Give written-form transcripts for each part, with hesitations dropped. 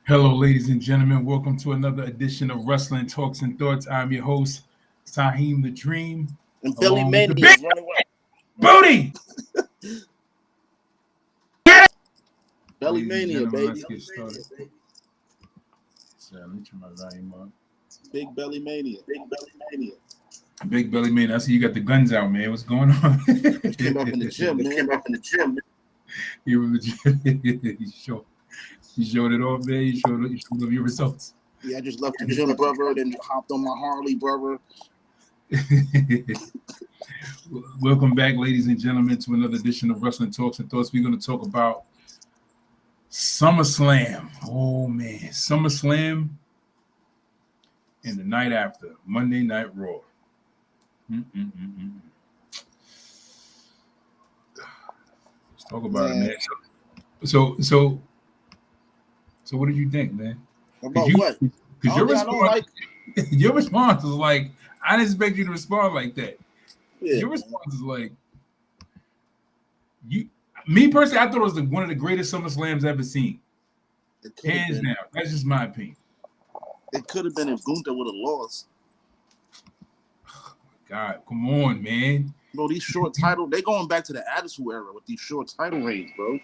Hello, ladies and gentlemen. Welcome to another edition of Wrestling Talks and Thoughts. I'm your host, Saheem the Dream, And Belly along with the Mania big is running wild. booty. Belly Ladies and Mania, gentlemen, baby. let's get started. So let me turn my volume up. Big Belly Mania. Big Belly Man, I see you got the guns out, man. What's going on? Just came up in the gym, man. You were legit. You showed it off, man. You showed off your results. Yeah, I just left the gym, brother, then hopped on my Harley, brother. Welcome back, ladies and gentlemen, to another edition of Wrestling Talks and Thoughts. We're going to talk about SummerSlam. Oh, man. SummerSlam and the night after, Monday Night Raw. Let's talk about it, man. So what did you think, man? About what? Because your response was like, I didn't expect you to respond like that. Yeah, your response is like, me personally, I thought it was one of the greatest SummerSlams ever seen. Hands down. That's just my opinion. It could have been if Gunther would have lost. God, come on, man. Bro, these short title, they going back to the Attitude Era with these short title reigns, bro.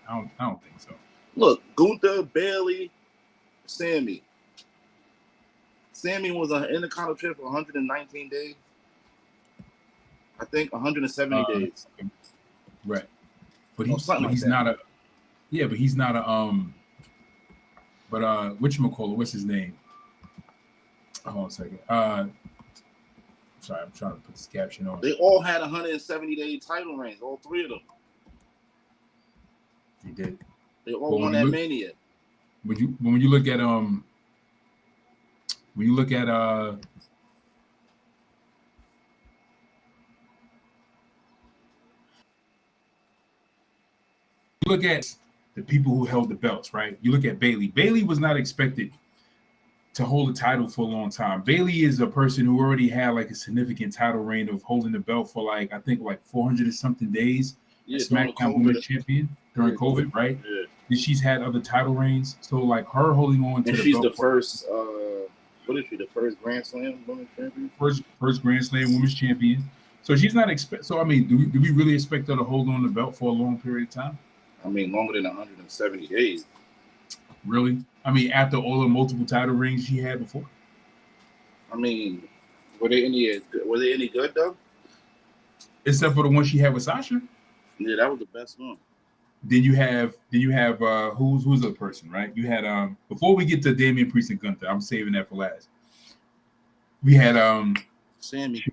I don't think so. Look, Gunther, Bailey, Sammy. Sammy was an Intercontinental champ for 119 days. I think 170 days. Right. But he's not a whatchamacallit, what's his name? Hold on a second. Sorry, I'm trying to put this caption on. They all had 170-day title reigns, all three of them. They did. They all won that Mania. When you look at the people who held the belts, right? You look at Bailey. Bailey was not expected to hold a title for a long time. Bailey is a person who already had like a significant title reign of holding the belt for like 400 and something days. Yeah, SmackDown Women's Champion during COVID, right? Yeah. And she's had other title reigns. So like her holding on to and the she's belt. The first what is she? The first Grand Slam Women's Champion? First Grand Slam Women's Champion. So she's not so I mean, do we really expect her to hold on the belt for a long period of time? I mean, longer than 170 days. Really? I mean, after all the multiple title reigns she had before? I mean, were they any good though? Except for the one she had with Sasha. Yeah, that was the best one. Then you have who's the person, right? You had before we get to Damian Priest and Gunther, I'm saving that for last. We had Sami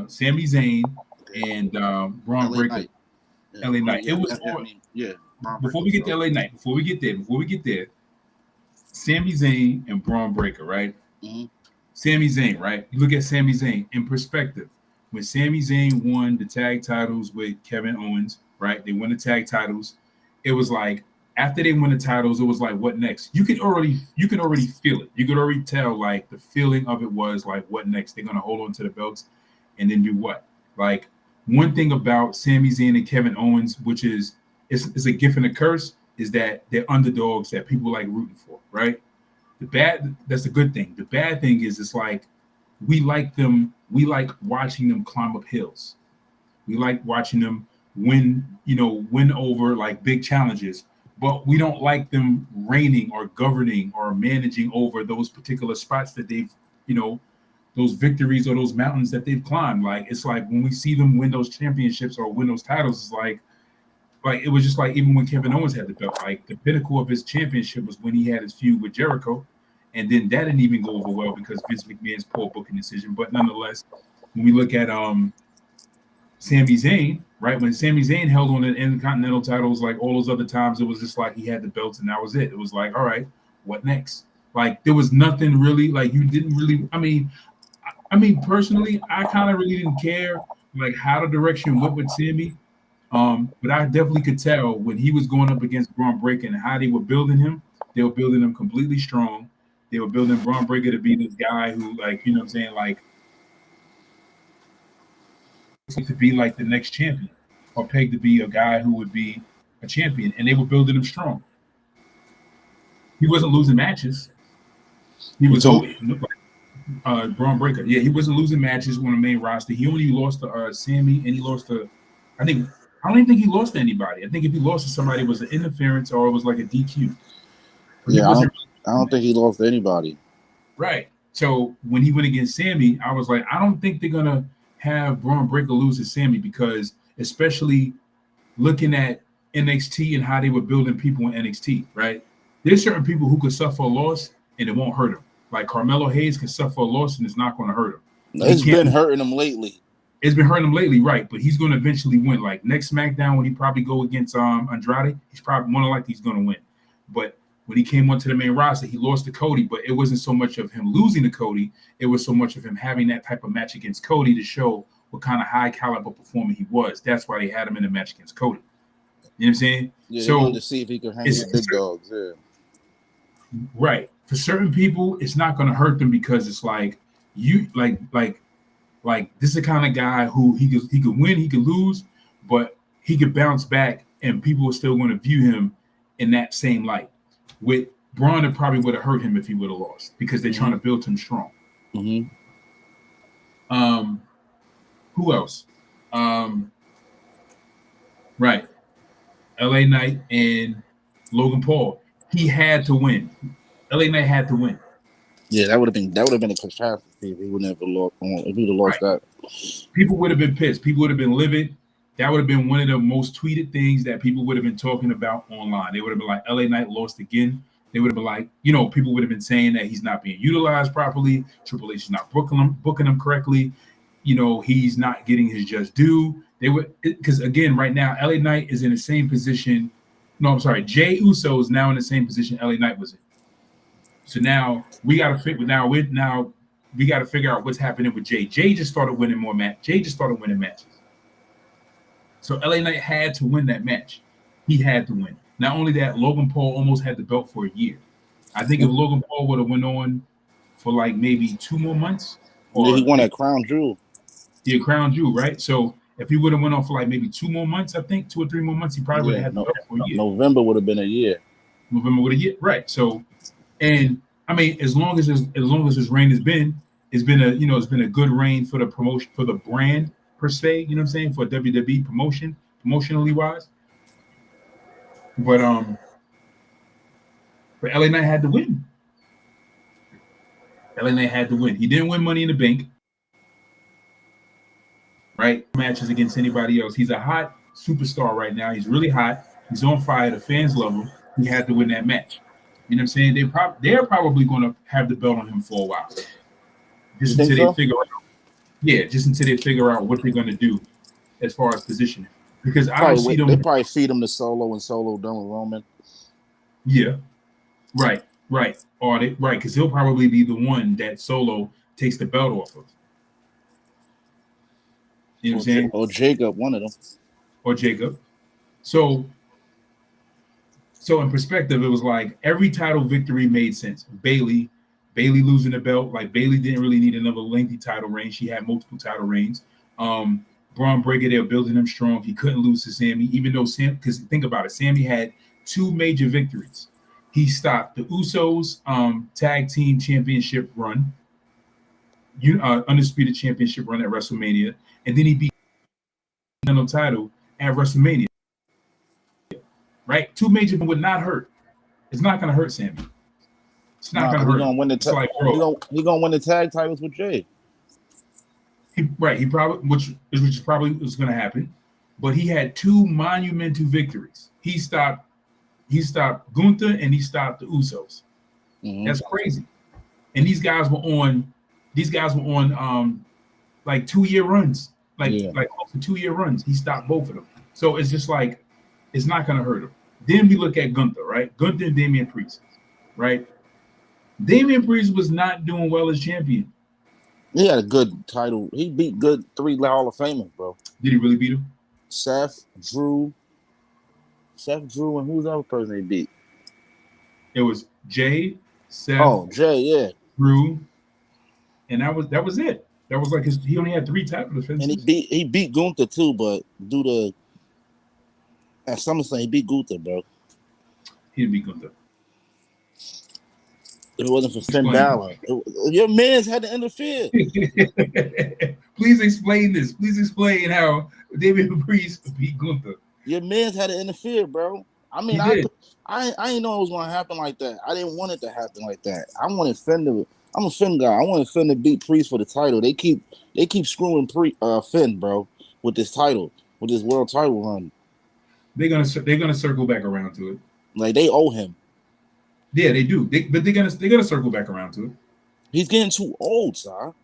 Zayn and Braun Breaker. Yeah. LA Knight. Yeah, it was before we get to LA Knight. Before we get there, Sami Zayn and Braun Breaker, right? Mm-hmm. Sami Zayn, right? You look at Sami Zayn in perspective. When Sami Zayn won the tag titles with Kevin Owens, right? They won the tag titles. It was like after they won the titles, it was like, what next? You can already feel it. You could already tell like the feeling of it was like, what next? They're gonna hold on to the belts and then do what? Like one thing about Sami Zayn and Kevin Owens, which is it's a gift and a curse, is that they're underdogs that people like rooting for, right? That's a good thing. The bad thing is it's like we like watching them climb up hills. We like watching them win over like big challenges, but we don't like them reigning or governing or managing over those particular spots that they've, those victories or those mountains that they've climbed. Like it's like when we see them win those championships or win those titles, it's like it was just like even when Kevin Owens had the belt, like the pinnacle of his championship was when he had his feud with Jericho, and then that didn't even go over well because Vince McMahon's poor booking decision. But nonetheless, when we look at Sami Zayn, right? When Sami Zayn held on the Intercontinental titles, like all those other times, it was just like he had the belts and that was it. It was like, all right, what next? Like there was nothing really. Like you didn't really. I mean, personally, I kind of really didn't care like how the direction went with Sami. But I definitely could tell when he was going up against Braun Breaker and how they were building him. They were building him completely strong. They were building Braun Breaker to be this guy who, like, you know what I'm saying, like, to be like the next champion or pegged to be a guy who would be a champion. And they were building him strong. He wasn't losing matches. He was Braun Breaker. Yeah, he wasn't losing matches on the main roster. He only lost to Sammy, and he lost to, I don't even think he lost to anybody. I think if he lost to somebody, it was an interference or it was like a DQ. But yeah, I don't think he lost to anybody. Right. So when he went against Sammy, I was like, I don't think they're gonna have Braun Breaker lose to Sammy because, especially looking at NXT and how they were building people in NXT, right? There's certain people who could suffer a loss and it won't hurt them. Like Carmelo Hayes can suffer a loss and it's not going to hurt him. It's been hurting him lately. It's been hurting him lately, right? But he's going to eventually win. Like next SmackDown, when he probably go against Andrade, he's probably more than likely he's going to win. But when he came onto the main roster, he lost to Cody. But it wasn't so much of him losing to Cody; it was so much of him having that type of match against Cody to show what kind of high caliber performer he was. That's why they had him in the match against Cody. You know what I'm saying? Yeah, so, they wanted to see if he could hang with big dogs. Yeah. Right. For certain people, it's not going to hurt them because it's like you like this is the kind of guy who he could win, he could lose, but he could bounce back, and people are still going to view him in that same light. With Braun, it probably would have hurt him if he would have lost because they're trying to build him strong. Mm-hmm. Who else? Right. LA Knight and Logan Paul. He had to win. LA Knight had to win. Yeah, that would have been a catastrophe if he would never lost. If he'd have lost that, people would have been pissed. People would have been livid. That would have been one of the most tweeted things that people would have been talking about online. They would have been like, LA Knight lost again. They would have been like, people would have been saying that he's not being utilized properly. Triple H is not booking him correctly. He's not getting his just due. They would, because again, right now, LA Knight is in the same position. No, I'm sorry. Jey Uso is now in the same position LA Knight was in. So now we got to figure. We got to figure out what's happening with Jey. Jey just started winning more matches. Jey just started winning matches. So LA Knight had to win that match. He had to win. Not only that, Logan Paul almost had the belt for a year. I think if Logan Paul would have went on for like maybe 2 more months, or he won a crown jewel. Yeah, crown jewel, right? So if he would have went on for like maybe 2 more months, I think 2 or 3 more months, he probably would have had the belt for a year. November would have been a year. November would have year, right? So, and I mean, as long as his reign has been, it's been a good reign for the promotion, for the brand per se. You know what I'm saying? For WWE promotionally wise. But LA Knight had to win. LA Knight had to win. He didn't win Money in the Bank. Right? Matches against anybody else. He's a hot superstar right now. He's really hot. He's on fire. The fans love him. He had to win that match. You know what I'm saying? They're probably going to have the belt on him for a while. Just until they figure out. Yeah, just until they figure out what they're going to do as far as positioning. Because I don't see them. They probably feed him to Solo and Solo done with Roman. Yeah. Right. Or because he'll probably be the one that Solo takes the belt off of. You know what I'm saying? Or Jacob, one of them. Or Jacob. So in perspective, it was like every title victory made sense. Bayley losing the belt, like Bayley didn't really need another lengthy title reign. She had multiple title reigns. Braun Breaker, they were building him strong. He couldn't lose to Sammy, even though because think about it, Sammy had 2 major victories. He stopped the Usos tag team championship run, undisputed championship run at WrestleMania, and then he beat the title at WrestleMania. Right? 2 major would not hurt. It's not going to hurt Sammy. It's not going to hurt. He's going to win the tag titles with Jey. He probably, which is probably was going to happen, but he had 2 monumental victories. He stopped Gunther and he stopped the Usos. Mm-hmm. That's crazy. And these guys were on like 2-year runs, like close to 2-year runs. He stopped both of them. So it's just like it's not going to hurt him. Then we look at Gunther, right? Gunther and Damian Priest, right? Damian Priest was not doing well as champion. He had a good title. He beat good 3 Hall of Famers, bro. Did he really beat him? Seth, Drew, and who's the other person he beat? It was Jey, Seth. Oh, Jey, yeah. Drew, and that was it. That was like he only had 3 title defenses. And he beat Gunther too, but at SummerSlam he beat Gunther, bro. He didn't beat Gunther. If it wasn't for Finn Explain. Balor, your man's had to interfere. Please explain this. Please explain how Damian Priest beat Gunther. Your man's had to interfere, bro. I mean, He did. I didn't know it was going to happen like that. I didn't want it to happen like that. I wanted Finn to. I'm a Finn guy. I wanted Finn to beat Priest for the title. They keep screwing Finn, bro, with this title, with this world title run. They're gonna circle back around to it. Like they owe him. Yeah, they do. But they're gonna circle back around to it. He's getting too old, sir.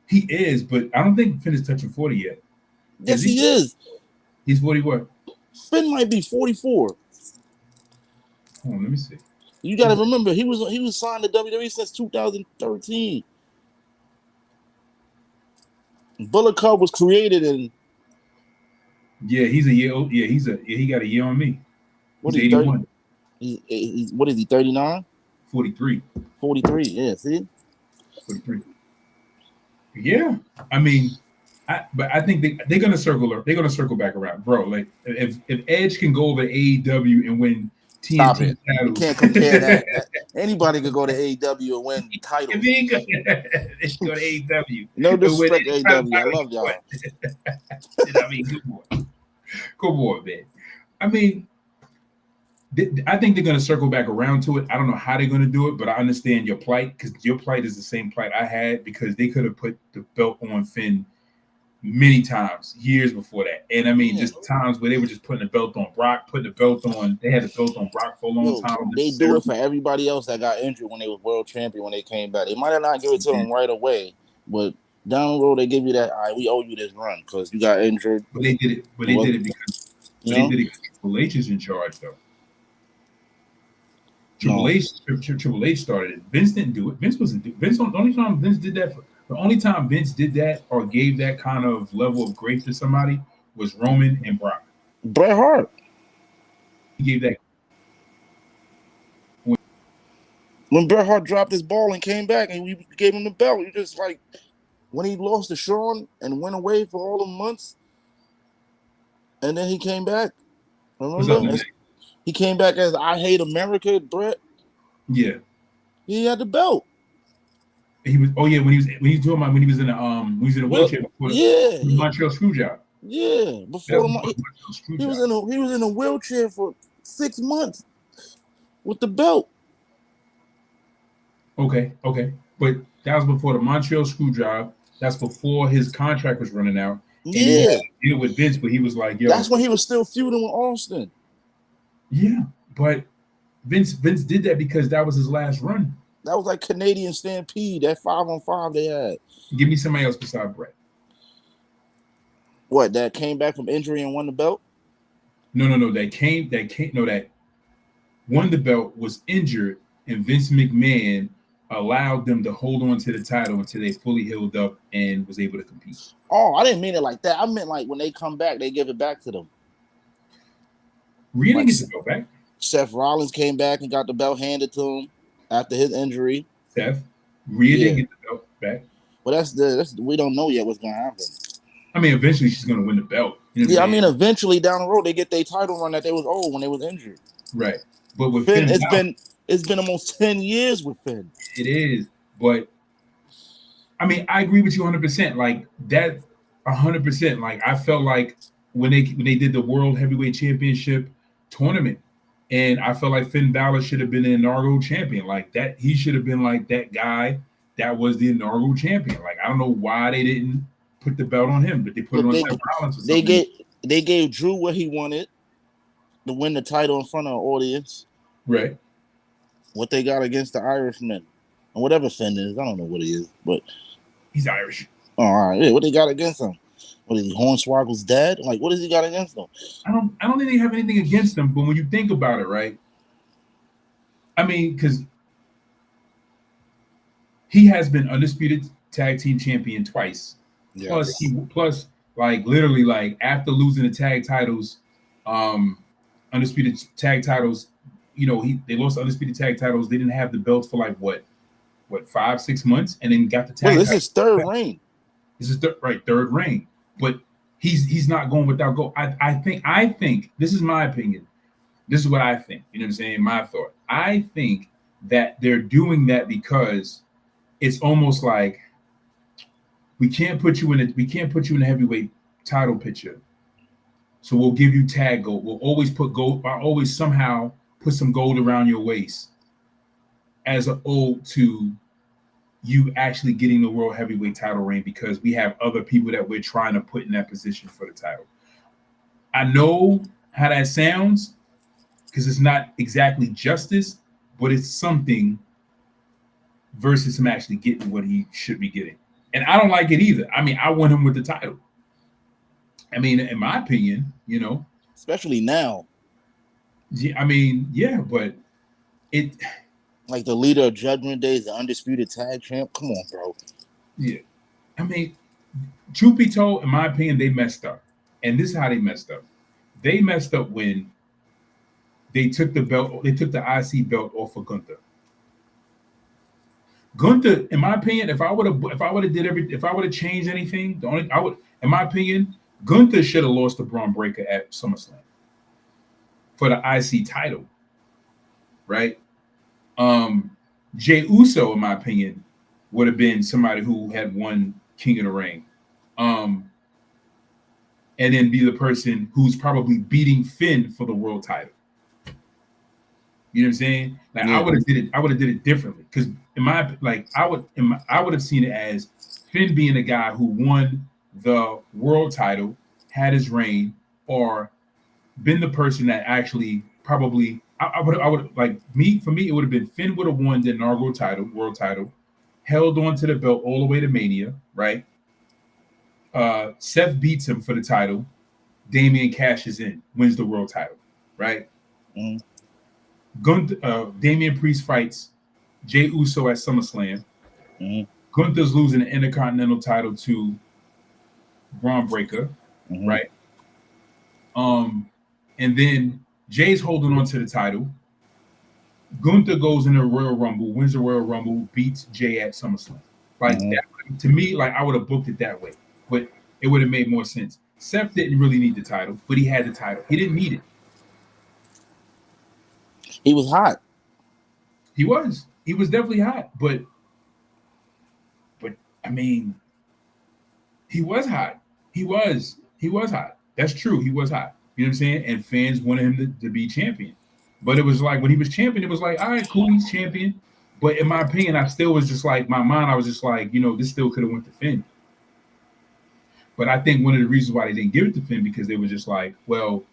He is, but I don't think Finn is touching 40 yet. Yes, he is. He's 40 what? Finn might be 44. Hold on, let me see. You got to remember, he was signed to WWE since 2013. Bullet Club was created in. Yeah, he's a year old. Yeah, he got a year on me. What He's is 81. He's what is he? 39. 43. 43. Yeah, see. 43. Yeah, I mean, but I think they're gonna circle back around, bro. Like if Edge can go over to AEW and win Stop TNT it. titles, You can't compare that. Anybody could go to AEW and win titles. If he go to AEW, No disrespect to AEW. I love y'all. I mean, good boy, man. I mean, I think they're going to circle back around to it. I don't know how they're going to do it, but I understand your plight because your plight is the same plight I had because they could have put the belt on Finn many times, years before that. And I mean, just times where they were just putting the belt on Brock, putting the belt on. They had the belt on Brock for a long time. They do it for everybody else that got injured when they was world champion when they came back. They might have not give it to them right away, but down the road they give you that. All right, we owe you this run because you got injured. But they did it. But they did it because Triple H is in charge though. Triple H started it. Vince didn't do it. Vince wasn't. The only time Vince did that. The only time Vince did that or gave that kind of level of grace to somebody was Roman and Brock. Bret Hart. He gave that. When Bret Hart dropped his ball and came back and we gave him the belt, you just like when he lost to Shawn and went away for all the months, and then he came back. Remember? He came back as I Hate America, Bret. Yeah. He had the belt. He was when he was talking about when he was in a wheelchair before the Montreal Screwjob. Yeah, before he was in a wheelchair for 6 months with the belt. Okay, but that was before the Montreal Screwjob. That's before his contract was running out. And he had to deal with Vince, but he was like, "Yo." That's when he was still feuding with Austin. Yeah, but Vince did that because that was his last run. That was like Canadian Stampede, that 5-on-5 they had. Give me somebody else besides Bret. What, that came back from injury and won the belt? No. That won the belt, was injured, and Vince McMahon allowed them to hold on to the title until they fully healed up and was able to compete. Oh, I didn't mean it like that. I meant like when they come back, they give it back to them. Rhea didn't get the belt back. Seth Rollins came back and got the belt handed to him after his injury. Rhea didn't get the belt back. Well, that's we don't know yet what's going to happen. I mean, eventually she's going to win the belt. You know I mean, eventually down the road they get their title run that they was old when they was injured. Right, but with Finn, it's been almost 10 years with Finn. It is, but I mean, I agree with you 100%. Like that, 100%. Like I felt like when they did the World Heavyweight Championship tournament, and I felt like Finn Balor should have been the inaugural champion. Like that, he should have been like that guy that was the inaugural champion. Like I don't know why they didn't put the belt on him, but they put it on Seth Rollins. Or something. They gave Drew what he wanted to win the title in front of an audience. Right. What they got against the Irishman, and whatever Finn is, I don't know what he is, but he's Irish. Oh, all right. Yeah, what they got against him? What is he, Hornswoggle's dad? Like, what has he got against him? I don't think they have anything against him, but when you think about it, right? I mean, because he has been undisputed tag team champion twice. Yes. Plus, like literally, like after losing the tag titles, undisputed tag titles. You know, they lost undisputed tag titles. They didn't have the belts for like what 5-6 months, and then got the tag. Well, this is third reign. This is third reign. But he's not going without gold. I think this is my opinion. This is what I think. You know what I'm saying? My thought. I think that they're doing that because it's almost like we can't put you in a heavyweight title picture. So we'll give you tag gold. We'll always put gold. I'll always somehow put some gold around your waist as an ode to you actually getting the world heavyweight title reign because we have other people that we're trying to put in that position for the title. I know how that sounds because it's not exactly justice, but it's something versus him actually getting what he should be getting. And I don't like it either. I mean, I want him with the title. I mean, in my opinion, you know, especially now. Yeah, I mean, yeah, but it like the leader of Judgment Day is the undisputed tag champ. Come on, bro. Yeah, I mean, truth be told, in my opinion, they messed up, and this is how they messed up. They messed up when they took the belt. They took the IC belt off of Gunther. Gunther, in my opinion, if I would have changed anything, in my opinion, Gunther should have lost to Braun Breaker at SummerSlam for the IC title, right? Jey Uso, in my opinion, would have been somebody who had won King of the Ring, and then be the person who's probably beating Finn for the world title. You know what I'm saying? Like yeah. I would have did it differently because I would have seen it as Finn being the guy who won the world title, had his reign, or been the person that actually probably I would like me for me it would have been Finn would have won the inaugural title, world title, held on to the belt all the way to Mania, right? Seth beats him for the title. Damian cashes in, wins the world title, right? Mm-hmm. Damian Priest fights Jey Uso at SummerSlam. Mm-hmm. Gunther's losing the Intercontinental title to Braun Breaker, mm-hmm. right? And then Jay's holding on to the title. Gunther goes in the Royal Rumble, wins the Royal Rumble, beats Jay at SummerSlam. Like mm-hmm. that, to me, like I would have booked it that way, but it would have made more sense. Seth didn't really need the title, but he had the title. He didn't need it. He was hot. He was definitely hot, but I mean, he was hot. He was hot. That's true. He was hot. You know what I'm saying? And fans wanted him to be champion. But it was like when he was champion, it was like, all right, cool, he's champion. But in my opinion, I still was just like, my mind, I was just like, you know, this still could have went to Finn. But I think one of the reasons why they didn't give it to Finn because they were just like, well,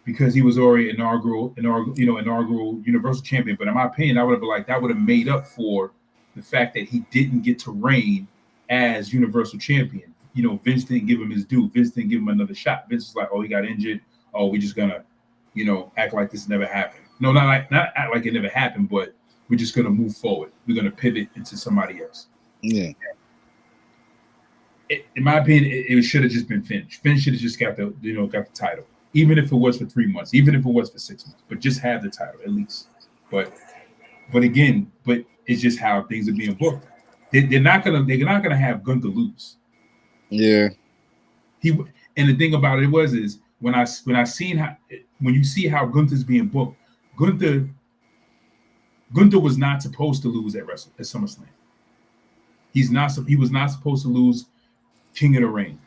because he was already inaugural Universal Champion. But in my opinion, I would have been like, that would have made up for the fact that he didn't get to reign as Universal Champion. You know, Vince didn't give him his due. Vince didn't give him another shot. Vince was like, oh, he got injured. Oh, we're just gonna, you know, act like this never happened. No, not act like it never happened, but we're just gonna move forward. We're gonna pivot into somebody else. Yeah. In my opinion, it should have just been Finn. Finn should have just got the title, even if it was for 3 months, even if it was for 6 months, but just have the title at least. But it's just how things are being booked. They're not gonna have Gunther lose. Yeah. And the thing about it is when you see how Gunther's being booked, Gunther was not supposed to lose at SummerSlam. He was not supposed to lose King of the Ring.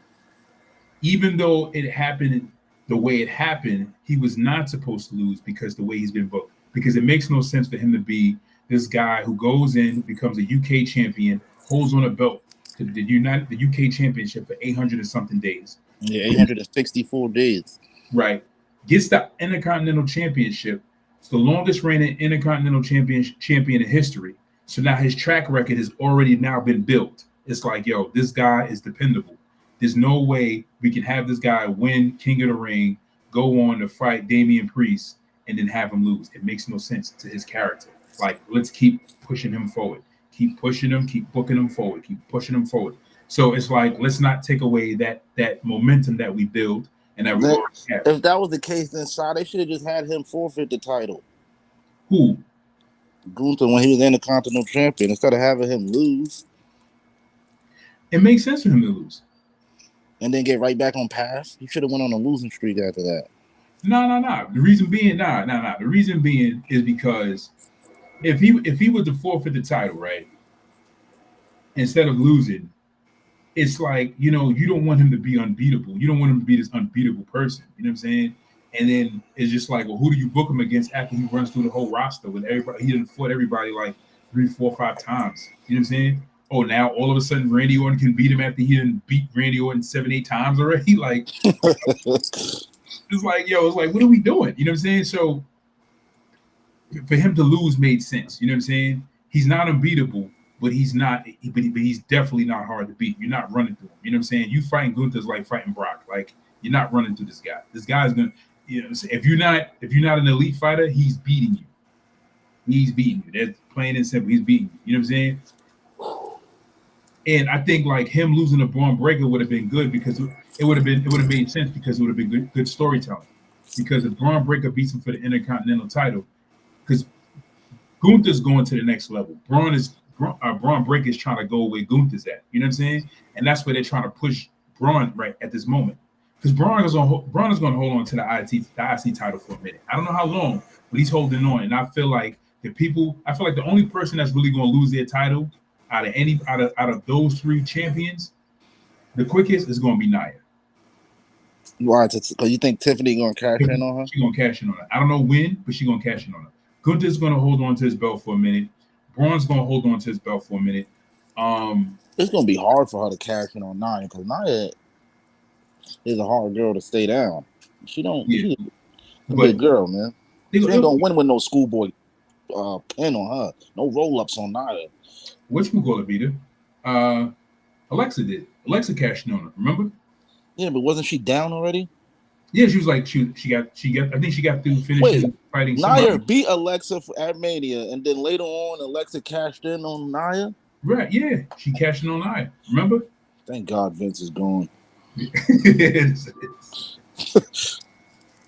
Even though it happened the way it happened, he was not supposed to lose because the way he's been booked. Because it makes no sense for him to be this guy who goes in, becomes a UK champion, holds on a belt to the UK championship for 800 and something days. Yeah, 864 days. Right. Gets the Intercontinental Championship. It's the longest reigning Intercontinental champion in history. So now his track record has already now been built. It's like, yo, this guy is dependable. There's no way we can have this guy win King of the Ring, go on to fight Damian Priest, and then have him lose. It makes no sense to his character. Like, let's keep pushing him forward. Keep pushing him, keep booking him forward, keep pushing him forward. So it's like, let's not take away that momentum that we build and that we already have. If that was the case, then Shaw, they should have just had him forfeit the title. Who? Gunther, when he was Intercontinental Champion, instead of having him lose. It makes sense for him to lose. And then get right back on path. He should have went on a losing streak after that. No. The reason being, The reason being is because if he was to forfeit the title, right, instead of losing, it's like, you know, you don't want him to be unbeatable. You don't want him to be this unbeatable person. You know what I'm saying? And then it's just like, well, who do you book him against after he runs through the whole roster with everybody? He didn't fought everybody like 3, 4, 5 times. You know what I'm saying? Oh, now all of a sudden Randy Orton can beat him after he didn't beat Randy Orton 7, 8 times already. Like, it's like, yo, it's like, what are we doing? You know what I'm saying? So for him to lose made sense. You know what I'm saying? He's not unbeatable, but he's not. But he's definitely not hard to beat. You're not running through him. You know what I'm saying? You fighting Gunther's like fighting Brock. Like, you're not running through this guy. This guy's gonna. You know, if you're not an elite fighter, he's beating you. He's beating you. That's plain and simple. He's beating you. You know what I'm saying? And I think like him losing to Braun Breaker would have been good because it would have made sense because it would have been good storytelling. Because if Braun Breaker beats him for the Intercontinental title, because Gunther's going to the next level. Braun Breaker is trying to go where Gunther's at. You know what I'm saying? And that's where they're trying to push Braun right at this moment. Because Braun is going to hold on to the IC title for a minute. I don't know how long, but he's holding on. And I feel like the only person that's really going to lose their title out of those 3 champions, the quickest is going to be Nia. Why? Because you think Tiffany gonna cash in on her? She's gonna cash in on her. I don't know when, but she's gonna cash in on her. Gunther's gonna hold on to his belt for a minute. Braun's gonna hold on to his belt for a minute. It's gonna be hard for her to cash in on Nia because Nia is a hard girl to stay down. She's a good girl, man. She ain't gonna win with no schoolboy pin on her. No roll ups on Nia. Which Mugola beat her? Alexa did. Alexa cashed in on her. Remember? Yeah, but wasn't she down already? Yeah, she was like she got. I think she got through finishing fighting. Nia beat Alexa at Mania, and then later on, Alexa cashed in on Nia. Right? Yeah, she cashed in on Nia. Remember? Thank God Vince is gone.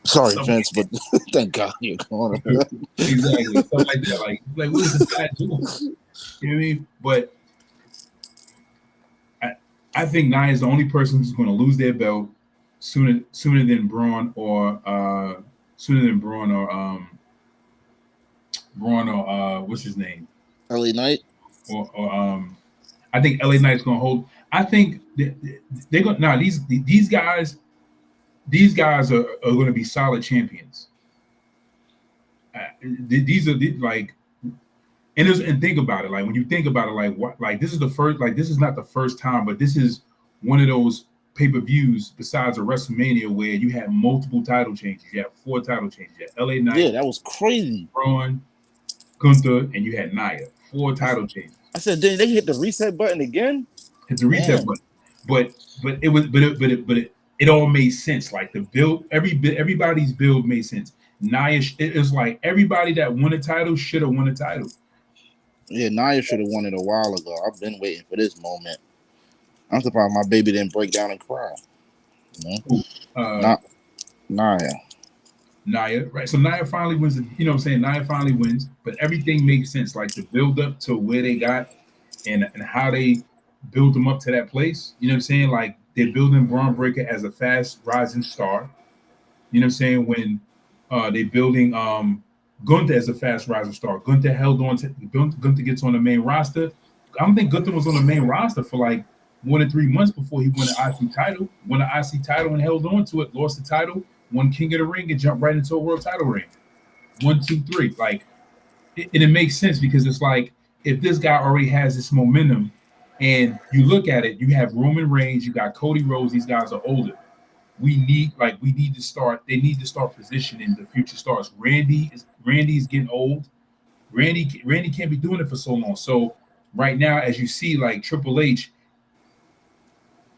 Sorry, Vince, but thank God you're gone. Exactly. Stuff like that. Like what is this guy doing? You know what I mean? But I think Nia is the only person who's going to lose their belt sooner than Braun or what's his name? LA Knight. Or I think LA Knight's going to hold. I think they're going. Now these guys are going to be solid champions. These are like. And think about it. Like when you think about it, like what, like this is the first. Like this is not the first time, but this is one of those pay-per-views besides a WrestleMania where you had multiple title changes. You had 4 title changes. You had LA Knight. Yeah, that was crazy. Braun, Gunther, and you had Nia. 4 title changes. I said, did they hit the reset button again? Hit the reset button. But it all made sense. Like the build, everybody's build made sense. Nia, it was like everybody that won a title should have won a title. Yeah, Nia should have won it a while ago. I've been waiting for this moment. I'm surprised my baby didn't break down and cry. You know? Nia, right? So Nia finally wins. You know what I'm saying? Nia finally wins, but everything makes sense. Like the build up to where they got and how they build them up to that place. You know what I'm saying? Like they're building Braun Breaker as a fast rising star. You know what I'm saying? When they're building Gunther as a fast rising star. Gunther gets on the main roster. I don't think Gunther was on the main roster for like more than 3 months before he won the IC title. Won the IC title and held on to it. Lost the title. Won King of the Ring and jumped right into a world title ring. 1, 2, 3. Like it makes sense because it's like if this guy already has this momentum, and you look at it, you have Roman Reigns, you got Cody Rhodes. These guys are older. They need to start positioning the future stars. Randy's getting old. Randy can't be doing it for so long. So right now, as you see, like Triple H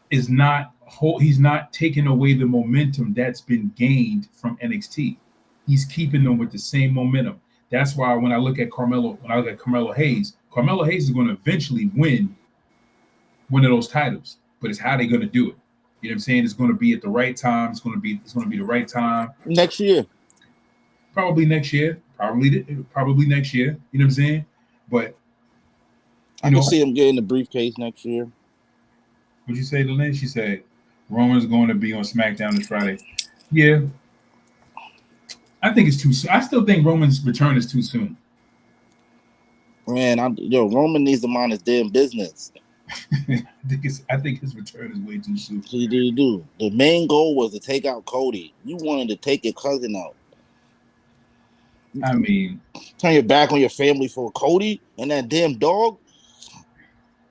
he's not taking away the momentum that's been gained from NXT. He's keeping them with the same momentum. That's why when I look at Carmelo Hayes is going to eventually win one of those titles, but it's how they're going to do it. You know what I'm saying? It's going to be at the right time. It's going to be the right time. Next year. Probably next year. Probably next year. You know what I'm saying? But I can see him getting the briefcase next year. What'd you say, Lynn? She said Roman's going to be on SmackDown this Friday. Yeah. I think it's too soon. I still think Roman's return is too soon. Man, Roman needs to mind his damn business. I think his return is way too soon. He do. The main goal was to take out Cody. You wanted to take your cousin out. I mean, turn your back on your family for Cody and that damn dog.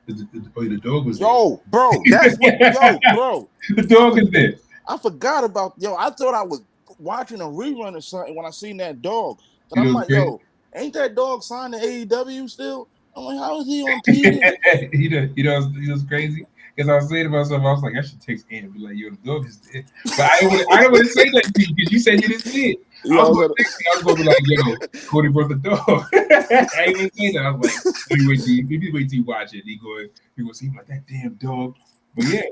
The dog was bro. That's what bro. The dog is there. I forgot about I thought I was watching a rerun or something when I seen that dog. But I'm like, ain't that dog signed to AEW still? I'm like, how is he on TV? he does crazy. Because I was saying to myself, I was like, I should text Ann and be like, yo, the dog is dead. But I didn't want to say that to you because you said you didn't see it. I was going to be like, yo, Cody brought the dog. I ain't even say that. I was like, maybe wait till you watch it. He go see like that damn dog. But yeah.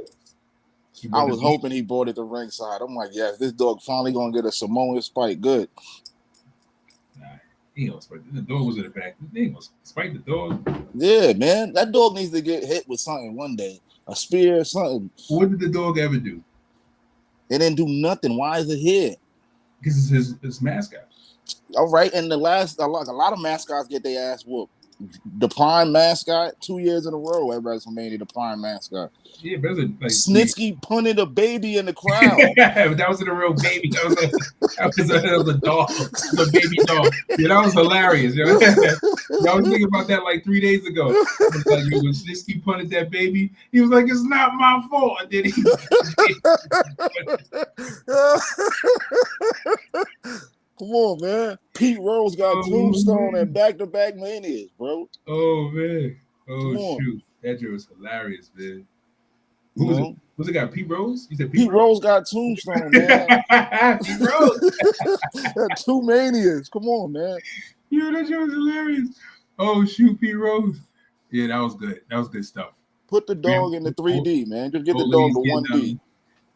I was hoping he brought it to ringside. I'm like, yes, this dog finally gonna get a Samoan spike. Good. Nah, he ain't gonna spike. The dog was in the back. He ain't gonna spike the dog. Yeah, man. That dog needs to get hit with something one day. A spear or something. What did the dog ever do? It didn't do nothing. Why is it here? Because it's his mascot. All right, and a lot of mascots get their ass whooped. The Prime mascot 2 years in a row at WrestleMania. The Prime mascot. Yeah, but like Snitsky punted a baby in the crowd. But that wasn't a real baby. That was a dog, a baby dog. Yeah, that was hilarious. Yo. I was thinking about that like 3 days ago. Like, when Snitsky punted that baby, he was like, "It's not my fault." And then Come on, man. Pete Rose got Tombstone and back-to-back manias, bro. Oh, man. Oh, shoot. That joke was hilarious, man. Who was it? Was it got Pete Rose? You said Pete Rose got Tombstone, man. Pete Rose. Got two manias. Come on, man. Yo, that joke was hilarious. Oh, shoot, Pete Rose. Yeah, that was good. That was good stuff. Put the dog in the 3D, man. Just get the dog to 1D.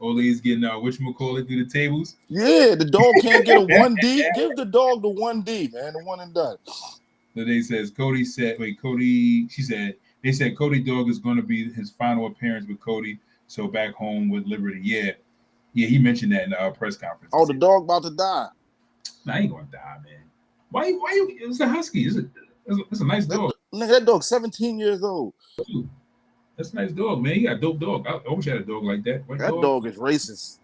Ole's getting whatchamacallit through the tables. Yeah, the dog can't get a 1D. Give the dog the 1D, man. The one and done. So they says Cody said, they said Cody Dog is going to be his final appearance with Cody. So back home with Liberty. Yeah, he mentioned that in the press conference. Oh, the dog about to die. Nah, he ain't going to die, man. Why you? It's a husky. It's a nice dog. That dog's 17 years old. Dude, that's a nice dog, man. He got a dope dog. I wish I had a dog like that. That dog is racist.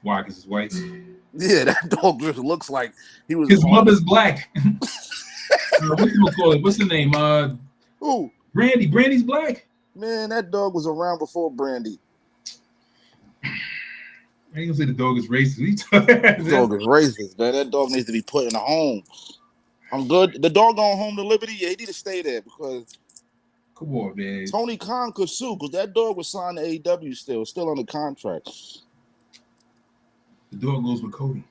Why? Because his wife. Yeah, that dog just looks like he was. His mother's black. What's the name? Who? Brandy. Brandy's black. Man, that dog was around before Brandy. I ain't gonna say the dog is racist. The dog is racist, man. That dog needs to be put in a home. I'm good. The dog going home to Liberty. Yeah, he need to stay there because. Come on, man. Tony Khan could sue because that dog was signed to AEW still on the contract. The dog goes with Cody.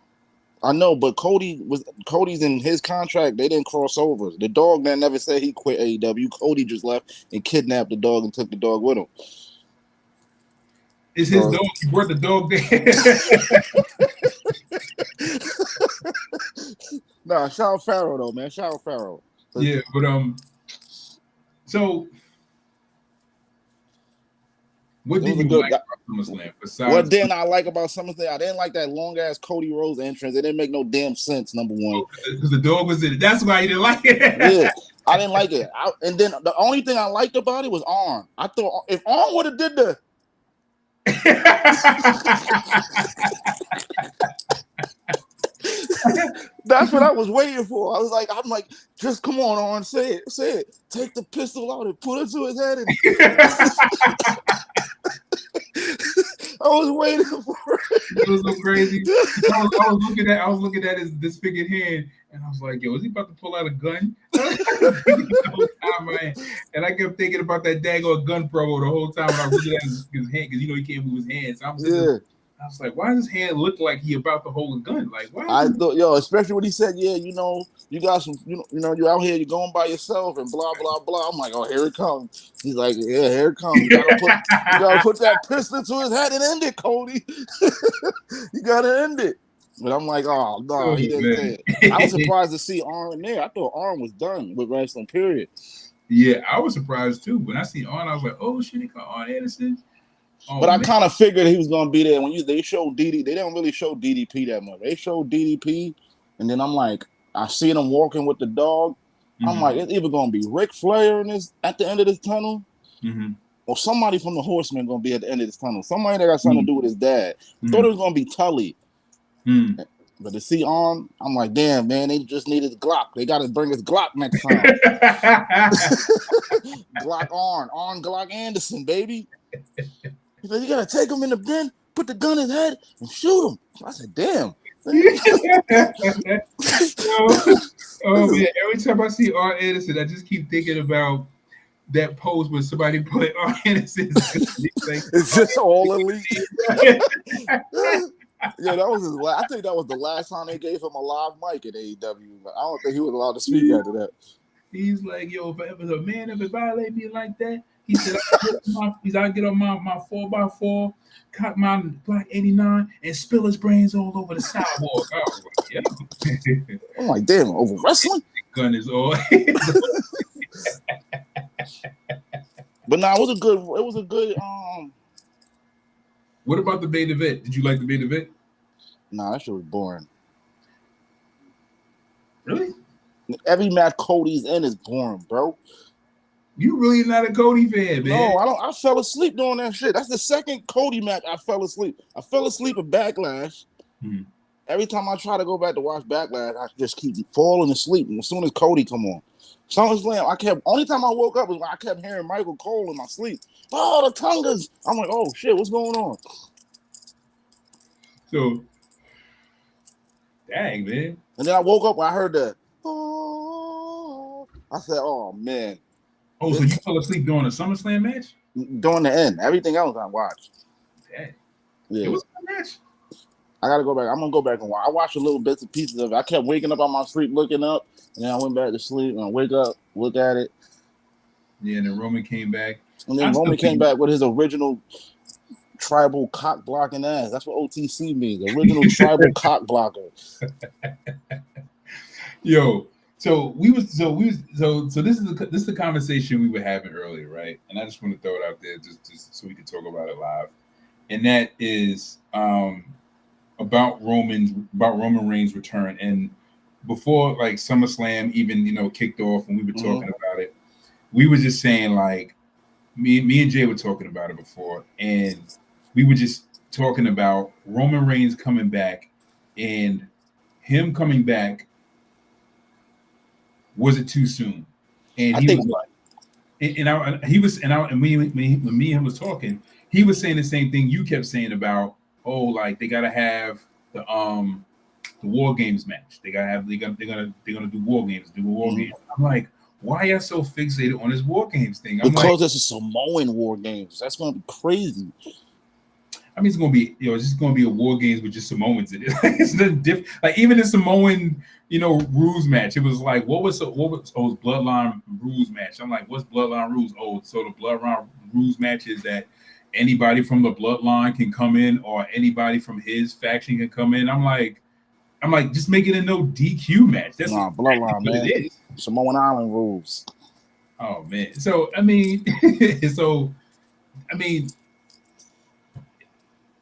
I know, but Cody's in his contract. They didn't cross over. The dog man never said he quit AEW. Cody just left and kidnapped the dog and took the dog with him. It's his dog. He brought the dog there. Nah, shout out Pharaoh though, man. Shout out Pharaoh. Yeah, but so what did you like about SummerSlam? What didn't I like about SummerSlam? I didn't like that long ass Cody Rhodes entrance. It didn't make no damn sense. Number one, because the dog was in it. That's why you didn't like it. Yeah, I didn't like it. And then the only thing I liked about it was Arn. I thought if Arn would have did the. That's what I was waiting for. I'm like, just come on, Arn, say it. Take the pistol out and put it to his head. I was waiting for it. It was so crazy. I was looking at his disfigured hand, and I was like, "Yo, is he about to pull out a gun?" And I kept thinking about that daggone gun promo the whole time when I was looking at his hand because he can't move his hands. So I was like, why does his hand look like he about to hold a gun? Like, why? I thought, especially when he said, yeah, you got some, you're out here, you're going by yourself and blah, blah, blah. I'm like, oh, here it comes. He's like, yeah, here it comes. You gotta put that pistol to his head and end it, Cody. You gotta end it. But I'm like, oh, no, he didn't say it. I was surprised to see Arn there. I thought Arn was done with wrestling, period. Yeah, I was surprised too. When I see Arn, I was like, oh, shit, he got Arn Anderson. Oh, but I kind of figured he was going to be there. When they showed DDP, they don't really show DDP that much. They showed DDP, and then I'm like, I see them walking with the dog, I'm like, it's either gonna be Ric Flair in this at the end of this tunnel, or somebody from the Horsemen gonna be at the end of this tunnel. Somebody that got something to do with his dad. Thought it was gonna be Tully. But to see On, I'm like, damn, man, they just needed Glock. They got to bring us Glock next time. Glock on Glock Anderson, baby. He said, you got to take him in the den, put the gun in his head, and shoot him. I said, damn. Oh, man, every time I see On Anderson, I just keep thinking about that post where somebody put On Anderson. It's just all elite. Yeah, that was his I think that was the last time they gave him a live mic at AEW. I don't think he was allowed to speak after that. He's like, yo, if a man ever violate me like that, he said, I get on my 4x4, cock my Black 89, and spill his brains all over the sidewalk. I'm like, damn, over wrestling? Gun is all. But nah, it was a good What about the main event? Did you like the main event? Nah, that shit was boring. Really? Every match Cody's in is boring, bro. You really not a Cody fan, man. No, I fell asleep doing that shit. That's the second Cody match I fell asleep. I fell asleep at Backlash. Every time I try to go back to watch Backlash, I just keep falling asleep. And as soon as Cody come on, SummerSlam, only time I woke up was when I kept hearing Michael Cole in my sleep. Oh, the Tongas. I'm like, oh shit, what's going on? So, dang, man. And then I woke up when I heard that. Oh, I said, oh man. Oh, so you fell asleep during the SummerSlam match? During the end. Everything else I watched. Dang. Yeah. It was a good match. I gotta go back. I'm gonna go back and watch. I watched a little bits and pieces of it. I kept waking up on my sleep, looking up, and then I went back to sleep and I wake up, look at it. Yeah, and then Roman came back. And then Roman came back with his original tribal cock blocking ass. That's what OTC means. Original tribal cock blocker. Yo, so this is the conversation we were having earlier, right? And I just want to throw it out there just so we can talk about it live. And that is about Roman Reigns' return. And before like SummerSlam even kicked off and we were talking about it, we were just saying like me and Jay were talking about it before, and we were just talking about Roman Reigns coming back, and him coming back. Was it too soon? And he was like, when me and him was talking, he was saying the same thing you kept saying about, like they gotta have the War Games match. They're gonna do War Games. Games. I'm like, why are you so fixated on this War Games thing? Because it's a Samoan War Games. That's gonna be crazy. I mean, it's gonna be, it's just gonna be a War Games with just Samoans in it. It's nothing different. Like even the Samoan, rules match. It was like, what was Bloodline rules match? I'm like, what's Bloodline rules? Oh, so the Bloodline rules match is that anybody from the Bloodline can come in, or anybody from his faction can come in. I'm like, just make it a no DQ match. That's Bloodline, man. It is. Samoan Island rules. Oh man. So I mean,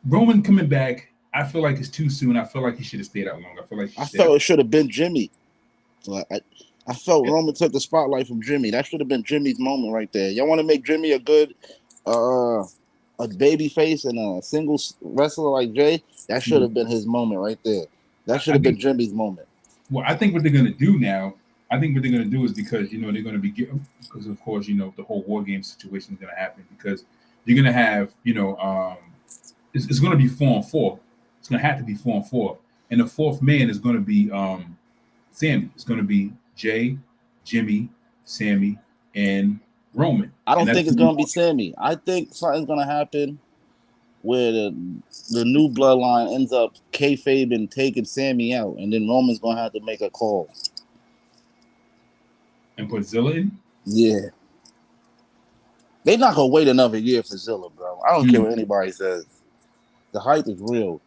Roman coming back, I feel like it's too soon. I feel like he should have stayed out longer. I felt it should have been Jimmy. I felt Roman took the spotlight from Jimmy. That should have been Jimmy's moment right there. Y'all want to make Jimmy a good a baby face and a singles wrestler like Jay? That should have been his moment right there. That should have been Jimmy's moment. Well, I think what they're going to do now, is because, they're going to be, because of course, the whole War Game situation is going to happen, because you're going to have, it's going to be 4-on-4. It's going to have to be 4-on-4. And the fourth man is going to be Sammy. It's going to be Jay, Jimmy, Sammy, and Roman. I don't think it's going to be Sammy. I think something's going to happen where the new bloodline ends up kayfabe and taking Sammy out, and then Roman's going to have to make a call. And put Zilla in? Yeah. They're not going to wait another year for Zilla, bro. I don't care what anybody says. The hype is real.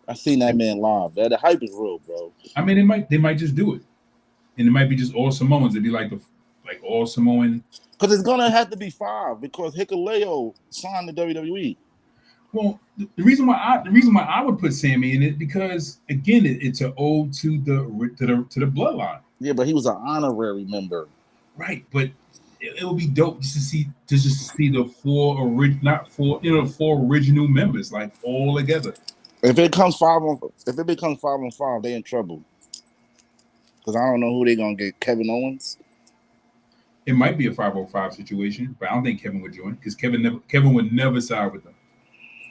I seen that man live. The hype is real, bro. I mean, they might just do it, and it might be just all Samoans. It'd be like all Samoan. Because it's gonna have to be 5 because Hikuleo signed the WWE. Well, the reason why I would put Sammy in it, because again, it's an ode to the bloodline. Yeah, but he was an honorary member. Right, but it would be dope just to see the four original members like all together. If it becomes 5-on-5, they in trouble. Because I don't know who they gonna get. Kevin Owens. It might be a 505 situation, but I don't think Kevin would join because Kevin would never side with them.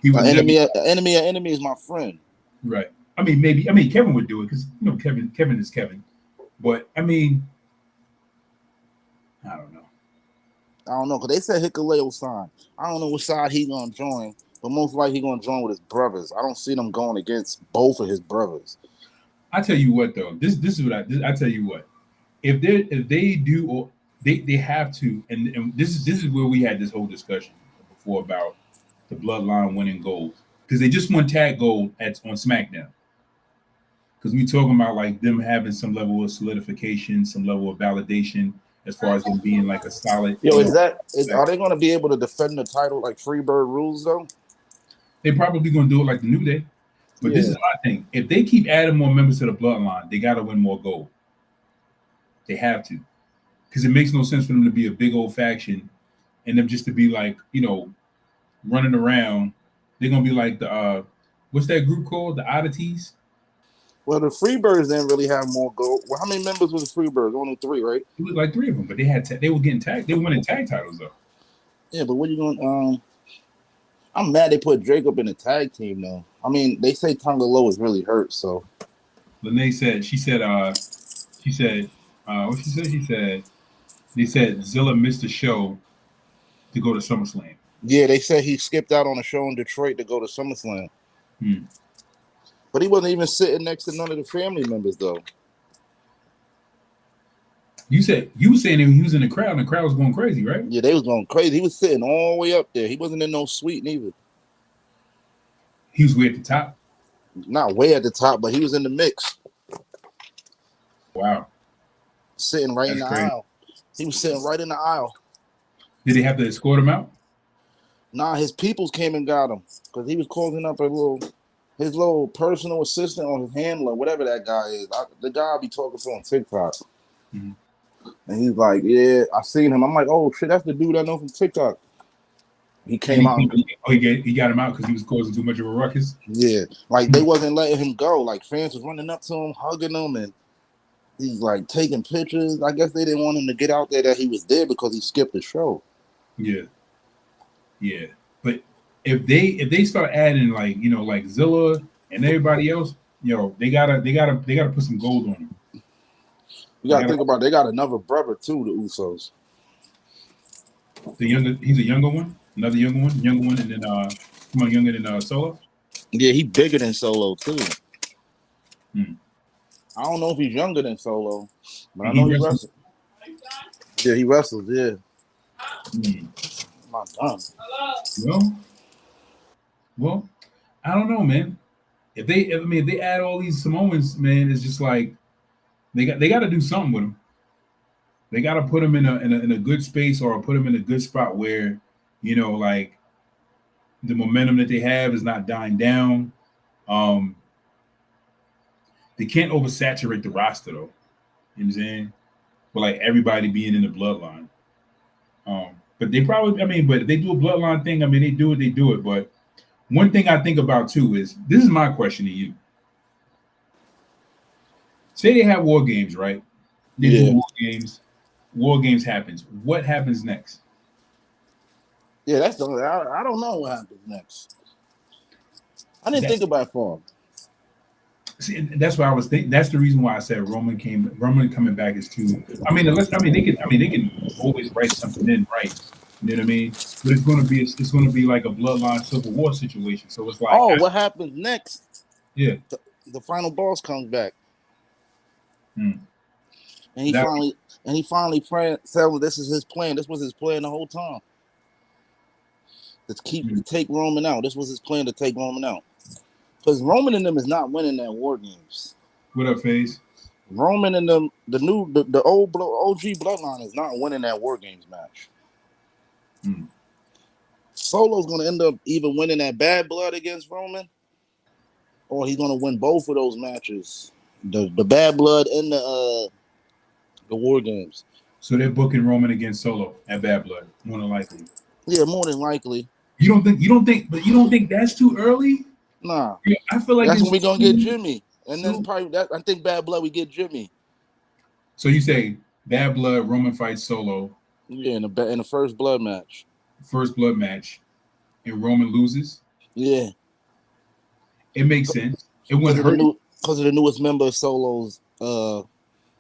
He would never. Enemy is my friend. Right. I mean Kevin would do it because Kevin is Kevin. But I mean, I don't know. I don't know because they said Hikuleo signed. I don't know which side he gonna join, but most likely he gonna join with his brothers. I don't see them going against both of his brothers. I tell you what though, this is what I tell you what. If they do or they have to, and this is where we had this whole discussion before about the Bloodline winning gold because they just won tag gold on SmackDown. Because we talking about like them having some level of solidification, some level of validation as far as them being like a solid. Are they gonna be able to defend the title like Freebird rules though? They probably gonna do it like the New Day. But this is my thing. If they keep adding more members to the Bloodline, they gotta win more gold. They have to. Because it makes no sense for them to be a big old faction and them just to be like, running around. They're gonna be like the what's that group called? The Oddities? Well, the Freebirds didn't really have more gold. Well, how many members was the Freebirds? Only 3, right? It was like 3 of them, but they were getting tagged. They were winning tag titles though. Yeah, but what are you going? I'm mad they put Drake up in the tag team though. I mean, they say Tonga Low is really hurt. So, Lene said, what she said? She said they said Zilla missed the show to go to SummerSlam. Yeah, they said he skipped out on a show in Detroit to go to SummerSlam. But he wasn't even sitting next to none of the family members though. You were saying he was in the crowd, and the crowd was going crazy, right? Yeah, they was going crazy. He was sitting all the way up there. He wasn't in no suite neither. He was way at the top. Not way at the top, but he was in the mix. Wow. Sitting right in the aisle. He was sitting right in the aisle. Did they have to escort him out? Nah, his peoples came and got him because he was calling up his little personal assistant or his handler, whatever that guy is. The guy I be talking to on TikTok. Mm-hmm. And he's like, yeah, I seen him. I'm like, oh shit, that's the dude I know from TikTok. He came out. He got him out because he was causing too much of a ruckus. Yeah, like they wasn't letting him go. Like fans was running up to him, hugging him, and he's like taking pictures. I guess they didn't want him to get out there that he was there because he skipped the show. Yeah. But if they start adding like Zilla and everybody else, they gotta put some gold on him. You gotta think about it. They got another brother too, the Usos. He's a younger one, another younger one, and then younger than Solo. Yeah, he's bigger than Solo too. I don't know if he's younger than Solo, but I know he wrestles. Yeah, he wrestles. Yeah. My God. Well, I don't know, man. If they add all these Samoans, man, it's just like they got to do something with them. They got to put them in a good space or put them in a good spot where like the momentum that they have is not dying down. They can't oversaturate the roster though. You know what I'm saying? But like everybody being in the Bloodline. But they probably, but if they do a Bloodline thing, they do it. But one thing I think about too is, this is my question to you. Say they have War Games, right? They do War Games. War Games happens. What happens next? Yeah, I don't know what happens next. I didn't think about it for him. See, that's why I was thinking. That's the reason why I said Roman coming back is too. They can always write something in, right? You know what I mean? But it's gonna be like a Bloodline Civil War situation. So it's like, what happens next? Yeah, the final boss comes back, and he finally tells this is his plan. This was his plan the whole time. To take Roman out. This was his plan to take Roman out. Because Roman and them is not winning that War Games. What up, FaZe? Roman and them, the old OG Bloodline is not winning that War Games match. Solo's going to end up either winning that Bad Blood against Roman, or he's going to win both of those matches. The Bad Blood and the The War Games. So they're booking Roman against Solo at Bad Blood, more than likely. Yeah, more than likely. You don't think that's too early? Nah, Yeah, I feel like that's it's when we gonna get Jimmy, and then too- probably that. I think Bad Blood we get Jimmy. So you say Bad Blood, Roman fights Solo, Yeah, in the first blood match. first blood match, and Roman loses. Yeah, It makes sense. It because wouldn't hurt of the newest member of Solos.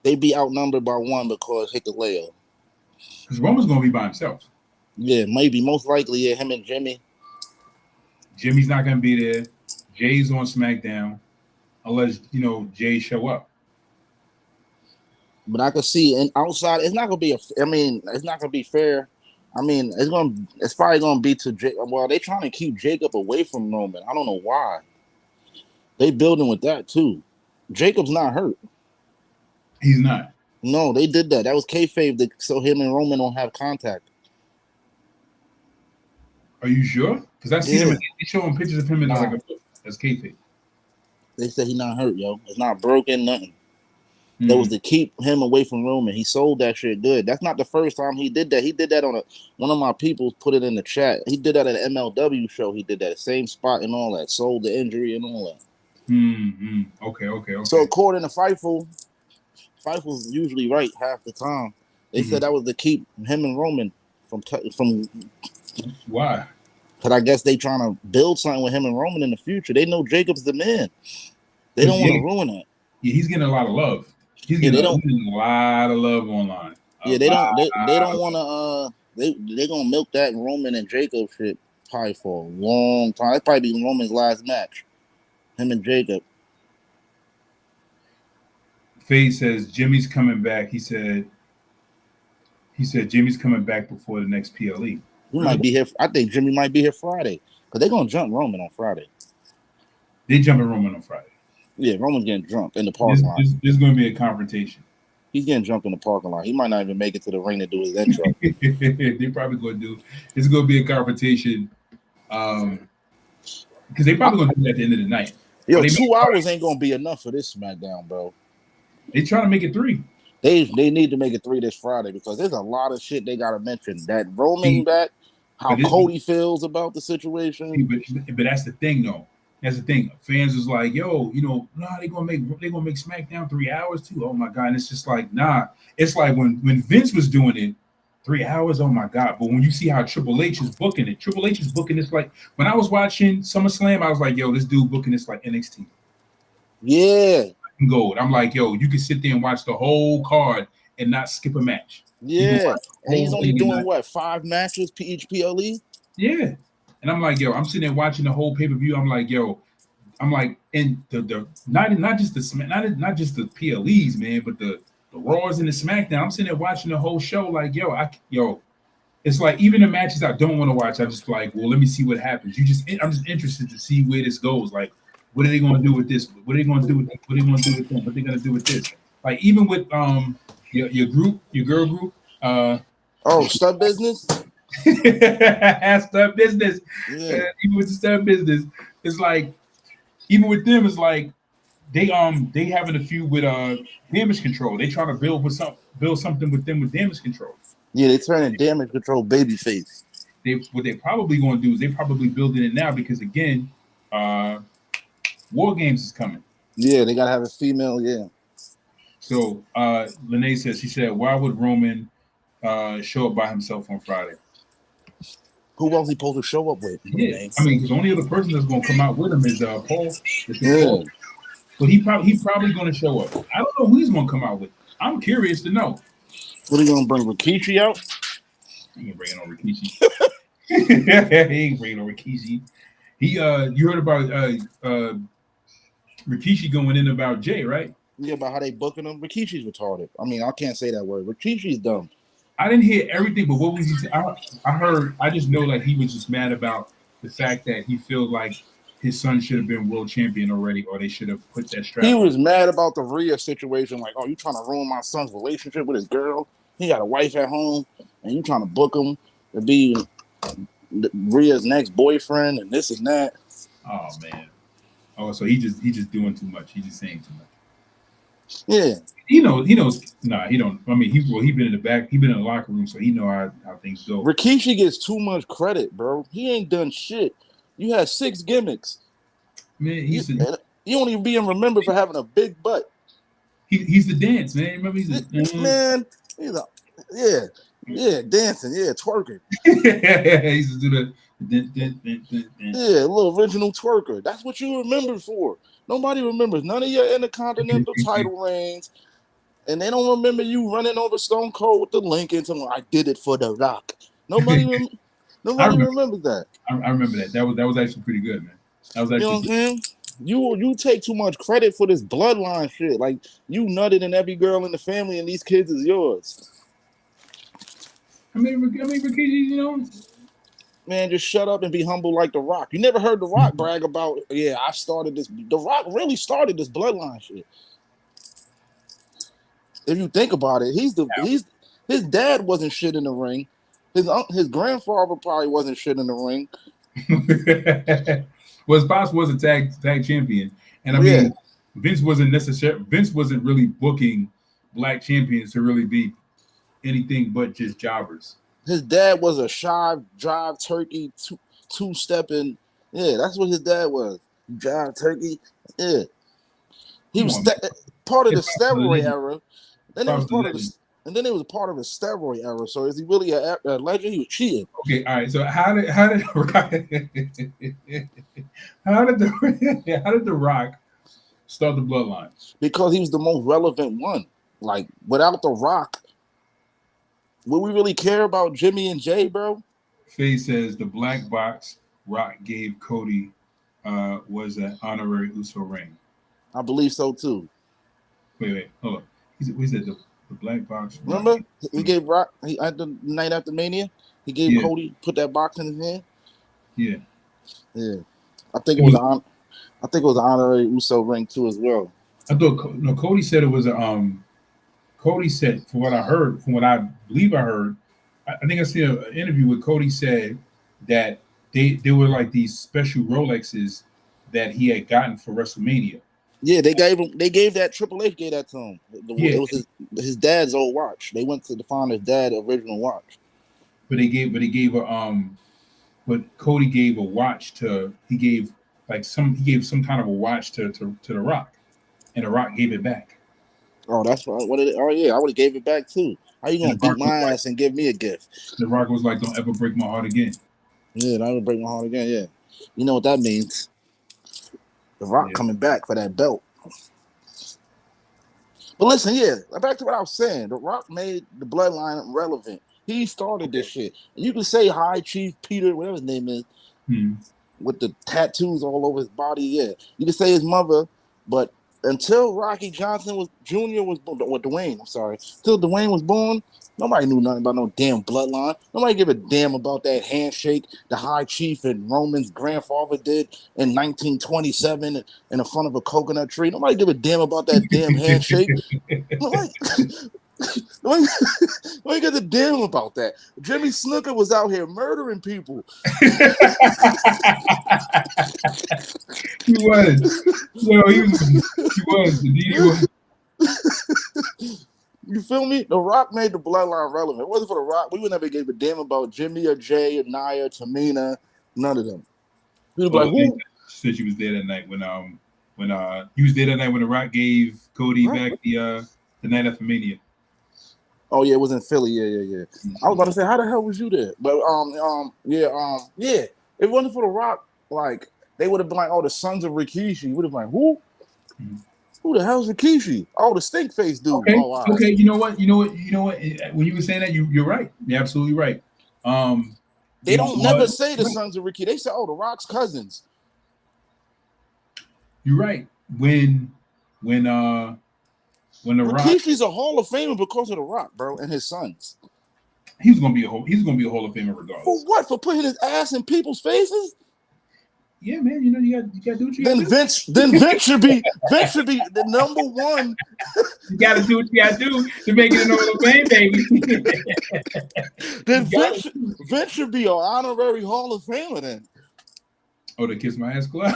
They be outnumbered by one because Hikuleo. because Roman's gonna be by himself. Yeah, maybe most likely. Yeah, him and Jimmy. Jimmy's not gonna be there. Jay's on SmackDown, unless Jay show up. But I could see, and outside, it's not gonna be it's not gonna be fair. I mean, it's probably gonna be to Jake. Well, they trying to keep Jacob away from Roman. I don't know why. They building with that too. Jacob's not hurt. He's not. No, they did that. That was kayfabe, so him and Roman don't have contact. Are you sure? Because I see Yeah. them. They showing pictures of him in Nah. like a book. That's kayfabe. They said he's not hurt, yo. It's not broken, nothing. That was to keep him away from Roman. He sold that shit good. That's not the first time he did that. He did that on one of my people put it in the chat. He did that at an MLW show. He did that same spot and all that. Sold the injury and all that. Okay. So according to Fightful's usually right half the time. They said that was to keep him and Roman from. Why? But I guess they trying to build something with him and Roman in the future. They know Jacob's the man. They don't want to ruin that. Yeah, he's getting a lot of love. He's getting a lot of love online. They don't want to. They gonna milk that Roman and Jacob shit probably for a long time. It probably be Roman's last match. Him and Jacob. Faye says Jimmy's coming back. He said Jimmy's coming back before the next PLE. He might be here. I think Jimmy might be here Friday because they're gonna jump Roman on Friday. They jumping Roman on Friday. Yeah, Roman's getting jumped in the parking lot. There's going to be a confrontation. He's getting jumped in the parking lot. He might not even make it to the ring to do his intro. They probably going to do. It's going to be a confrontation. Because they probably going to do that at the end of the night. Yo, 2 hours ain't going to be enough for this SmackDown, bro. They trying to make it 3. They need to make it 3 this Friday because there's a lot of shit they got to mention. That Roman back, how Cody feels about the situation. But that's the thing, though. That's the thing. Fans was like, "Yo, they're gonna make SmackDown 3 hours too." Oh my god! And it's just like, nah. It's like when Vince was doing it, 3 hours. Oh my god! But when you see how Triple H is booking it, Triple H is booking this like when I was watching SummerSlam, I was like, "Yo, this dude booking this like NXT." Yeah. Gold. I'm like, "Yo, you can sit there and watch the whole card and not skip a match." Yeah. And he's only doing what 5 matches each PLE. Yeah. And I'm like, yo, I'm sitting there watching the whole pay-per-view. I'm like, and the not just the PLEs, man, but the Raws and the SmackDown. I'm sitting there watching the whole show, like, it's like even the matches I don't want to watch, I'm just like, well, let me see what happens. I'm just interested to see where this goes. Like, what are they going to do with this? What are they going to do with them? What are they going to do with them? What are they going to do with this? Like, even with your girl group. Stud Business. Stud Business. Yeah. Even with the Stud Business, it's like even with them, it's like they having a feud with Damage Control. They trying to build something with them with Damage Control. Yeah, they turning Damage Control babyface. What they probably going to do is they probably building it now because again, War Games is coming. Yeah, they gotta have a female. Yeah. So Lene says, she said, why would Roman show up by himself on Friday? Who else he supposed to show up with? Yeah, I mean, because the only other person that's going to come out with him is Paul. Yeah. Paul. So he probably going to show up. I don't know who he's going to come out with. I'm curious to know. What are you going to bring Rikishi out? He ain't bringing on Rikishi. He ain't bringing on Rikishi. You heard about Rikishi going in about Jay, right? Yeah, about how they booking him. Rikishi's retarded. I mean, I can't say that word. Rikishi's dumb. I didn't hear everything, but what was he? I just know that he was just mad about the fact that he feels like his son should have been world champion already, or they should have put that strap. He was mad about the Rhea situation, like, oh, you trying to ruin my son's relationship with his girl? He got a wife at home, and you trying to book him to be Rhea's next boyfriend, and this and that. Oh man. Oh, so he just doing too much. He's just saying too much. Yeah. He knows. Nah, he don't. I mean, he been in the back. He been in the locker room, so he know how things go. Rikishi gets too much credit, bro. He ain't done shit. You had 6 gimmicks. Man, You don't even being remembered for having a big butt. He's the dance, man. Remember he's the man. He's a dancing, twerking. he used to do Yeah, a little original twerker. That's what you remember for. Nobody remembers none of your Intercontinental title reigns, and they don't remember you running over Stone Cold with the Lincoln. I did it for The Rock. Nobody remembers that. I remember that. That was actually pretty good, man. That was actually. You know what I'm saying? You take too much credit for this bloodline shit. Like you nutted in every girl in the family, and these kids is yours. I mean, Rikishi, you know. Man, just shut up and be humble like The Rock. You never heard The Rock brag about, I started this. The Rock really started this bloodline shit. If you think about it, his dad wasn't shit in the ring. His grandfather probably wasn't shit in the ring. Well, his boss was a tag champion, and I mean, Vince wasn't really booking black champions to really be anything but just jobbers. His dad was a shy drive turkey two-stepping. Yeah, that's what his dad was. Drive turkey. Yeah, he was part of the steroid era. Then it was part of it was part of the steroid era. So is he really a legend? He was cheating. Okay, all right. So how did the Rock start the bloodline? Because he was the most relevant one. Like without the Rock, would we really care about Jimmy and Jay, bro? Faye says the black box Rock gave Cody was an honorary Uso ring. I believe so too. Wait, hold on. He said the black box. Remember, he gave Rock at the night after Mania. He gave Cody, put that box in his hand. Yeah. I think it was an honorary Uso ring too as well. I thought Cody said it was a Cody said, from what I believe I heard, I think I see an interview with Cody said that they were like these special Rolexes that he had gotten for WrestleMania. Yeah, they gave that Triple H gave that to him. It was his dad's old watch. They went to find his dad's original watch. But Cody gave a watch he gave some kind of a watch to The Rock, and The Rock gave it back. Oh, that's right. I would have gave it back too. How you gonna beat my ass and give me a gift? The Rock was like, "Don't ever break my heart again." Yeah, don't ever break my heart again. Yeah, you know what that means. The Rock coming back for that belt. But listen, back to what I was saying. The Rock made the bloodline relevant. He started this shit. And you can say High Chief Peter, whatever his name is, with the tattoos all over his body. Yeah, you can say his mother, but until Rocky Johnson Jr. was born, or Dwayne, I'm sorry, until Dwayne was born, nobody knew nothing about no damn bloodline. Nobody give a damn about that handshake the High Chief and Roman's grandfather did in 1927 in the front of a coconut tree. Nobody give a damn about that damn handshake. Nobody give a damn about that. Jimmy Snuka was out here murdering people. He was. He was. You feel me? The Rock made the bloodline relevant. If it wasn't for The Rock, we would never give a damn about Jimmy or Jay or Nia, Tamina, none of them. We'd be like, who? She said she was there that night when he was there that night when The Rock gave Cody back the night after Mania. Oh yeah, it was in Philly. Yeah. I was about to say, how the hell was you there? But If it wasn't for The Rock, like they would have been like, oh, the sons of Rikishi. Would have been like, who? Mm-hmm. Who the hell's Rikishi? Oh, the stink face dude. Okay. Oh, wow. Okay. You know what? When you were saying that, you're right. You're absolutely right. They don't never say the sons of Rikishi. They say, oh, The Rock's cousins. You're right. When The Rock, Rikishi's a Hall of Famer because of The Rock, bro, and his sons. He's gonna be a Hall of Famer regardless. For what? For putting his ass in people's faces? Yeah, man. You gotta do what you gotta do. Vince should be the number one. You gotta do what you gotta do to make it an Hall of Fame, baby. Then Vince should be an honorary Hall of Famer then. Oh, the Kiss My Ass Club.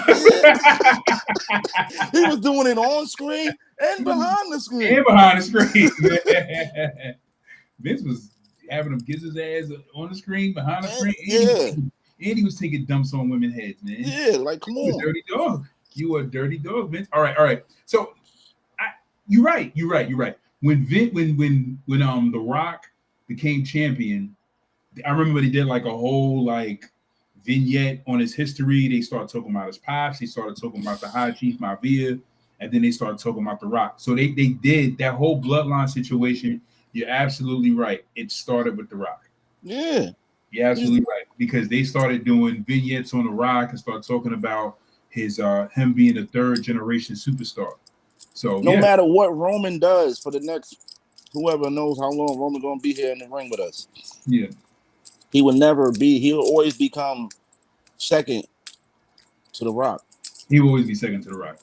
He was doing it on screen and behind the screen. And behind the screen. Vince was having him kiss his ass on the screen, behind the screen. And he was taking dumps on women's heads, man. Yeah, like come You on. a dirty dog. You a dirty dog, Vince. All right. So you're right. When The Rock became champion, I remember they did like a whole like vignette on his history. They started talking about his pops. They started talking about the High Chief Maivia, and then they started talking about The Rock. So they did that whole bloodline situation. You're absolutely right. It started with The Rock. Yeah. You're absolutely right, because they started doing vignettes on The Rock and started talking about his him being a third generation superstar. So no matter what Roman does for the next, whoever knows how long Roman's gonna be here in the ring with us. Yeah. He will never be. He'll always become second to The Rock. He will always be second to The Rock.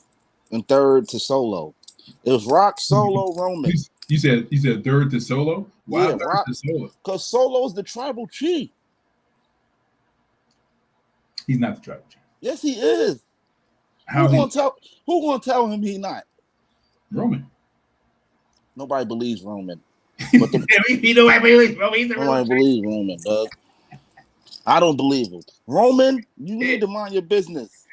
And third to Solo. It was Rock, Solo, Roman. You said third to Solo? Why Yeah, third Rock, to Solo? because Solo's the tribal chief. He's not the tribal chief. Yes, he is. Who gonna tell him he not? Roman. Nobody believes Roman. But nobody believes Roman. Nobody believes Roman, Doug. I don't believe him. Roman, you need to mind your business.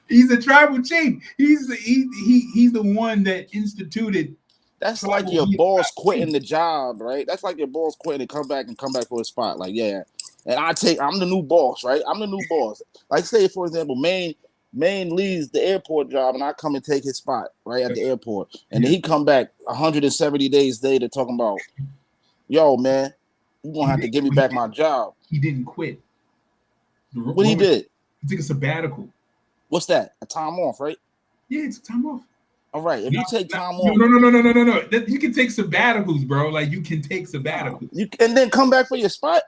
He's a tribal chief. He's the one that instituted. That's like your boss quitting the job, right? That's like your boss quitting and come back for a spot. Like, yeah. And I'm the new boss, right? I'm the new boss. Like, say, for example, Maine leaves the airport job and I come and take his spot right at the airport. And then he come back 170 days later talking about, yo, man, you're going to have to give me back my job. He didn't quit. What he did? He took a sabbatical. What's that? A time off, right? Yeah, it's a time off. All right. If you take time off. No. You can take sabbaticals, bro. Like, you can take sabbaticals. And then come back for your spot?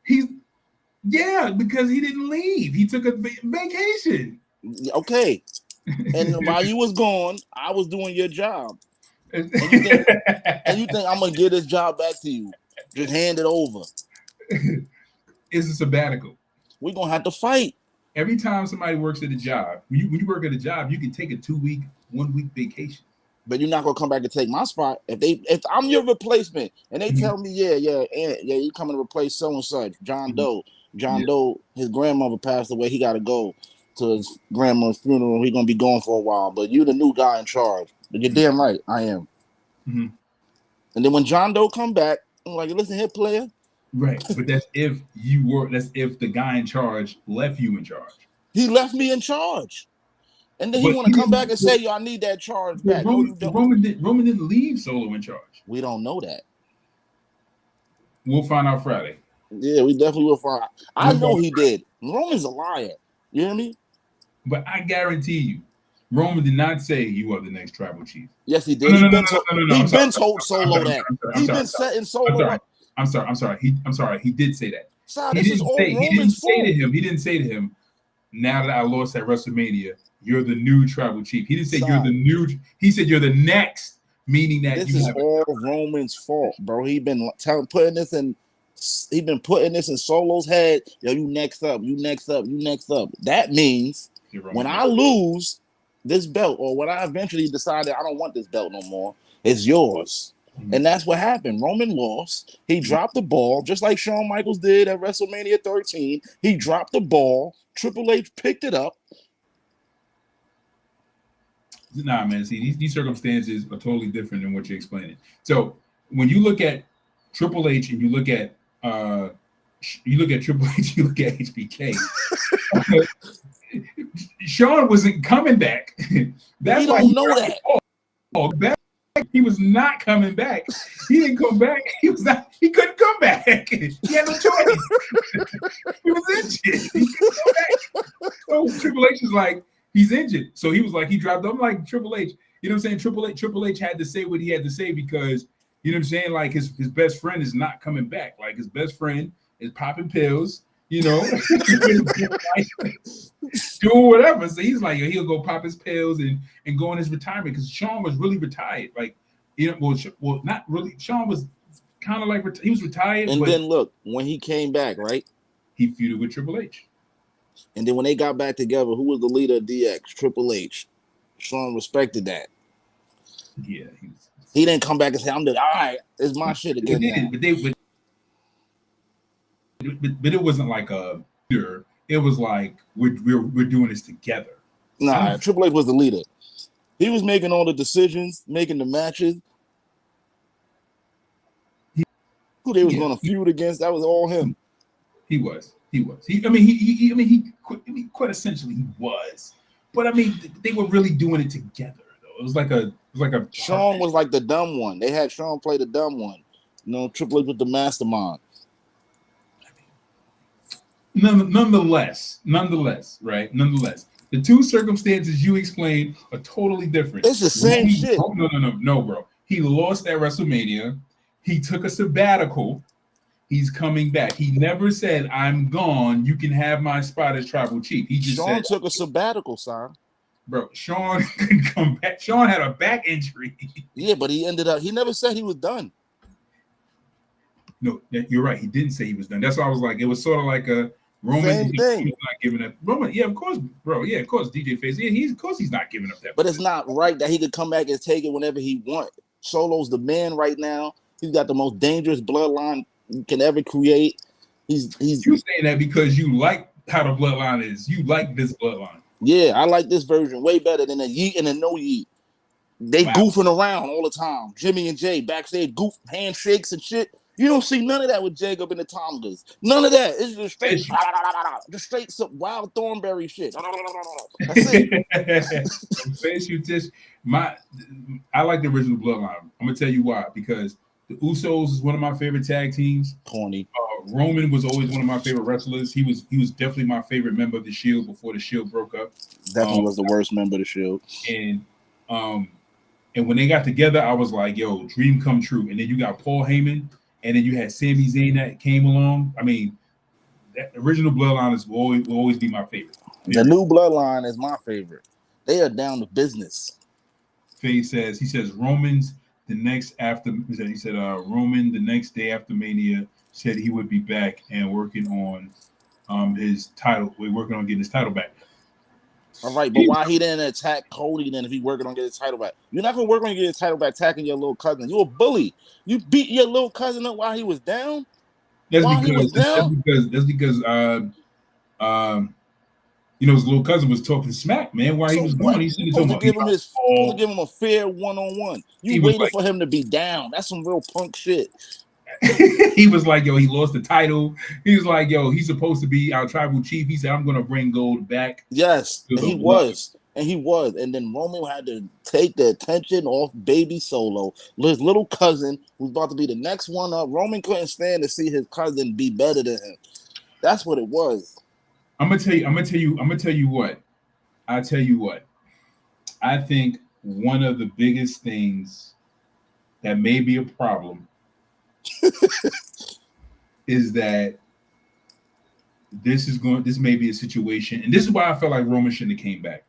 Because he didn't leave. He took a vacation. Okay. And while you was gone, I was doing your job. And you think I'm going to give this job back to you? Just hand it over. It's a sabbatical. We're going to have to fight. Every time somebody works at a job, when you work at a job, you can take a 2-week, 1-week vacation. But you're not gonna come back and take my spot. If I'm your replacement and they tell me, yeah, you coming to replace so and such, John Doe. John Doe, his grandmother passed away. He got to go to his grandma's funeral. He's gonna be gone for a while. But you the new guy in charge. You're damn right, I am. Mm-hmm. And then when John Doe come back, I'm like, listen here, player. Right, but that's if the guy in charge left you in charge. He left me in charge. And then he want to come back and say, yo, I need that charge back. Roman didn't leave Solo in charge. We don't know that. We'll find out Friday. Yeah, we definitely will find out. I know he did. Roman's a liar. You hear me? But I guarantee you, Roman did not say you are the next tribal chief. Yes, he did. He's been told Solo that. He's been setting Solo up. I'm sorry. He did say that. He didn't say to him, now that I lost at WrestleMania, you're the new tribal chief. He didn't say you're the new. He said you're the next, meaning that this is all Roman's fault, bro. He been putting this in Solo's head. Yo, you next up. That means when I lose this belt, or when I eventually decided I don't want this belt no more, it's yours. Mm-hmm. And that's what happened. Roman lost. He dropped the ball, just like Shawn Michaels did at WrestleMania 13. He dropped the ball. Triple H picked it up. Nah, man. See, these circumstances are totally different than what you're explaining. So when you look at Triple H and you look at Triple H, you look at HBK. Shawn wasn't coming back. That's why you know that. He was not coming back. He didn't come back. He couldn't come back. He had no choice. He was injured. He couldn't come back. So Triple H is like, he's injured. So he was like, he dropped. I'm like, Triple H. You know what I'm saying? Triple H had to say what he had to say because, you know what I'm saying? Like his best friend is not coming back. Like his best friend is popping pills, you know, doing whatever. So he's like, he'll go pop his pills and go on his retirement because Shawn was really retired. Like, you know, well, not really. Shawn was kind of like he was retired. And then look, when he came back, right? He feuded with Triple H. And then when they got back together, who was the leader of DX? Triple H. Shawn respected that. Yeah, He didn't come back and say, "I'm the all right, it's my shit again." But it wasn't like a leader. It was like we're doing this together. Nah, Triple H was the leader. He was making all the decisions, making the matches. Who they was going to feud against? That was all him. He was. Quite essentially, he was. But I mean, they were really doing it together. Though it was like a. Shawn was like the dumb one. They had Shawn play the dumb one. You know, Triple H was the mastermind. Nonetheless, right? Nonetheless, the two circumstances you explained are totally different. It's the same shit. No, bro. He lost at WrestleMania. He took a sabbatical. He's coming back. He never said, "I'm gone. You can have my spot as tribal chief." He just Shawn said, took a sabbatical, son. Bro, Shawn couldn't come back. Shawn had a back injury. Yeah, but he never said he was done. No, you're right. He didn't say he was done. That's why I was like, it was sort of like a Roman. Same thing. He's not giving up. Roman, yeah, of course, bro. Yeah, of course, DJ Face. Yeah, of course he's not giving up that. But it's not right that he could come back and take it whenever he wants. Solo's the man right now. He's got the most dangerous bloodline you can ever create. He's you saying that because you like how the bloodline is. You like this bloodline. Yeah, I like this version way better than a Yeet and a no Yeet. They goofing around all the time. Jimmy and Jay backstage goof handshakes and shit. You don't see none of that with Jacob and the Tongas. None of that. It's just straight, just straight some wild Thornberry shit. That's it. I like the original bloodline. I'm gonna tell you why. Because the Usos is one of my favorite tag teams. Corny. Roman was always one of my favorite wrestlers. He was definitely my favorite member of the Shield before the Shield broke up. Definitely was the worst member of the Shield. And when they got together, I was like, yo, dream come true. And then you got Paul Heyman, and then you had Sami Zayn that came along. I mean, that original bloodline will always be my favorite. The new bloodline is my favorite. They are down to business. Faye says, he says Roman's the next after he said Roman the next day after Mania said he would be back and working on his title. We're working on getting his title back. All right, but why he didn't attack Cody then if he working on getting his title back? You're not gonna work on getting his title back attacking your little cousin. You're a bully. You beat your little cousin up while he was down. That's because his little cousin was talking smack, man. While he was gone, he said supposed to give him a fair one-on-one. You waited for him to be down. That's some real punk shit. He was like, yo, he lost the title. He was like, yo, he's supposed to be our tribal chief. He said, I'm gonna bring gold back. Yes, and he was. And then Roman had to take the attention off baby Solo, his little cousin, who's about to be the next one up. Roman couldn't stand to see his cousin be better than him. That's what it was. I'm gonna tell you what. I think one of the biggest things that may be a problem is that this may be a situation, and this is why I felt like Roman shouldn't have came back.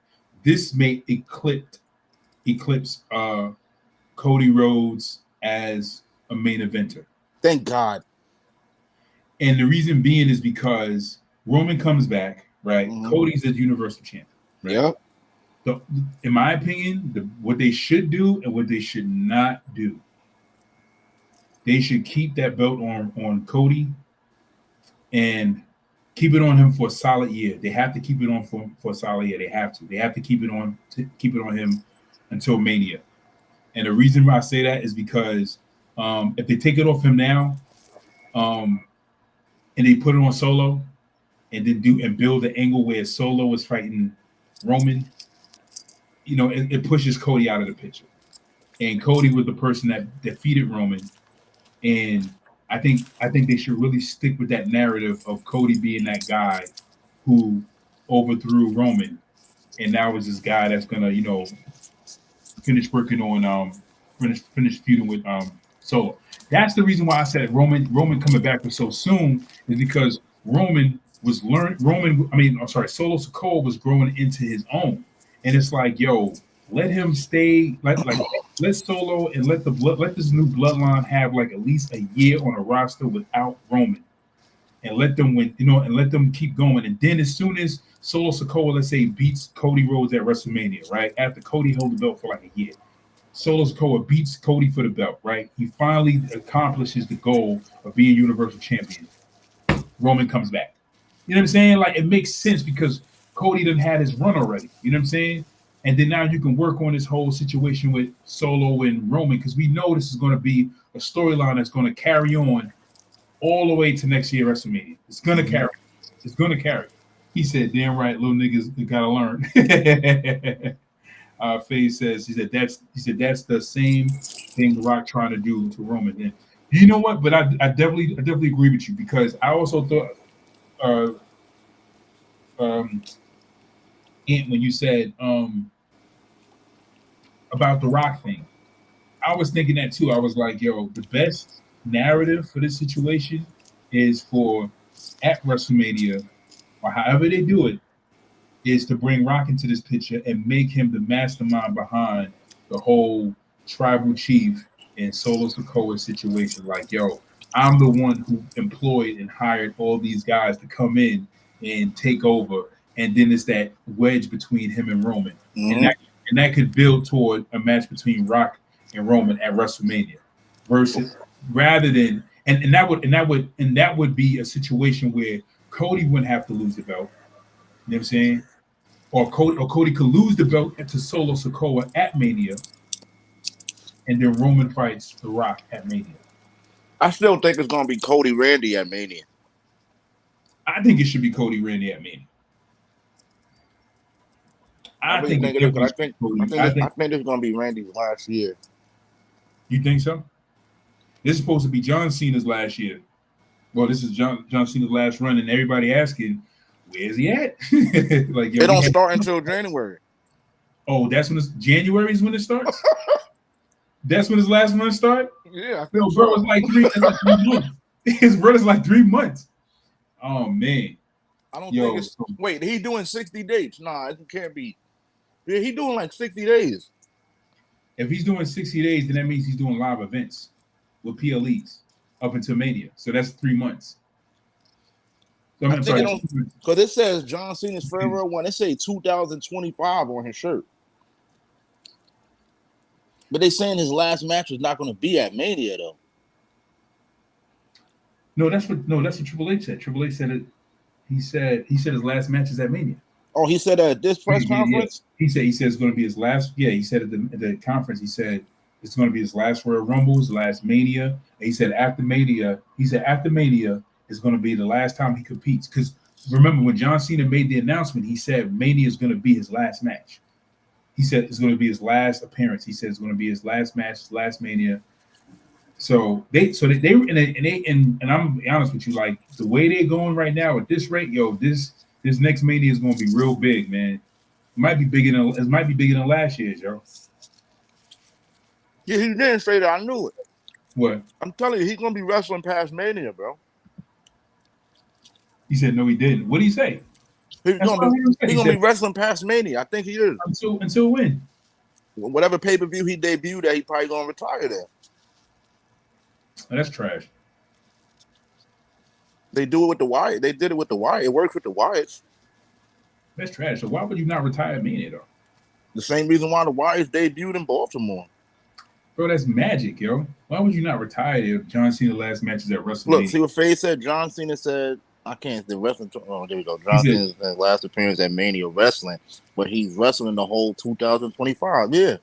This may eclipse Cody Rhodes as a main eventer. Thank God. And the reason being is because Roman comes back, right? Mm-hmm. Cody's the Universal Champion. Right? Yep. So, in my opinion, what they should do and what they should not do, they should keep that belt on Cody and keep it on him for a solid year. They have to keep it on for a solid year. They have to keep it on him until Mania. And the reason why I say that is because if they take it off him now, and they put it on Solo, and then build the angle where Solo is fighting Roman, it pushes Cody out of the picture. And Cody was the person that defeated Roman. And I think they should really stick with that narrative of Cody being that guy who overthrew Roman, and now is this guy that's gonna, finish working on finish feuding with Solo. That's the reason why I said Roman coming back so soon is because Solo Sikoa was growing into his own, and it's like, yo, let him stay, let Solo and let this new bloodline have like at least a year on a roster without Roman, and let them win, and let them keep going. And then as soon as Solo Sikoa, let's say, beats Cody Rhodes at WrestleMania, right? After Cody held the belt for like a year, Solo Sikoa beats Cody for the belt, right? He finally accomplishes the goal of being Universal Champion. Roman comes back. You know what I'm saying? Like, it makes sense because Cody done had his run already. You know what I'm saying? And then now you can work on this whole situation with Solo and Roman because we know this is going to be a storyline that's going to carry on all the way to next year WrestleMania. It's going to carry. It's going to carry. He said, "Damn right, little niggas got to learn." Faye says, he said that's the same thing The Rock trying to do to Roman. And you know what? But I definitely agree with you because I also thought Ant, when you said about the Rock thing, I was thinking that too. I was like, yo, the best narrative for this situation is for at WrestleMania or however they do it, is to bring Rock into this picture and make him the mastermind behind the whole tribal chief and Solo Sikoa situation. Like, yo, I'm the one who employed and hired all these guys to come in and take over. And then it's that wedge between him and Roman. Mm-hmm. And that could build toward a match between Rock and Roman at WrestleMania. Versus rather than and that would be a situation where Cody wouldn't have to lose the belt. You know what I'm saying? Or Cody could lose the belt to Solo Sikoa at Mania, and then Roman fights The Rock at Mania. I still think it's gonna be Cody Randy at Mania. I think it should be Cody Randy at Mania. I think it's gonna be Randy's last year. You think so? This is supposed to be John Cena's last year. Well, this is John Cena's last run, and everybody asking, where's he at? Like, it don't start until January. Oh, that's when January is when it starts. That's when his last run start. Yeah, bro, it's like 3 months. His run is like 3 months. Oh man, I don't think it's. Wait, he doing 60 dates? Nah, it can't be. Yeah, he doing like 60 days. If he's doing 60 days, then that means he's doing live events with PLEs up until Mania. So that's 3 months. So because it says John Cena's Forever One. It say 2025 on his shirt. But they saying his last match is not going to be at Mania though. No, that's what Triple H said. Triple H said it. He said his last match is at Mania. Oh, he said at this press conference? Yeah. He said it's going to be his last. Yeah, he said at the conference, he said it's going to be his last Royal Rumble, his last Mania. And he said after Mania is going to be the last time he competes. Because remember, when John Cena made the announcement, he said Mania is going to be his last match. He said it's going to be his last appearance. He said it's going to be his last match, his last Mania. So they and I'm gonna be honest with you, like the way they're going right now at this rate, yo, this next Mania is gonna be real big, man. It might be bigger than last year's, yo. Yeah, he didn't say that. I knew it. What? I'm telling you, he's gonna be wrestling past Mania, bro. He said no, he didn't. What did he say? He's gonna be wrestling past Mania. I think he is. Until when? Whatever pay-per-view he debuted at, he probably gonna retire there. Oh, that's trash. They do it with the Wyatt. They did it with the Wyatt. It works with the Wyatts. That's trash. So why would you not retire Mania though? The same reason why the Wyatts debuted in Baltimore. Bro, that's magic, yo. Why would you not retire if John Cena's last match is at WrestleMania? Look, see what Faye said. John Cena said, I can't say wrestling. Oh, there we go. John Cena's last appearance at Mania Wrestling, but he's wrestling the whole 2025. Yeah.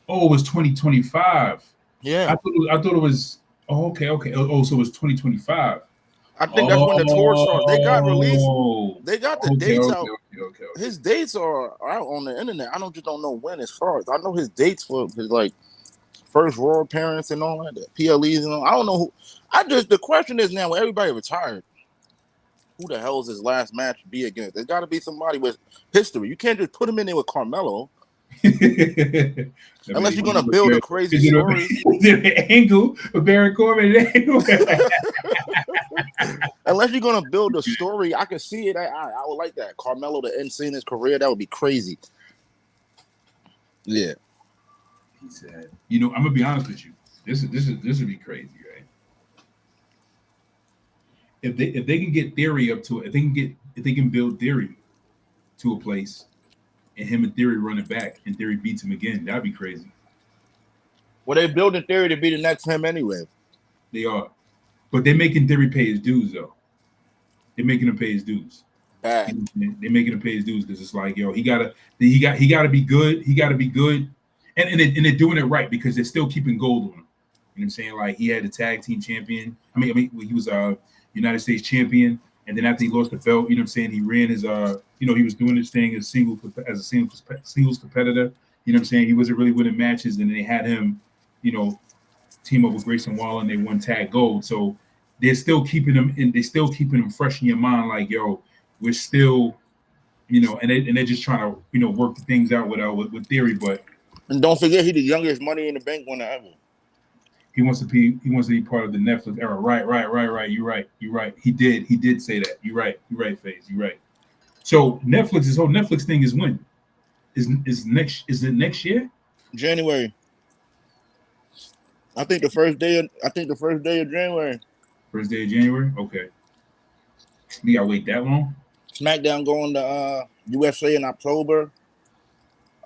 Oh, it was 2025. Yeah. I thought it was. Oh, okay. Oh, so it was 2025. I think that's when the tour starts. They got released. They got the dates out. Okay. His dates are out on the internet. I don't know when it starts. I know his dates for his like first Raw appearance and all that. PLEs and all. I don't know who. The question is now, when everybody retired, who the hell is his last match be against? There's got to be somebody with history. You can't just put him in there with Carmelo. Unless you're gonna build a crazy story. Angle with Baron Corbin. Unless you're gonna build a story, I can see it. I would like that. Carmelo to end his career, that would be crazy. Yeah. He said, I'm gonna be honest with you. This would be crazy, right? if they can get Theory up to it, if they can build Theory to a place, and him and Theory running back, and Theory beats him again, that'd be crazy. Well, they building Theory to be the next him anyway. They are, but they're making Theory pay his dues though. They're making him pay his dues. Bad. They're making him pay his dues because it's like, yo, he gotta be good. He gotta be good, and they're doing it right because they're still keeping gold on him. You know what I'm saying? Like he had a tag team champion. I mean, he was a United States champion, and then after he lost the belt, you know what I'm saying? He ran his he was doing his thing as a singles competitor. You know what I'm saying? He wasn't really winning matches, and they had him, team up with Grayson Waller, and they won tag gold. So they're still keeping him, and they're still keeping him fresh in your mind. Like, yo, we're still, and they're just trying to, work the things out with Theory. But And don't forget, he's the youngest Money in the Bank winner ever. he wants to be part of the Netflix era. Right. You're right. He did say that. You're right, FaZe. You're right. So his whole Netflix thing is when? Is it next year? January. I think the first day of January. First day of January? Okay. We gotta wait that long? SmackDown going to USA in October.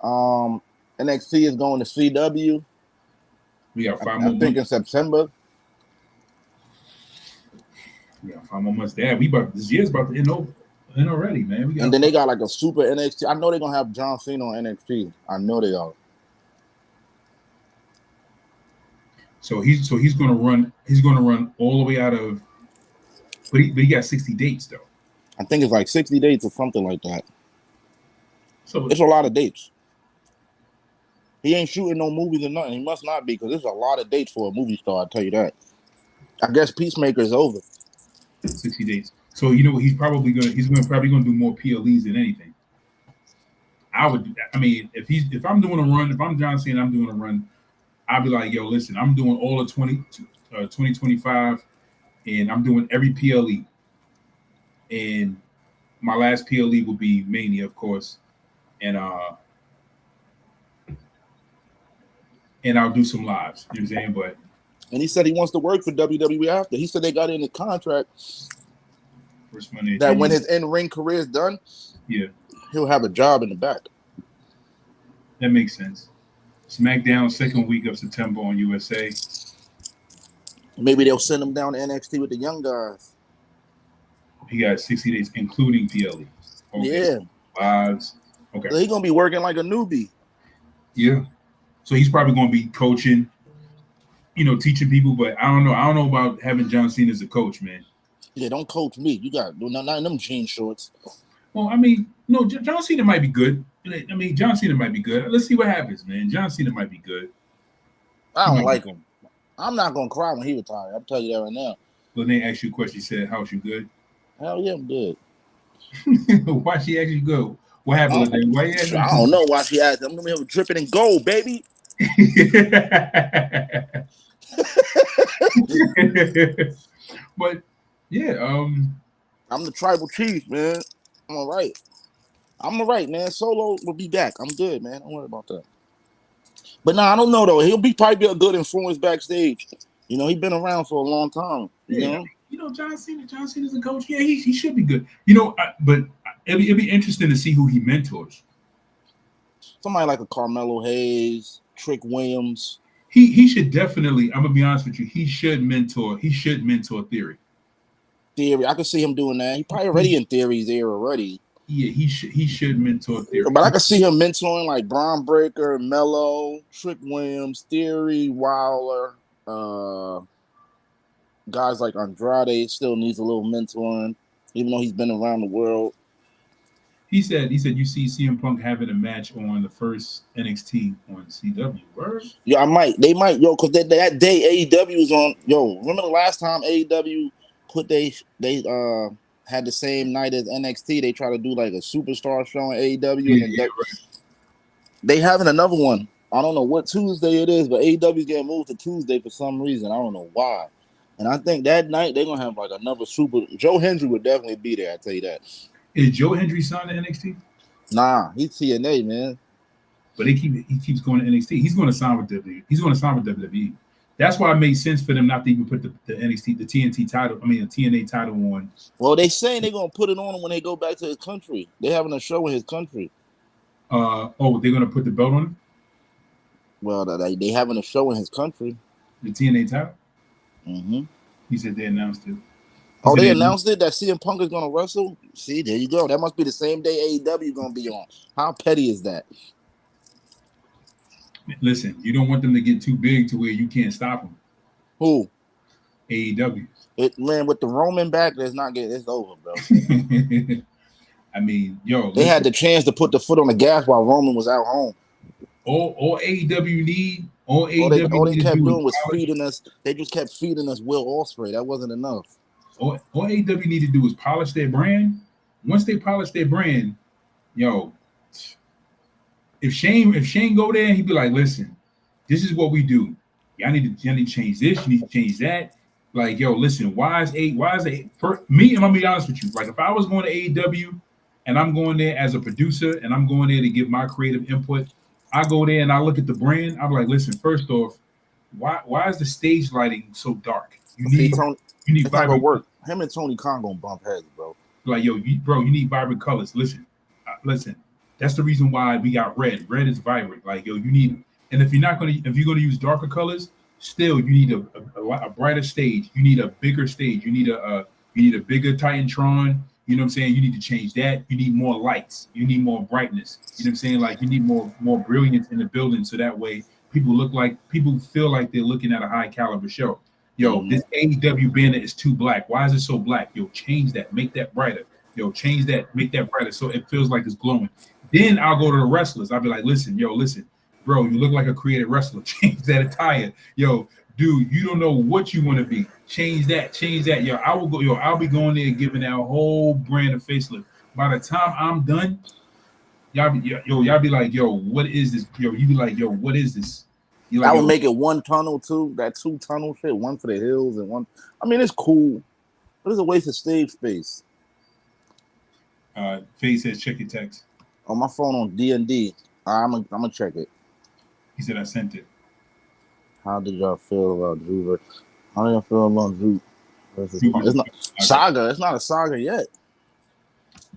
NXT is going to CW. We got 5 I more think in months. September. We got 5 more months. Damn, this year's about to end already, man. And then they got like a super NXT. I know they're gonna have John Cena on NXT. I know they are. So he's gonna run all the way out of, but he got 60 dates though. I think it's like 60 dates or something like that. So It's a lot of dates. He ain't shooting no movies or nothing. He must not be, because there's a lot of dates for a movie star, I'll tell you that. I guess Peacemaker is over. 60 dates. So he's probably gonna do more PLEs than anything. If I'm doing a run, if I'm John Cena, I'm doing a run, I'll be like, yo, listen, I'm doing all of 2025, and I'm doing every PLE. And my last PLE will be Mania, of course. And I'll do some lives. You know what I'm saying? But And he said he wants to work for WWE after. He said they got in the contract first Monday that when his in-ring career is done, yeah, he'll have a job in the back. that makes sense. SmackDown second week of September on USA. Maybe they'll send him down to NXT with the young guys. He got 60 days, including PLE. Okay. Yeah. Lives. Okay. So he's going to be working like a newbie. Yeah. So he's probably going to be coaching, teaching people. But I don't know. I don't know about having John Cena as a coach, man. Yeah, don't coach me. You got not in them jean shorts. Well, John Cena might be good. John Cena might be good. Let's see what happens, man. John Cena might be good. I don't like him. I'm not going to cry when he retires. I'll tell you that right now. When they asked you a question, you said, how's you good? Hell yeah, I'm good. Why she asked you good? What happened today? Why you asked I don't know why she asked. I'm going to have it dripping in gold, baby. But yeah, I'm the tribal chief, man. I'm all right, man. Solo will be back. I'm good, man. Don't worry about that. But I don't know though. He'll probably be a good influence backstage. He's been around for a long time. You know, John Cena's a coach. Yeah, he should be good. But it'd be interesting to see who he mentors. Somebody like a Carmelo Hayes, Trick Williams. He should definitely. I'm gonna be honest with you. He should mentor Theory. I could see him doing that. He probably already in Theory's era already. Yeah, he should mentor Theory. But I could see him mentoring like Braun Breaker, Mello, Trick Williams, Theory, Wilder, guys like Andrade still needs a little mentoring, even though he's been around the world. He said you see CM Punk having a match on the first NXT on CW. Word? Yeah, they might, because that day AEW was on. Remember the last time AEW put they had the same night as NXT? They try to do like a superstar show on AEW. Right. They having another one. I don't know what Tuesday it is, but AEW's getting moved to Tuesday for some reason. I don't know why. And I think that night they're gonna have like another super. Joe Hendry would definitely be there. I tell you that. Is Joe Hendry signed to NXT? Nah, he's TNA, man. But he keeps going to NXT. He's going to sign with WWE. He's going to sign with WWE. That's why it made sense for them not to even put the NXT, the TNT title, I mean the TNA title on. Well, they saying they're gonna put it on when they go back to his country. They having a show in his country. They're gonna put the belt on him? Well, they having a show in his country. The TNA title? Mm-hmm. He said they announced it. Oh, they announced it that CM Punk is gonna wrestle. See, there you go. That must be the same day AEW gonna be on. How petty is that? Listen, you don't want them to get too big to where you can't stop them. Who? AEW. Man, with the Roman back, it's over, bro. I mean, they had the chance to put the foot on the gas while Roman was out home. All AEW need, all they kept doing was feeding us. They just kept feeding us Will Ospreay. That wasn't enough. All AEW need to do is polish their brand. Once they polish their brand, if Shane go there, he'd be like, listen, this is what we do. Y'all need to change this. You need to change that. Like, listen, why is me? I'm gonna be honest with you. Like, if I was going to AEW and I'm going there as a producer and I'm going there to give my creative input, I go there and I look at the brand. I'm like, listen, first off, why is the stage lighting so dark? You need vibrant work. Him and Tony Khan gonna bump heads, bro. Like, you need vibrant colors. Listen. That's the reason why we got red. Red is vibrant. Like, you need, and if you're gonna use darker colors, still you need a brighter stage. You need a bigger stage. You need a bigger Titantron. You know what I'm saying? You need to change that. You need more lights. You need more brightness. You know what I'm saying? Like, you need more brilliance in the building, so that way people feel like they're looking at a high caliber show. This AEW banner is too black. Why is it so black? Change that. Make that brighter. Change that. Make that brighter so it feels like it's glowing. Then I'll go to the wrestlers. I'll be like, listen, bro, you look like a creative wrestler. Change that attire. Dude, you don't know what you want to be. Change that. I'll be going there giving that whole brand a facelift. By the time I'm done, y'all be like, what is this? You be like, what is this? I would make it one tunnel too. That 2 tunnel shit, one for the hills and one. I mean, it's cool, but it's a waste of stage space. Faye says check your text. On my phone on D&D. I'm gonna check it. He said I sent it. How did y'all feel about Drew? How did y'all feel about Drew? It's not saga. It's not a saga yet.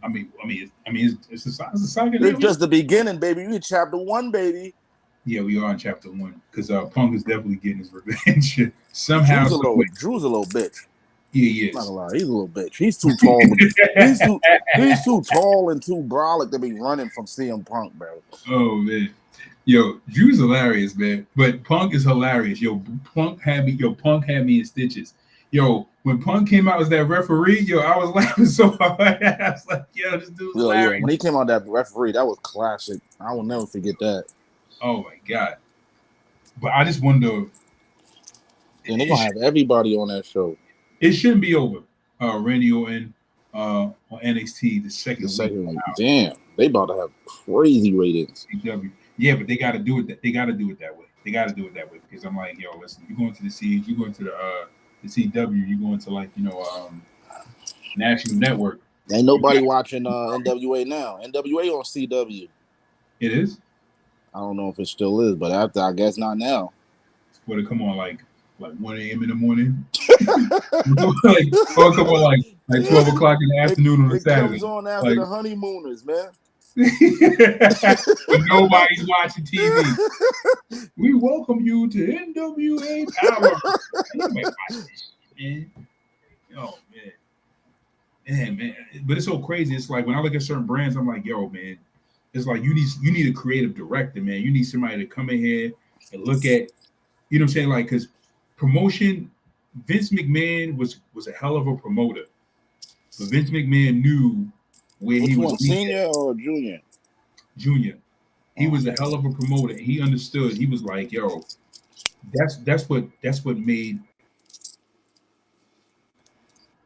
I mean, it's a saga. It's just the beginning, baby. You in chapter 1, baby. Yeah, we are in chapter 1 because Punk is definitely getting his revenge somehow. Drew's a little bitch. Yeah, he is. Not a lie. He's a little bitch. He's too tall. he's too tall and too brolic to be running from CM Punk, bro. Oh man, Drew's hilarious, man. But Punk is hilarious. Punk had me in stitches. When Punk came out as that referee, I was laughing so hard. I was like, this dude's hilarious. Yeah. When he came out that referee, that was classic. I will never forget that. Oh my god. But I just wonder. And they're gonna have everybody on that show. It shouldn't be over. Randy Orton on NXT the second week. Damn, they about to have crazy ratings. Yeah, but they got to do it. They got to do it that way. Because I'm like, listen, you going to the CH, you going to the CW, you going to National Network. Ain't nobody watching NWA now. NWA on CW. It is. I don't know if it still is, but after I guess not now. Would it come on like 1 a.m. in the morning? Come on like 12 o'clock in the afternoon on a Saturday. It comes on after the honeymooners, man. When nobody's watching TV. We welcome you to NWA Power. Anybody watch this shit, man? Oh man. But it's so crazy. It's like when I look at certain brands, I'm like, man, it's like you need a creative director, man. You need somebody to come in here and look at, you know what I'm saying? Like, because promotion, Vince McMahon was a hell of a promoter. But Vince McMahon knew where he was. Senior or junior? Junior. He was a hell of a promoter. He understood. He was like, that's what made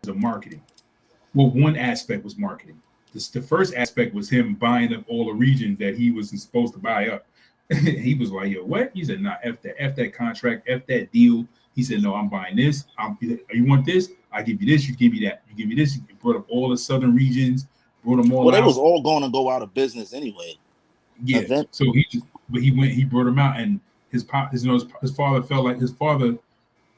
the marketing. Well, one aspect was marketing. The first aspect was him buying up all the regions that he wasn't supposed to buy up. He was like, what? He said, nah, F that contract, F that deal. He said, no, I'm buying this. You want this? I give you this. You give me that. You give me this. You brought up all the southern regions, brought them all out. They was all going to go out of business anyway. Yeah. So he brought them out, and his father felt like his father.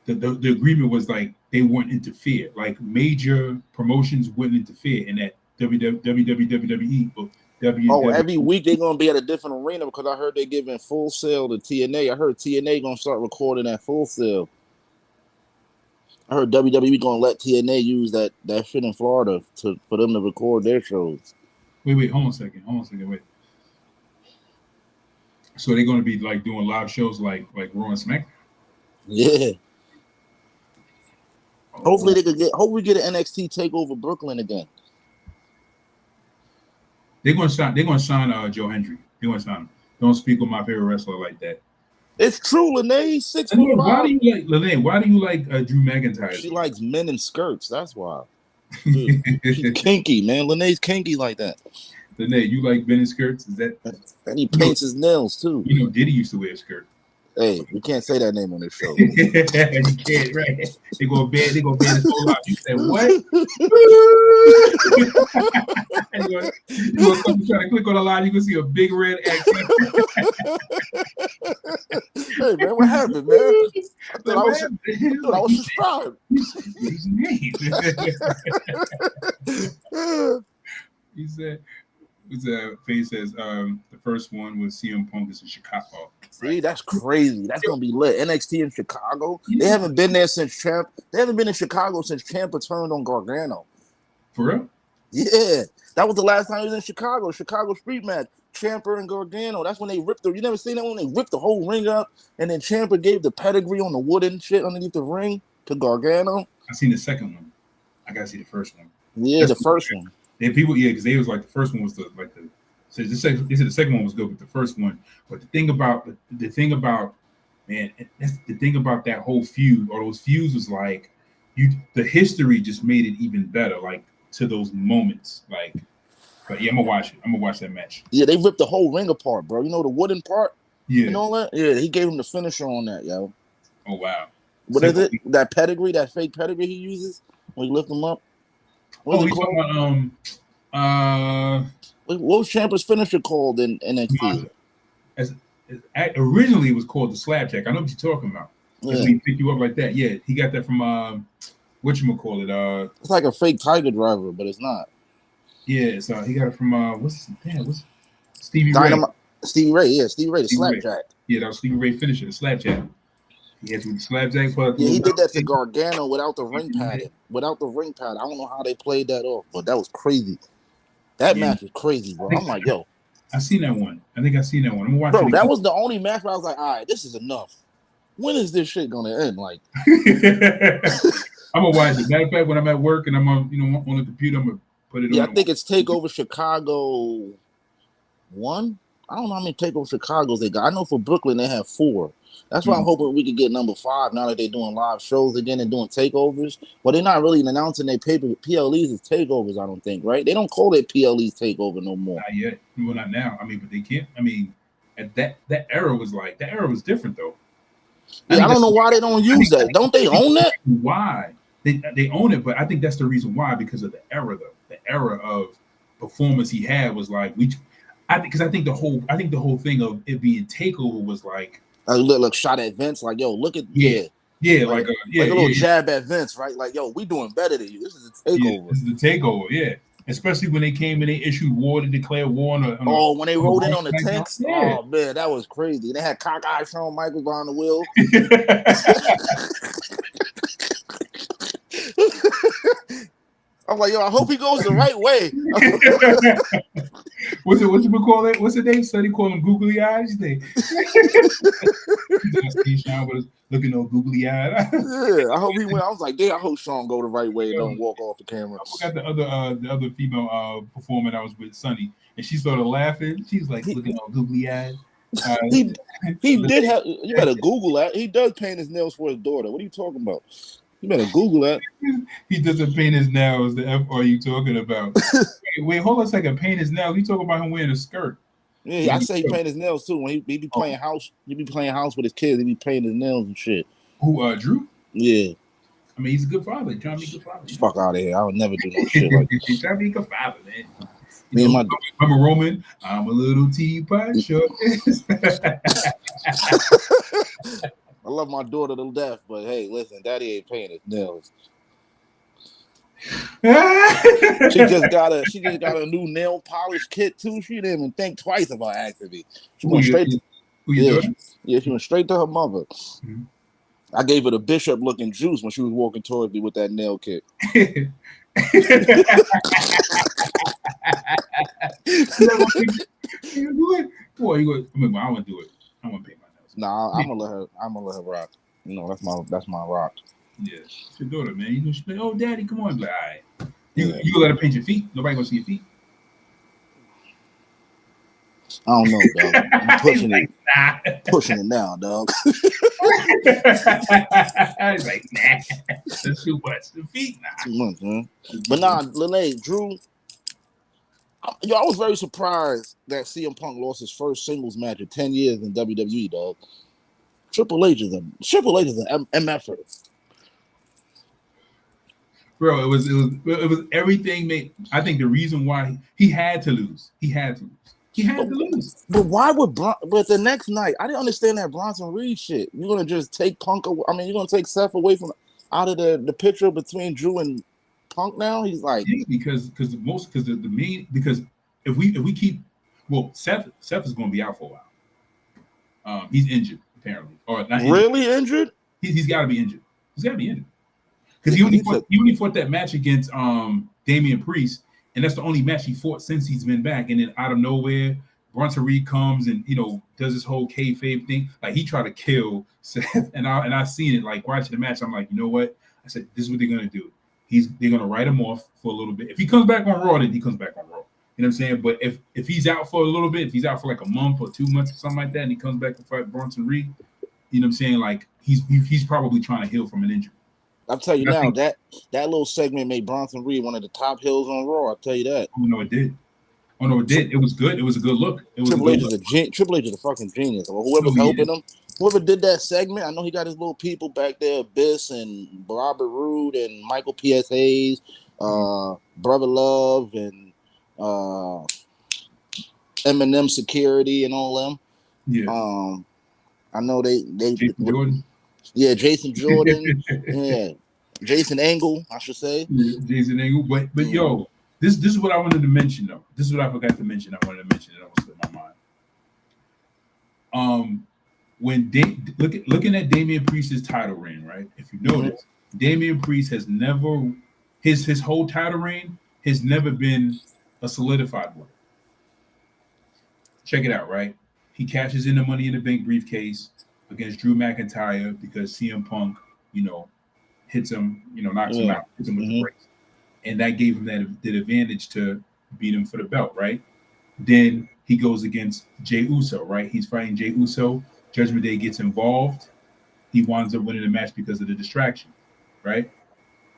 The agreement was like they wouldn't interfere, like major promotions wouldn't interfere in that WWE or Oh, WWE. every week they're gonna be at a different arena because I heard they're giving Full Sail to TNA. I heard TNA gonna start recording at Full Sail. I heard WWE gonna let TNA use that shit in Florida for them to record their shows. Wait, hold on a second, wait. So they're gonna be like doing live shows like Raw and SmackDown. Yeah. Hopefully get an NXT takeover Brooklyn again. They're gonna sign Joe Hendry. They're gonna sign him. Don't speak with my favorite wrestler like that. It's true, Lene. 6'5". Why do you like Lene? Why do you like Drew McIntyre? She likes men in skirts. That's why. She's kinky, man. Lene's kinky like that. Lene, you like men in skirts? Is that? And he paints his nails too. You know, Diddy used to wear a skirt. Hey, we can't say that name on this show. You can't, right? They gonna ban his whole life. You said what? you gonna try to click on the line, you can see a big red X. Hey man, what happened, man? I thought I was subscribed. His name. He said, Faye says, the first one was CM Punk is in Chicago. See, that's crazy. That's gonna be lit. NXT in Chicago. They haven't been there since Champ. They haven't been in Chicago since Champ returned on Gargano. For real? Yeah, that was the last time he was in Chicago. Chicago street match. Ciampa and Gargano. That's when they ripped you never seen that when they ripped the whole ring up, and then Ciampa gave the pedigree on the wooden shit underneath the ring to Gargano. I seen the second one. I gotta see the first one. Yeah, the first one. Because they was like the first one was the so they said the second one was good, but the first one. But the thing about man, that's the thing about that whole feud or those feuds was like the history just made it even better, like to those moments. Like, but yeah, I'm gonna watch it. I'm gonna watch that match. Yeah, they ripped the whole ring apart, bro. You know the wooden part? Yeah. You know that? Yeah, he gave him the finisher on that, yo. Oh wow. What is it? That pedigree, that fake pedigree he uses when you lift him up? What was Ciampa's finisher called in NXT? Originally it was called the slapjack. I know what you're talking about. Yeah. He pick you up like that. Yeah, he got that from whatchamacallit. It's like a fake Tiger Driver, but it's not. Yeah, so he got it from what's Stevie Ray. Stevie Ray, yeah, Stevie Ray, the slapjack. Yeah, that was Stevie Ray finisher, the slapjack. He had the slapjack. Yeah, he did that to Gargano without the ring pad. Without the ring pad. I don't know how they played that off, but that was crazy. That match was crazy, bro. I'm like, yo. I seen that one. I think I seen that one. I'm watching. Bro, that was the only match where I was like, all right, this is enough. When is this shit gonna end? Like, I'm gonna watch it. Matter of fact, when I'm at work and I'm on the computer, I'm gonna put it on. Yeah, I think it's Takeover Chicago 1. I don't know how many Takeover Chicagos they got. I know for Brooklyn they have 4. That's why I'm hoping we could get number 5 now that they're doing live shows again and doing takeovers. But they're not really announcing their PLEs as takeovers, I don't think, right? They don't call it PLEs takeover no more. Not yet. Well, not now. I mean, but they can't. I mean, at that era was different though. Yeah, I don't know why they don't use that. Don't they own that? Why? They own it, but I think that's the reason why, because of the era though. The era of performance he had was like I think the whole thing of it being takeover was like a little shot at Vince, like, yo, look at like a little jab at Vince, right? Like, yo, we doing better than you. This is a takeover. Yeah, this is the takeover, yeah. Especially when they came and they issued war to declare war on when they rode in on the tanks. Yeah. Oh man, that was crazy. They had cockeyed Shawn Michaels behind the wheel. I'm like, yo, I hope he goes the right way. What you call it? What's the name? So they call him googly eyes. Sean was looking all googly eyed. Yeah, I hope he went. I was like, yeah, I hope Sean go the right way and don't walk off the camera. I forgot the other female performer that was with Sunny, and she started laughing. She's like looking all googly eyed. He did have. You better Google that. He does paint his nails for his daughter. What are you talking about? You better Google that. He doesn't paint his nails. The F are you talking about? wait, hold on a second. Paint his nails. You talking about him wearing a skirt? Yeah, I say he paint his nails too. When he be playing house, he be playing house with his kids. He be painting his nails and shit. Who? Drew? Yeah. I mean, he's a good father. Trying to be a good father. Fuck out of here. I would never do no shit like that. He's trying to be a good father, man. Me and my I'm a Roman. I'm a little teapot. Sure. I love my daughter to death, but hey, listen, daddy ain't paying his nails. She just got a new nail polish kit too. She didn't even think twice about asking me. She went straight to she went straight to her mother. Mhm. I gave her the bishop looking juice when she was walking towards me with that nail kit. You do it? Boy, you go. I mean, I want to do it. I want to paint my nails. Nah, I'm gonna let her rock. You know, that's my rock. Yeah, it's your daughter, man. You know, she's like, oh, daddy, come on. Like, all right. Yeah. You let her paint your feet. Nobody gonna see your feet. I don't know, dog. I'm pushing He's it. Nah. Pushing it now, dog. He's like, nah. That's too much. The feet, nah. Too much, man. But nah, Lene, Drew. I was very surprised that CM Punk lost his first singles match in 10 years in WWE, dog. Triple H is an MFer. Bro, it was everything made. I think the reason why he had to lose. He had to lose. But why would but the next night, I didn't understand that Bronson Reed shit. You're gonna just take Punk away. I mean, you're gonna take Seth away from out of the picture between Drew and Punk now? He's like, yeah, because if we keep, well, Seth is going to be out for a while. He's injured apparently, or not really injured. He's got to be injured. He's got to be injured because he only fought that match against Damian Priest, and that's the only match he fought since he's been back. And then out of nowhere, Bronson Reed comes and does this whole kayfabe thing. Like he tried to kill Seth, and I seen it. Like watching the match, I'm like, you know what? I said, this is what they're gonna do. They're gonna write him off for a little bit. If he comes back on Raw, then he comes back on Raw. You know what I'm saying? But if he's out for a little bit, if he's out for like a month or 2 months or something like that, and he comes back to fight Bronson Reed, you know what I'm saying? Like he's probably trying to heal from an injury. I'll tell you now, that little segment made Bronson Reed one of the top heels on Raw. I'll tell you that. Oh no, it did. It was good. It was a good look. Triple H is a fucking genius. Or whoever's helping him, whoever did that segment, I know he got his little people back there, Abyss and Robert Roode and Michael P.S. Hayes, Brother Love and Eminem Security and all them. Yeah. I know they Jason Jordan. Yeah, Jason Jordan. Yeah. Jason Angle, I should say. Yeah, Jason Angle. But yo, this is what I wanted to mention though. This is what I forgot to mention. I wanted to mention it. It almost slipped my mind. When looking at Damian Priest's title reign, right? If you notice, Damian Priest has never his whole title reign has never been a solidified one. Check it out, right? He cashes in the Money in the Bank briefcase against Drew McIntyre because CM Punk, hits him, knocks him out, hits him with the brakes. And that gave him that advantage to beat him for the belt, right? Then he goes against Jey Uso, right? He's fighting Jey Uso. Judgment Day gets involved. He winds up winning the match because of the distraction, right?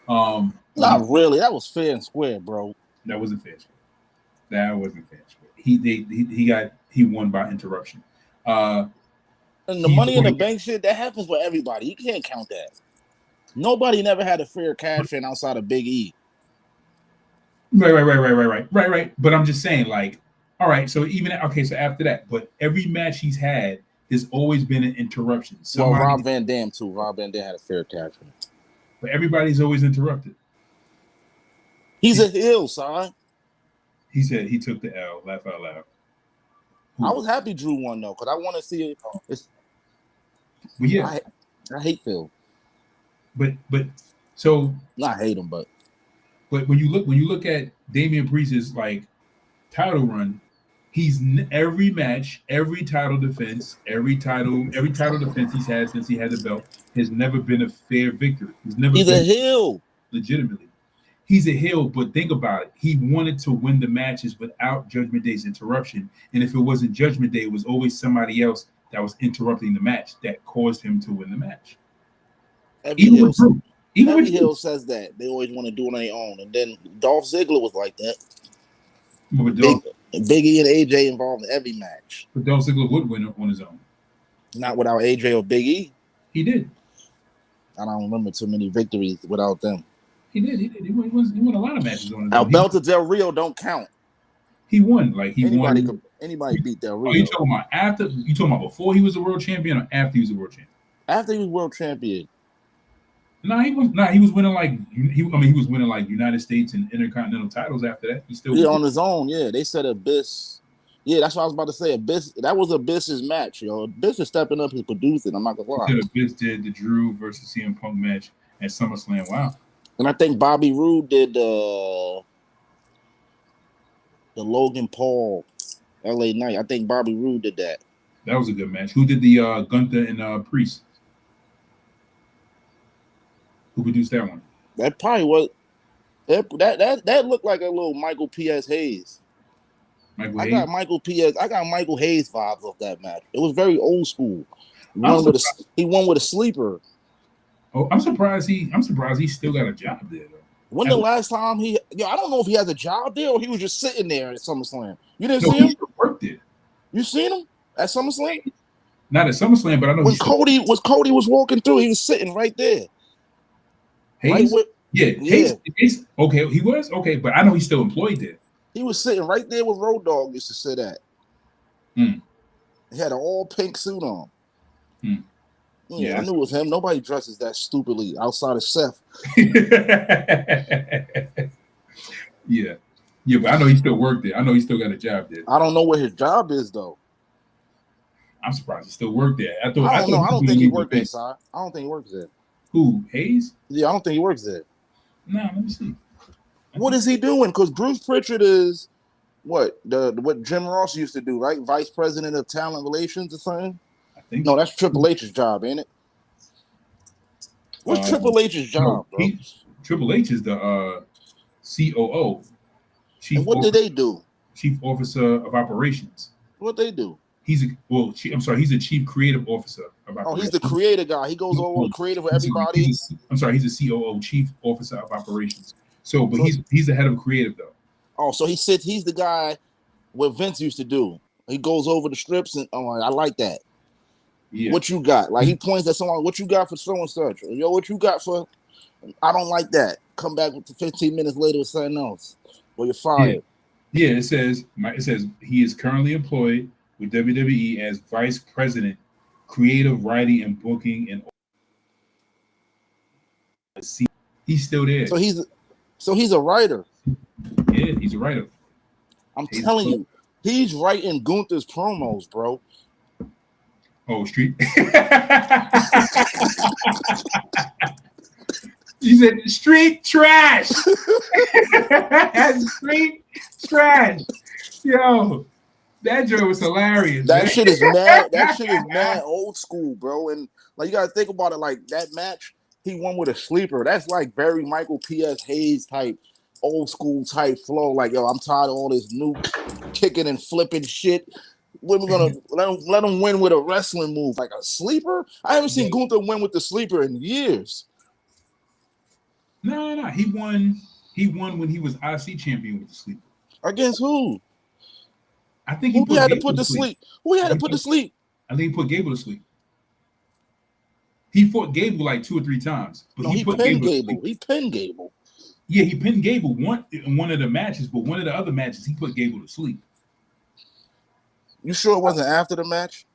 Not really. That was fair and square, bro. That wasn't fair. That wasn't fair. He won by interruption. And the Money in the Bank shit, that happens with everybody. You can't count that. Nobody never had a fair cash in outside of Big E. Right. But I'm just saying, like, all right, so so after that, but every match he's had, there's always been an interruption. Rob Van Dam too. Rob Van Dam had a fair cash in. But everybody's always interrupted. He's a heel, son. He said he took the L, laugh out loud. I was happy Drew won though, because I want to see it. But yeah, I hate Phil. But so not hate him, but when you look at Damian Priest's like title run, he's every match, every title defense he's had since he had the belt has never been a fair victory. He's a heel. Legitimately. He's a heel, but think about it. He wanted to win the matches without Judgment Day's interruption. And if it wasn't Judgment Day, it was always somebody else that was interrupting the match that caused him to win the match. Every heel says that. They always want to do it on their own. And then Dolph Ziggler was like that. Big E and AJ involved in every match. But Dolph Ziggler would win on his own. Not without AJ or Big E. He did. I don't remember too many victories without them. He did. He won a lot of matches on his own. Alberto Del Rio don't count. He won. Like anybody anybody beat Del Oh, you Rio. talking about after? You talking about before he was a world champion or after he was a world champion? After he was world champion. No, he was not. He was winning like he was winning like United States and Intercontinental titles after that. He still Yeah, on his own. Yeah, they said Abyss. Yeah, that's what I was about to say. Abyss. That was Abyss's match, yo. Abyss is stepping up. He's producing. I'm not gonna lie. Abyss did the Drew versus CM Punk match at SummerSlam. Wow. And I think Bobby Roode did the Logan Paul LA Knight. I think Bobby Roode did that. That was a good match. Who did the Gunther and Priest? Who produced that one? That probably was that looked like a little Michael P.S. Hayes. Michael I Hayes. got Michael Hayes vibes off that match. It was very old school. He won with a sleeper. Oh, I'm surprised he still got a job there though. When the last time I don't know if he has a job there or he was just sitting there at SummerSlam. You didn't see him? Worked it. You seen him at SummerSlam? Not at SummerSlam, but I know when Cody was walking through, he was sitting right there. Hayes? Right Hayes, okay, he was okay, but I know he's still employed there. He was sitting right there where Road Dogg used to sit at. Hmm. He had an all pink suit on. Hmm. Yeah, I knew it was him. Nobody dresses that stupidly outside of Seth. Yeah, but I know he still worked there. I know he still got a job there. I don't know what his job is though. I'm surprised he still worked there. I don't know. I don't think he worked there, Si. I don't think he works there. Who? Hayes? Yeah, I don't think he works there. No, let me see. What is he doing? Because Bruce Pritchard is what Jim Ross used to do, right? Vice President of Talent Relations or something. I think no, that's Triple H's job, ain't it? What's Triple H's job, bro? Triple H is the COO. And what did they do? Chief Officer of Operations. What they do? He's a Chief Creative Officer of Operations. Oh, he's the creative guy. He goes over creative for everybody. He's a COO, Chief Officer of Operations. So, but he's the head of creative though. Oh, so he's the guy what Vince used to do. He goes over the strips and I like that. Yeah. What you got? Like he points at someone, what you got for so and such? Yo, what you got for? I don't like that. Come back with 15 minutes later with something else. Well, you're fired. Yeah, it says he is currently employed with WWE as Vice President, Creative Writing and Booking, and he's still there. So he's a writer. Yeah, he's a writer. I'm telling you, he's writing Gunther's promos, bro. Oh, Street. You said street trash. Street trash. Yo, that joke was hilarious. That shit is mad. That shit is mad old school, bro. And like you gotta think about it. Like that match, he won with a sleeper. That's like very Michael P.S. Hayes type, old school type flow. Like yo, I'm tired of all this new kicking and flipping shit. We're gonna let him win with a wrestling move, like a sleeper. I haven't seen Gunther win with the sleeper in years. No. He won when he was IC champion with the sleeper. Against who? I think he had to put to sleep. Who he had to put to sleep? I think he put Gable to sleep. He fought Gable like 2 or 3 times. But he pinned Gable. He pinned Gable. Yeah, he pinned Gable in one of the matches, but one of the other matches, he put Gable to sleep. You sure it wasn't after the match?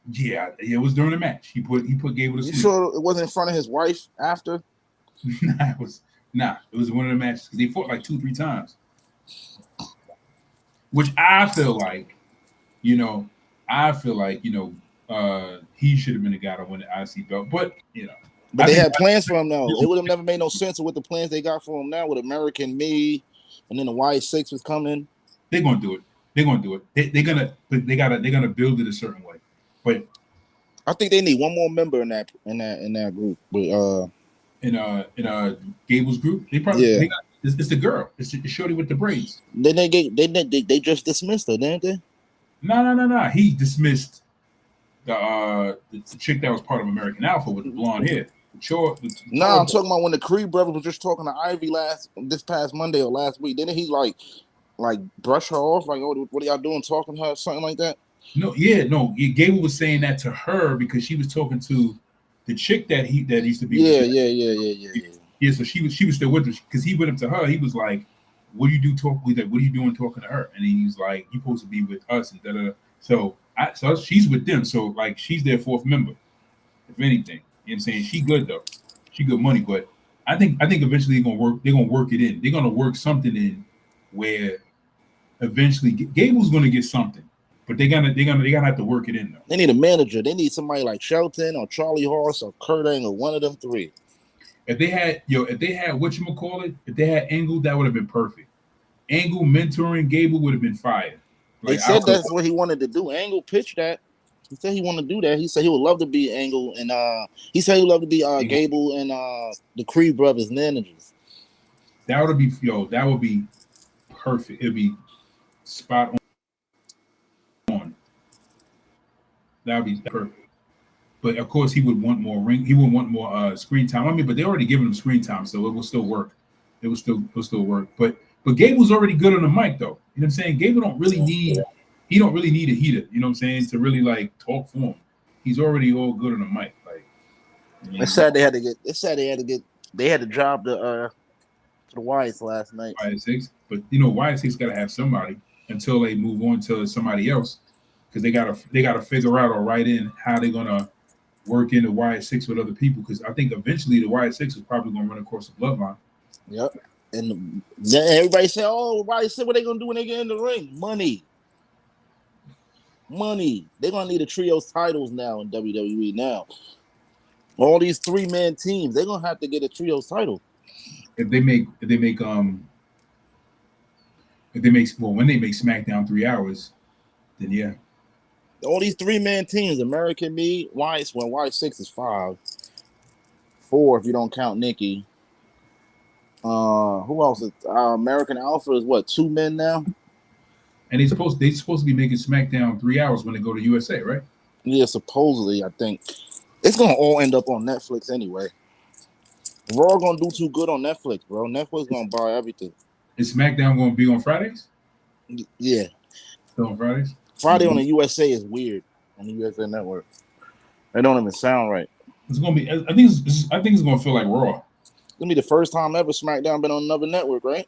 Yeah, it was during the match. He put Gable to sleep. You sure it wasn't in front of his wife after? It was one of the matches because he fought like 2 or 3 times. Which I feel like, he should have been the guy to win the IC belt. But But they had plans for him now. It would have never made no sense with the plans they got for him now with American Me, and then the Y6 was coming. They're gonna do it. They're gonna build it a certain way. But I think they need one more member in that group. But in Gable's group, they probably it's the girl. It's Shorty with the braids. Then they just dismissed her, didn't they? No. He dismissed the chick that was part of American Alpha with the blonde hair. I'm talking about when the Creed brothers was just talking to Ivy this past Monday or last week. Didn't he like brush her off? Like, oh, what are y'all doing? Talking to her, something like that? No. Gable was saying that to her because she was talking to the chick that used to be. Yeah. Yeah, so she was still with her because he went up to her. He was like, what do you do talk? He's like, what are you doing talking to her? And he's like, you're supposed to be with us and da da. So she's with them. So like she's their fourth member, if anything. You know what I'm saying? She good though. She good money, but I think eventually they're gonna work it in. They're gonna work something in where eventually Gable's gonna get something, but they're gonna have to work it in though. They need a manager. They need somebody like Shelton or Charlie Horse or Kurt Angle, one of them three. If they had whatchamacallit, if they had Angle, that would have been perfect. Angle mentoring Gable would have been fire. They said that's what he wanted to do. Angle pitched that. He said he wanted to do that. He said he would love to be Angle, and he said he would love to be Gable and the Creed brothers managers. That would be perfect. It'd be spot on. That would be perfect. But of course, he would want more ring. He would want more screen time. I mean, but they already given him screen time, so it will still work. It will still work. But Gable's already good on the mic, though. You know what I'm saying? Gable don't really need. He don't really need a heater. You know what I'm saying? To really like talk for him. He's already all good on the mic. Like, it's sad they had to get. It's sad they had to get. They had to job the Wyatts last night. Wyatt 6, but Wyatt 6 got to have somebody until they move on to somebody else, because they gotta figure out or write in how they're gonna work in the Wyatt 6 with other people, because I think eventually the Wyatt 6 is probably going to run across the bloodline. Yep. And then everybody say, "Oh, Wyatt 6, what they going to do when they get in the ring? Money. They're going to need a trios titles now in WWE now. All these 3-man teams, they're going to have to get a trios title. When they make SmackDown 3 hours, then yeah. All these 3-man teams, American Me, Wyatt 6 is 5. 4 if you don't count Nikki. Who else? American Alpha is what, 2 men now? And they're supposed to be making SmackDown 3 hours when they go to USA, right? Yeah, supposedly. I think it's gonna all end up on Netflix anyway. Raw gonna do too good on Netflix, bro. Netflix gonna buy everything. Is SmackDown gonna be on Fridays? Yeah. Still on Fridays? Friday on the USA is weird on the USA Network. They don't even sound right. It's gonna be. I think it's gonna feel like Raw. It's gonna be the first time ever SmackDown been on another network, right?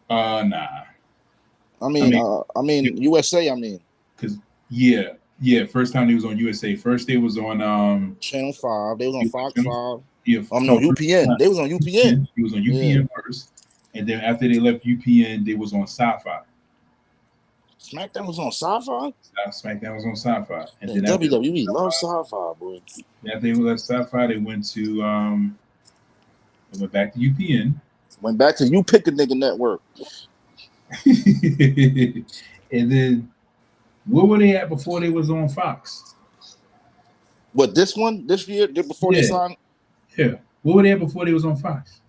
Nah. I mean USA. I mean, because yeah. First time they was on USA. First they was on Channel 5. They was on Fox 5. Yeah. No, UPN. They was on UPN. He was on UPN first, and then after they left UPN, they was on Sci-Fi. SmackDown was on Sci-Fi. SmackDown was on Sci-Fi, and then WWE loves Sci-Fi, boy. After they left Sci-Fi, they went to they went back to UPN. Went back to You Pick a Nigga Network. And then where were they at before they was on Fox? What, this one? This year? Before they signed? Yeah. Where were they at before they was on Fox?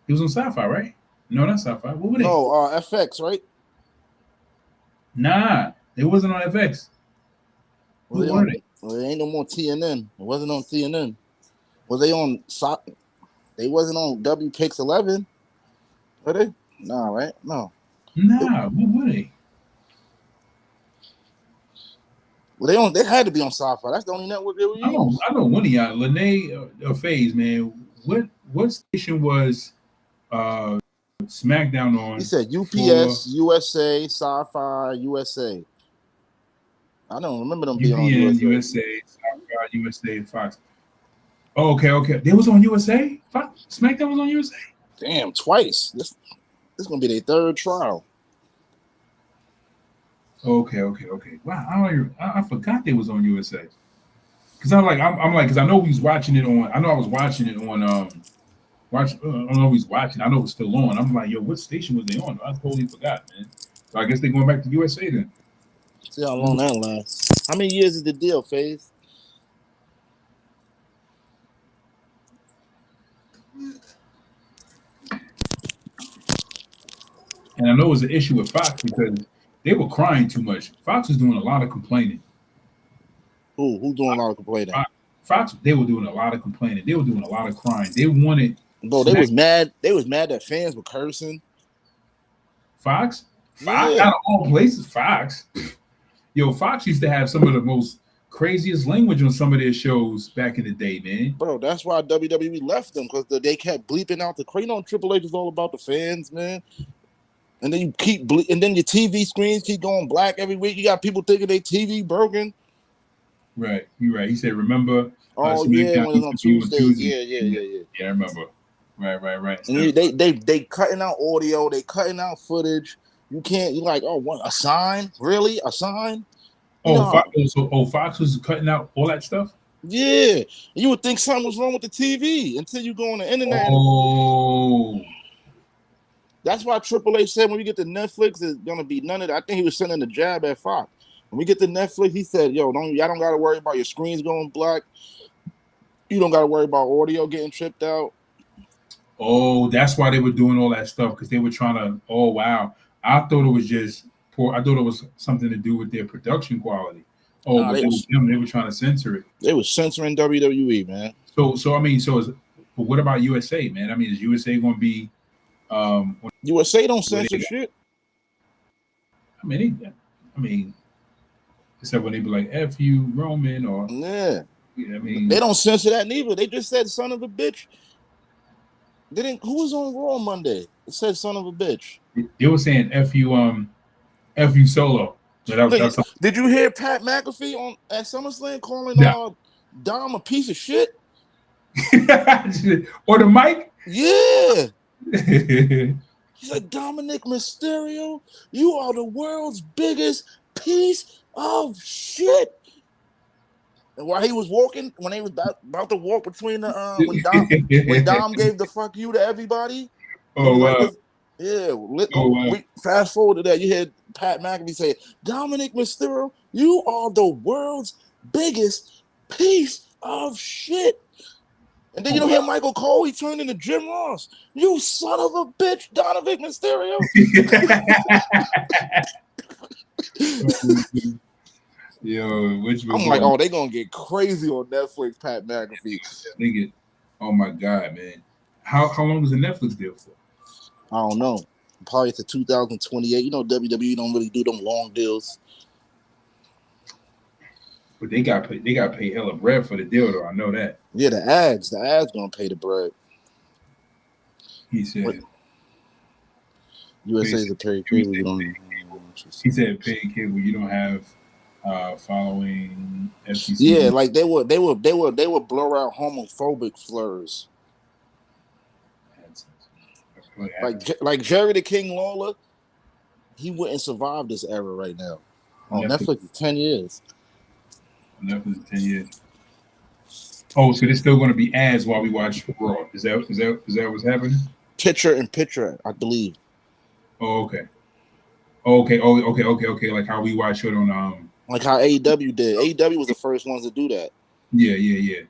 It was on Sci-Fi, right? No, not Sci-Fi. What were they? No, FX, right? Nah, it wasn't on FX. Who were they? Well, there ain't no more TNN. It wasn't on TNN. Was they on? They wasn't on WPix 11. Were they? Nah, right? No. Nah, what were they? Well, they had to be on Sci-Fi. That's the only network they were using. I know one of y'all, Lene FaZe, man. What station was SmackDown on? He said UPS, USA, Sci-Fi, USA. I don't remember them being on USA, Sci-Fi, USA, Fox. Oh, okay. They was on USA? SmackDown was on USA? Damn, twice. This is gonna be their third trial. Okay. Wow, I forgot they was on USA. Because I'm like, because I know we was watching it on. I know I was watching it on. I don't know if he's watching. I know it's still on. I'm like, yo, what station was they on? I totally forgot, man. So I guess they're going back to USA then. See how long that lasts. How many years is the deal, FaZe? And I know it was an issue with Fox because they were crying too much. Fox was doing a lot of complaining. Who's doing a lot of complaining? Fox, they were doing a lot of complaining. They were doing a lot of crying. They wanted. Bro, they was mad. They was mad that fans were cursing. Fox out of all places, Fox. Yo, Fox used to have some of the most craziest language on some of their shows back in the day, man. Bro, that's why WWE left them, because they kept bleeping out the crane on Triple H is all about the fans, man. And then you and then your TV screens keep going black every week. You got people thinking their TV broken. Right, you're right. He said, "Remember, Oh yeah, SmackDown when it was used on to be on Tuesdays. Tuesday." Yeah. Yeah, I remember. Right. And they cutting out audio, they cutting out footage. You can't. You like, oh, what, a sign? Really, a sign? Fox was cutting out all that stuff. Yeah, you would think something was wrong with the TV until you go on the internet. Oh, That's why Triple H said when we get to Netflix, there's gonna be none of that. I think he was sending the jab at Fox. When we get to Netflix, he said, "Yo, y'all don't got to worry about your screens going black. You don't got to worry about audio getting tripped out." Oh, that's why they were doing all that stuff because they were trying to. Oh wow, I thought it was just poor. I thought it was something to do with their production quality. Oh, Nah, but that was them. They were trying to censor it. They were censoring WWE, man. But what about USA, man? I mean, is USA going to be? USA don't censor shit. I mean, except when they be like "F you, Roman," or yeah. I mean, they don't censor that neither. They just said "son of a bitch." They didn't. Who was on Raw Monday? It said "son of a bitch." They were saying "F you, Solo." So did you hear Pat McAfee at SummerSlam calling Dom a piece of shit? Or the mic? Yeah. He's like, Dominic Mysterio, you are the world's biggest piece of shit. And while he was walking, when he was about to walk between the when Dom gave the fuck you to everybody. Oh wow. Like, we fast forward to that. You heard Pat McAfee say, Dominic Mysterio, you are the world's biggest piece of shit. And then you don't hear Michael Cole, he turned into Jim Ross. You son of a bitch, Dominic Mysterio. Yo, I'm like, oh, they gonna get crazy on Netflix, Pat McAfee. Oh my god, man. How long is the Netflix deal for? I don't know. Probably to 2028. You know, WWE don't really do them long deals. But they got pay hella bread for the deal, though. I know that. Yeah, the ads gonna pay the bread. He said. USA is a paid cable. He said paid cable. You don't have following FCC. Yeah, like they would blur out homophobic slurs. Like Jerry the King Lawler, he wouldn't survive this era right now. On Netflix is 10 years. Netflix is 10 years. Oh, so there's still going to be ads while we watch Raw. Is that what's happening? Picture in picture, I believe. Oh, okay. Okay. Like how we watch it on like how AEW did. AEW was the first ones to do that. Yeah.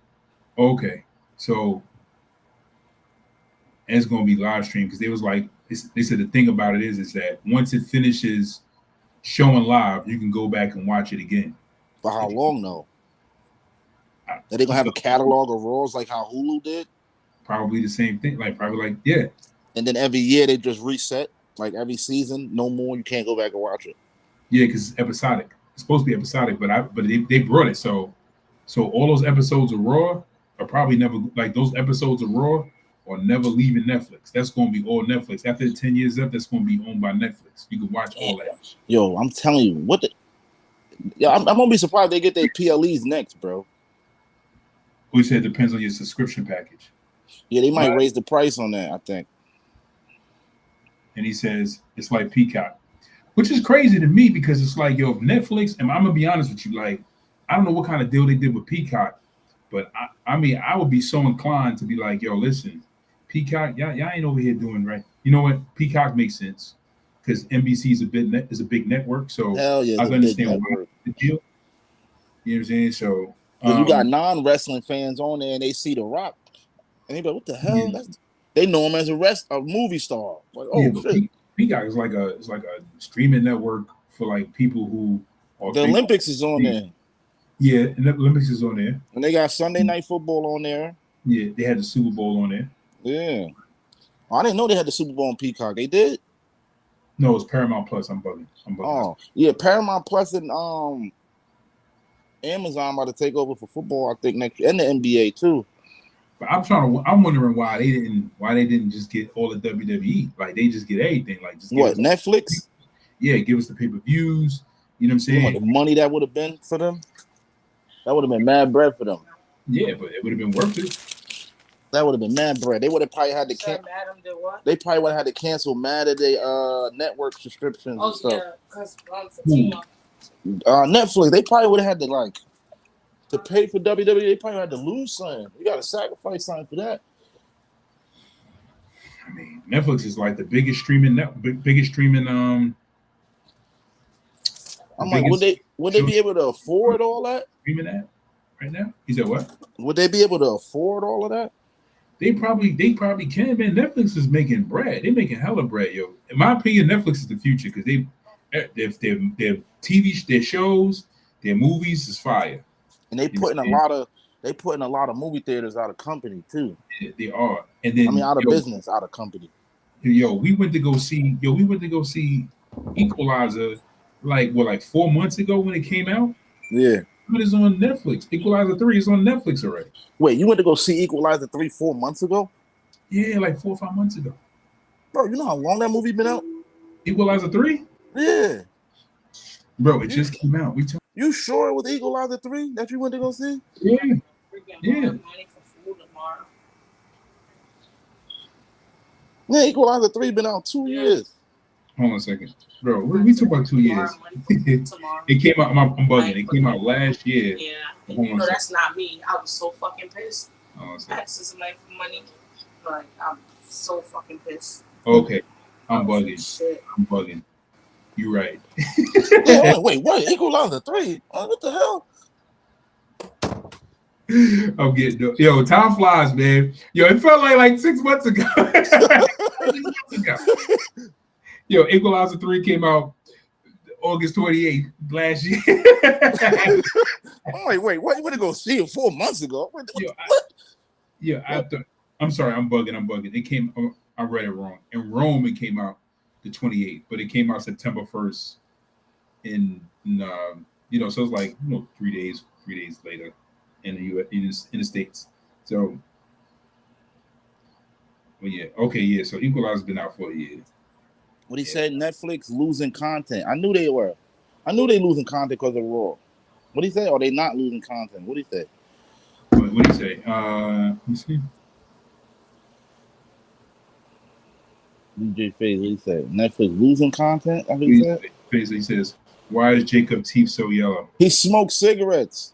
Okay, so it's going to be live stream because they was like they said the thing about it is that once it finishes showing live, you can go back and watch it again. For how long though? Are they gonna have a catalog of Raws like how Hulu did? Probably the same thing. Yeah. And then every year they just reset. Like every season, no more. You can't go back and watch it. Yeah, because it's episodic. It's supposed to be episodic, but they brought it. So all those episodes of Raw are probably never like those episodes of Raw are never leaving Netflix. That's going to be all Netflix. After 10 years up, that's going to be owned by Netflix. You can watch all that. Yo, I'm telling you, I'm gonna be surprised they get their PLEs next, bro. We said it depends on your subscription package. Yeah, they might raise the price on that, I think. And he says it's like Peacock, which is crazy to me because it's like, yo, Netflix, and I'm gonna be honest with you, like, I don't know what kind of deal they did with Peacock, but I mean, I would be so inclined to be like, yo, listen, Peacock, y'all ain't over here doing right. You know what? Peacock makes sense because NBC is a big network, so hell yeah, I can understand why the deal. You know what I'm saying? So you got non-wrestling fans on there and they see The Rock, and they be like, what the hell? Yeah. They know him as a movie star. Like, shit. Peacock is like a streaming network for like people who are. The Olympics is on there. Yeah, and the Olympics is on there. And they got Sunday Night Football on there. Yeah, they had the Super Bowl on there. Yeah. I didn't know they had the Super Bowl on Peacock. They did? No, it's Paramount Plus. I'm bugging. Oh, yeah, Paramount Plus and Amazon about to take over for football, I think, next year, and the NBA too. But I'm wondering why they didn't just get all the WWE. Like they just get everything. Like just give What us, Netflix? yeah, give us the pay-per-views. You know what I'm You know what the saying? money that would have been for them? That would have been mad bread for them. Yeah, but it would have been worth it. That would have been mad bread. They would have probably had to Sorry, madam, did what? They probably would have had to cancel mad at their network subscriptions and stuff. Yeah, because Fatima. Netflix, they probably would have had to to pay for WWE. They probably had to lose something. You got to sacrifice something for that. I mean, Netflix is like the biggest streaming I'm like, would they be able to afford all that? streaming app right now? He said what? Would they be able to afford all of that? They probably can, man. Netflix is making bread. They're making hella bread, yo. In my opinion, Netflix is the future because their TV, their shows, their movies is fire. And they putting a lot of movie theaters out of company too. They are. And then out of business, out of company. Yo, we went to go see Equalizer like 4 months ago when it came out. Yeah. It is on Netflix. Equalizer 3 is on Netflix already. Wait, you went to go see Equalizer 3 4 months ago? Yeah, like 4 or 5 months ago. Bro, you know how long that movie been out? Equalizer 3? Yeah. Bro, it just came out. You sure it was Equalizer 3 that you went to go see? Yeah. Money for food tomorrow. Yeah, Equalizer 3 been out 2 years. Hold on a second. Bro, we talk about 2 years. It came out, I'm bugging. It came out last year. Yeah. You know, that's not me. I was so fucking pissed. Access to life for money. Like, I'm so fucking pissed. Okay. I'm bugging. Shit. I'm bugging. You right. Yeah, wait, what? Equalizer 3? What the hell? I'm getting yo, time flies, man. Yo, it felt like 6 months ago. Yo, Equalizer 3 came out August 28th last year. Oh, wait, what? You went to go see it 4 months ago? What? I'm sorry, I'm bugging. It came, I read it wrong. In Rome, it came out the 28th, but it came out September 1st in so it's like 3 days later in the US, in the States. So, well, yeah, okay, yeah. So Equalizer's been out for a year. What he said, Netflix losing content. I knew they were. I knew they losing content because of Raw. What he say? Or they not losing content? What he say? What do you say? Let me see. DJ Faze, what he said? Netflix losing content? That's what he said? Faze, he says, why is Jacob's teeth so yellow? He smokes cigarettes.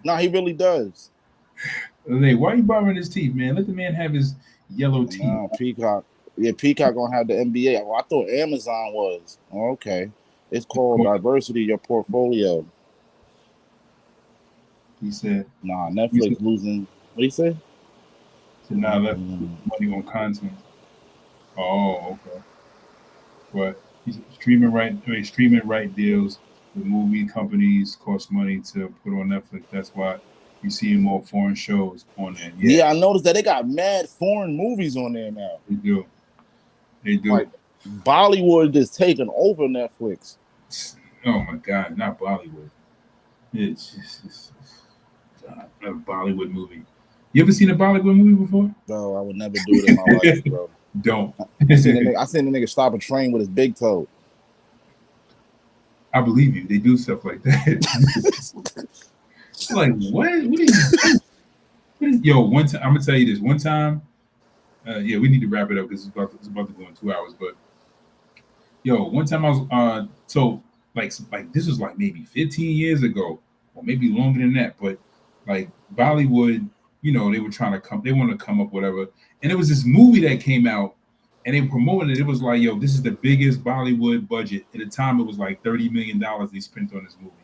No, he really does. Hey, why are you bothering his teeth, man? Let the man have his yellow teeth. No, Peacock. Yeah, Peacock gonna have the NBA. Well, I thought Amazon was. Oh, okay. It's called Diversity Your Portfolio. He said, nah, Netflix losing. What do you say? So now left money on content. Oh, okay. But he's streaming right deals with movie companies cost money to put on Netflix. That's why you see more foreign shows on there. Yeah, I noticed that they got mad foreign movies on there now. They do. Like, Bollywood is taking over Netflix. Oh my God, not Bollywood. It's just a Bollywood movie. You ever seen a Bollywood movie before? No, I would never do it in my life, bro. Don't. I seen the nigga stop a train with his big toe. I believe you. They do stuff like that. Like, what? Yo, one time, I'm going to tell you this. One time, we need to wrap it up because it's about to go in 2 hours. But, yo, one time I was, this was like maybe 15 years ago or maybe longer than that. But, like, Bollywood, they were trying to they wanted to come up, whatever. And it was this movie that came out and they promoted it. It was like, yo, this is the biggest Bollywood budget. At the time, it was like $30 million they spent on this movie.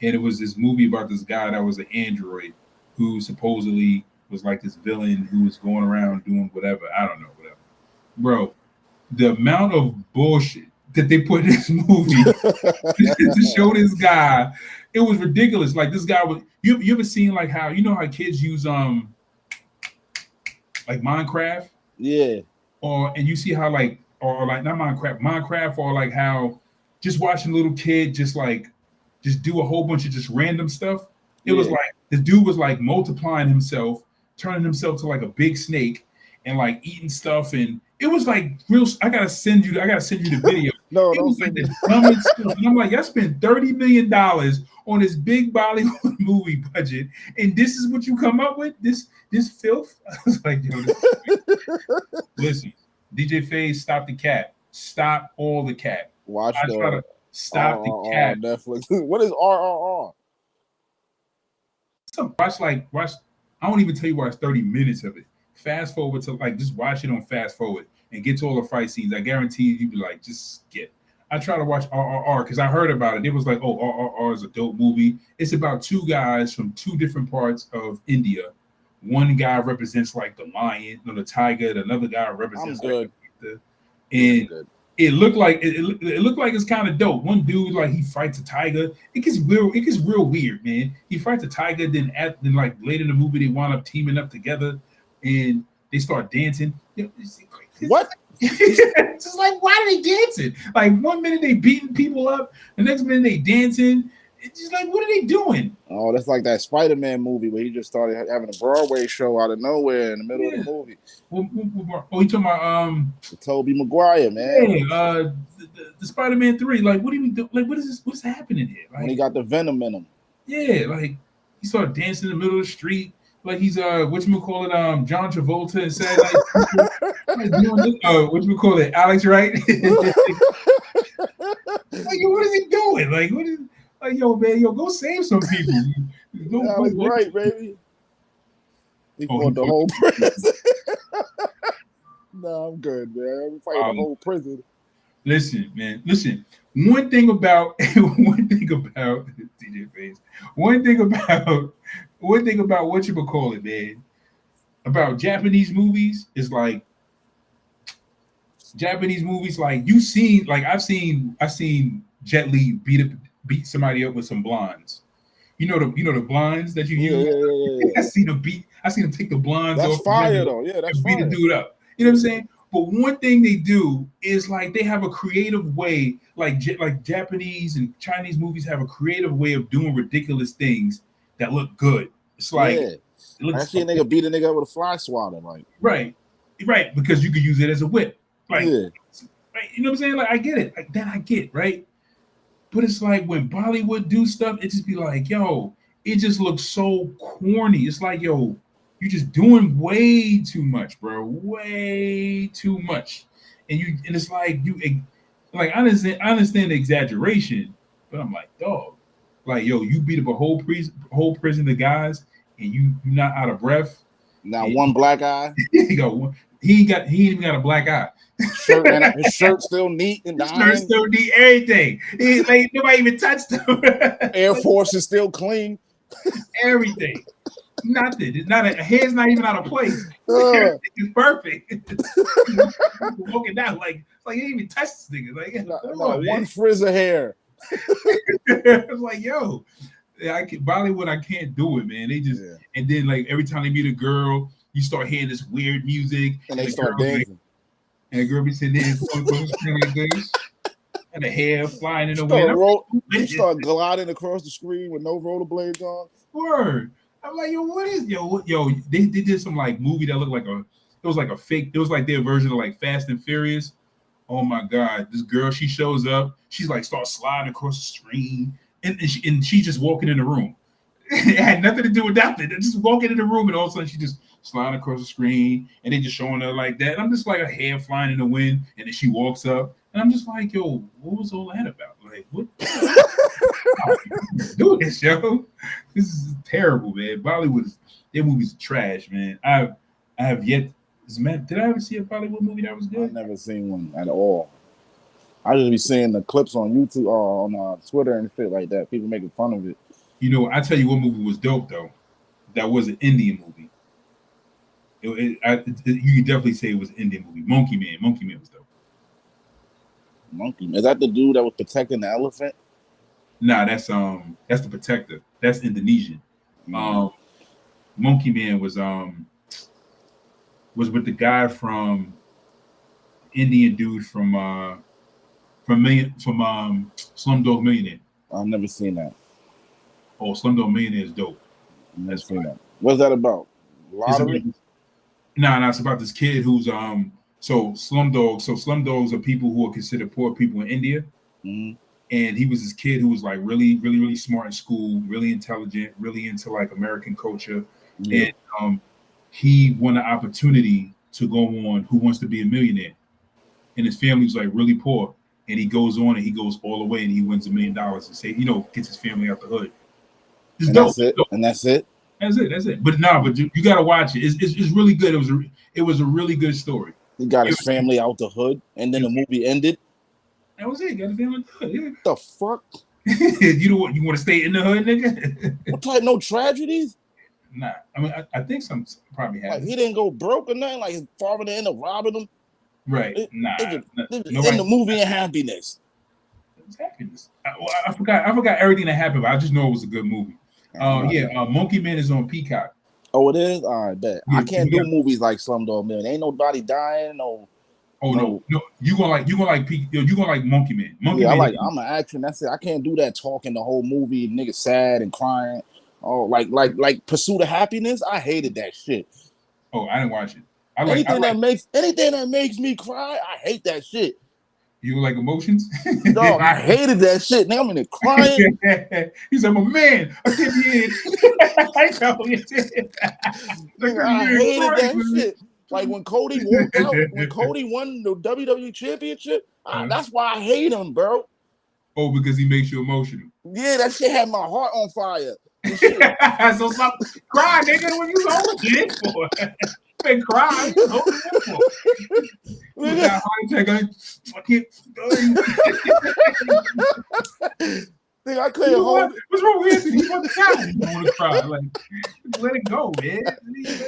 And it was this movie about this guy that was an android who supposedly was like this villain who was going around doing whatever. I don't know, whatever. Bro, the amount of bullshit that they put in this movie to show this guy, it was ridiculous. Like this guy was, you ever seen like how, how kids use like Minecraft? Yeah. And you see how like not Minecraft or like how just watching a little kid just do a whole bunch of just random stuff. It was like the dude was like multiplying himself turning himself to like a big snake and like eating stuff, and it was like real. I gotta send you the video. No, It don't was send like me. the dumbest stuff. And I'm like, I spent $30 million on this big Bollywood movie budget, and this is what you come up with? This filth? I was like, yo, listen, DJ Faze, stop the cat. Stop all the cat. Watch I try to stop the cat. Netflix. What is RRR? So watch. I won't even tell you watch 30 minutes of it. Fast forward to like just watch it on fast forward and get to all the fight scenes. I guarantee you'd be like, just skip. I try to watch RRR because I heard about it. It was like, oh, RRR is a dope movie. It's about two guys from two different parts of India. One guy represents like the lion or the tiger, and another guy represents like the and it looked like it looked like it's kind of dope. One dude like he fights a tiger. It gets real weird, man. He fights a tiger, then like later in the movie they wind up teaming up together and they start dancing. What? It's just like, why are they dancing? Like 1 minute they beating people up, the next minute they dancing. It's just like, what are they doing? Oh, that's like that Spider-Man movie where he just started having a Broadway show out of nowhere in the middle of the movie. Oh, you talking about Tobey Maguire, man. Yeah, the Spider-Man 3. Like, what do we do? Like, what is this? What's happening here? Like, When he got the venom in him. yeah, like he started dancing in the middle of the street. Like he's John Travolta and said like Alex Wright. Like, what is he doing? Like, what is like, yo, man, yo, go save some people. Alex Wright, baby. He fought the whole prison. No, I'm good, man. I'm fighting the whole prison. Listen, man. Listen. One thing about DJ Faze. One thing about whatchamacallit, man. About Japanese movies is like Japanese movies. Like you've seen, like I've seen Jet Li beat somebody up with some blinds. You know the blinds that you use. Yeah. I seen him take the blinds That's off. fire though. Yeah, that's and beat fire. the dude up. You know what I'm saying? But one thing they do is like they have a creative way, like Japanese and Chinese movies have a creative way of doing ridiculous things that look good. It's like I see a nigga beat a nigga up with a fly swatter, like right, because you could use it as a whip, like right, you know what I'm saying? Like I get it, like, that I get, right? But it's like when Bollywood do stuff, it just be like, yo, it just looks so corny. It's like, yo, you're just doing way too much, bro. Way too much. And it's like I understand the exaggeration, but I'm like, dog, like, yo, you beat up a whole prison of guys and you're not out of breath. Now one black eye. He ain't even got a black eye. His shirt still neat and shirt still neat, everything. Like nobody even touched him. Air Force is still clean. Everything. Nothing. It's not a hair's not even out of place. It's perfect. Walking down like he didn't even touch this nigga. Like one frizz of hair. It's like, yo, Bollywood, I can't do it, man. They just and then like every time they meet a girl, you start hearing this weird music and they start dancing. And the girl be sitting there like this, and the hair flying in the wind. You start gliding across the screen with no rollerblades on. Word. I'm like, yo, what is yo? They did some like movie that looked like it was like a fake. It was like their version of like Fast and Furious. Oh my God, this girl, she shows up. She's like starts sliding across the screen, and she's just walking in the room. It had nothing to do with that. They're just walking in the room, and all of a sudden she just sliding across the screen, and they just showing her like that. And I'm just like a hair flying in the wind, and then she walks up, and I'm just like, yo, what was all that about? Like, what? Do this, yo. This is terrible, man. Bollywood, their movies are trash, man. I have yet. Did I ever see a Bollywood movie that was good? I've never seen one at all. I just be seeing the clips on YouTube or on Twitter and shit like that. People making fun of it. You know, I tell you what movie was dope though. That was an Indian movie. You could definitely say it was an Indian movie. Monkey Man. Monkey Man was dope. Monkey Man. Is that the dude that was protecting the elephant? Nah, that's the Protector. That's Indonesian. Monkey Man was with the guy from Indian dude from Slumdog Millionaire. I've never seen that. Oh, Slumdog Millionaire is dope. I've never seen that. What's that about? Lottery. Nah, it's about this kid who's so slumdogs. So slumdogs are people who are considered poor people in India. Mhm. And he was this kid who was like really, really, really smart in school, really intelligent, really into like American culture. Yeah. And he won an opportunity to go on Who Wants to Be a Millionaire. And his family was like really poor. And he goes on and he goes all the way and he wins $1 million and say, gets his family out the hood. It's And dope. that's it. And that's it. That's it. But you gotta watch it. It's really good. It was a really good story. He got his family out the hood, and then the movie ended. That was it. Got his family out the hood. Yeah. The fuck? You want to stay in the hood, nigga? What type? No tragedies? Nah. I mean, I think some probably Like happened. he didn't go broke or nothing. Like his father didn't end up robbing him. Right. It- Nah. In Nobody. the movie in happiness. It was happiness. I forgot everything that happened, but I just know it was a good movie. Monkey Man is on Peacock. Oh, it is. All right, bet. Yeah, I can't we do got- movies like Slumdog Millionaire. Ain't nobody dying. No. Oh no, you gonna like Monkey Man. Monkey Yeah, Man. I'm an action. That's it. I can't do that talking the whole movie. Niggas sad and crying. Oh, like Pursuit of Happiness. I hated that shit. Oh, I didn't watch it. Anything that makes me cry, I hate that shit. You like emotions? Dog, I hated that shit. Now I'm in there crying. He's like, my man, I can't be in. Nigga, I hated that shit. Like when Cody walked out, when Cody won the WWE Championship, that's why I hate him, bro. Oh, because he makes you emotional. Yeah, that shit had my heart on fire. So stop crying, nigga. What you holding it for? Been crying. Nigga. Got heart attack. I couldn't hold it. What's wrong with Anthony? He want to cry. He want to cry. Like, let it go, man. Let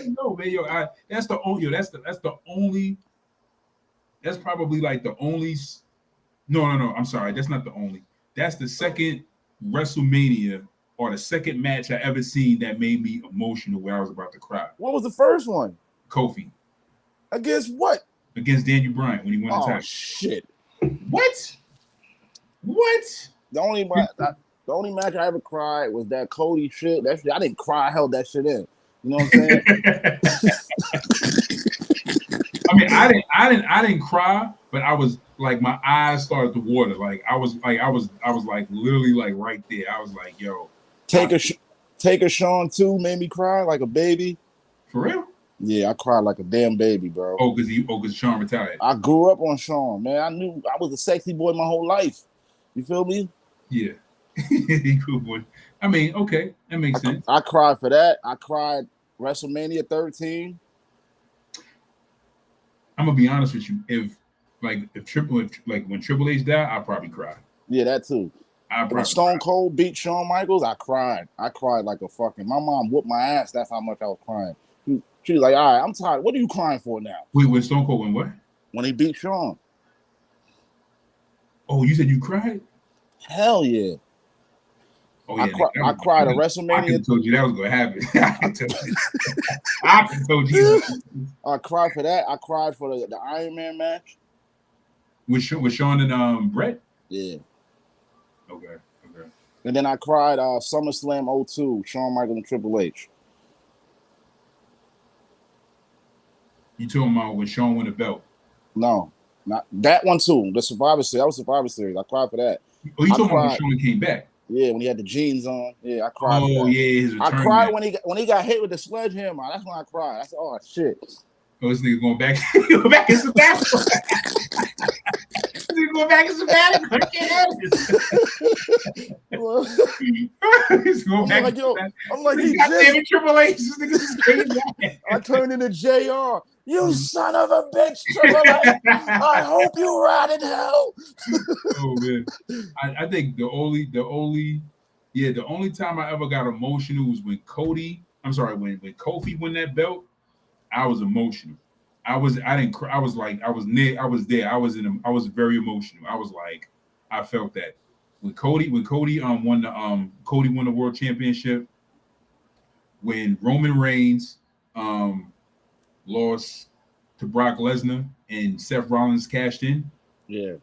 it go, man. Yo, that's the only. That's probably like the only. No. I'm sorry. That's not the only. That's the second WrestleMania or the second match I ever seen that made me emotional where I was about to cry. What was the first one? Kofi Against what? against Daniel Bryan when he won the Oh title. shit! What? The only match I ever cried was that Cody shit. That shit, I didn't cry. I held that shit in. You know what I'm saying? I mean, I didn't cry, but I was like, my eyes started to water. Like I was like literally like right there. I was like, yo, Take a Sean 2 made me cry like a baby. for real? Yeah, I cried like a damn baby, bro. Because Sean retired. I grew up on Sean, man. I knew I was a sexy boy my whole life. You feel me? Yeah. Good boy. I mean, okay, that makes sense. I cried for that. I cried WrestleMania 13. I'm gonna be honest with you. If when Triple H died, I'd probably cry. Yeah, that too. When Stone Cold beat Shawn Michaels, I cried. I cried like a fucking. My mom whooped my ass. That's how much I was crying. She was like, "All right, I'm tired. What are you crying for now?" Wait, when Stone Cold went what? When he beat Shawn. Oh, you said you cried? Hell yeah. Oh yeah. I cried at WrestleMania. I could have told you that was gonna happen. I could have told you. I cried for that. I cried for the Iron Man match. With Shawn and Brett? Yeah. Okay. And then I cried SummerSlam 02, Shawn Michaels and Triple H. You talking about when Shawn won the belt? No, not that one too. The Survivor Series. That was Survivor Series. I cried for that. Oh, you talking about when Shawn came back? Yeah, when he had the jeans on. Yeah, I cried. Oh yeah, his return. I cried when he got hit with the sledgehammer. That's when I cried. I said, "Oh shit." Oh, this nigga going back. Going back in sabbatical. This nigga going back in sabbatical. He's going back. I'm like, he just Triple H. This nigga is crazy. I turned into JR. You son of a bitch, Triple H. I hope you rot in hell. Oh man, I think the only time I ever got emotional was when Kofi won that belt. I was emotional. I didn't cry. I was there. I was very emotional. I was like, I felt that when Cody won the world championship, when Roman Reigns lost to Brock Lesnar and Seth Rollins cashed in. Yeah.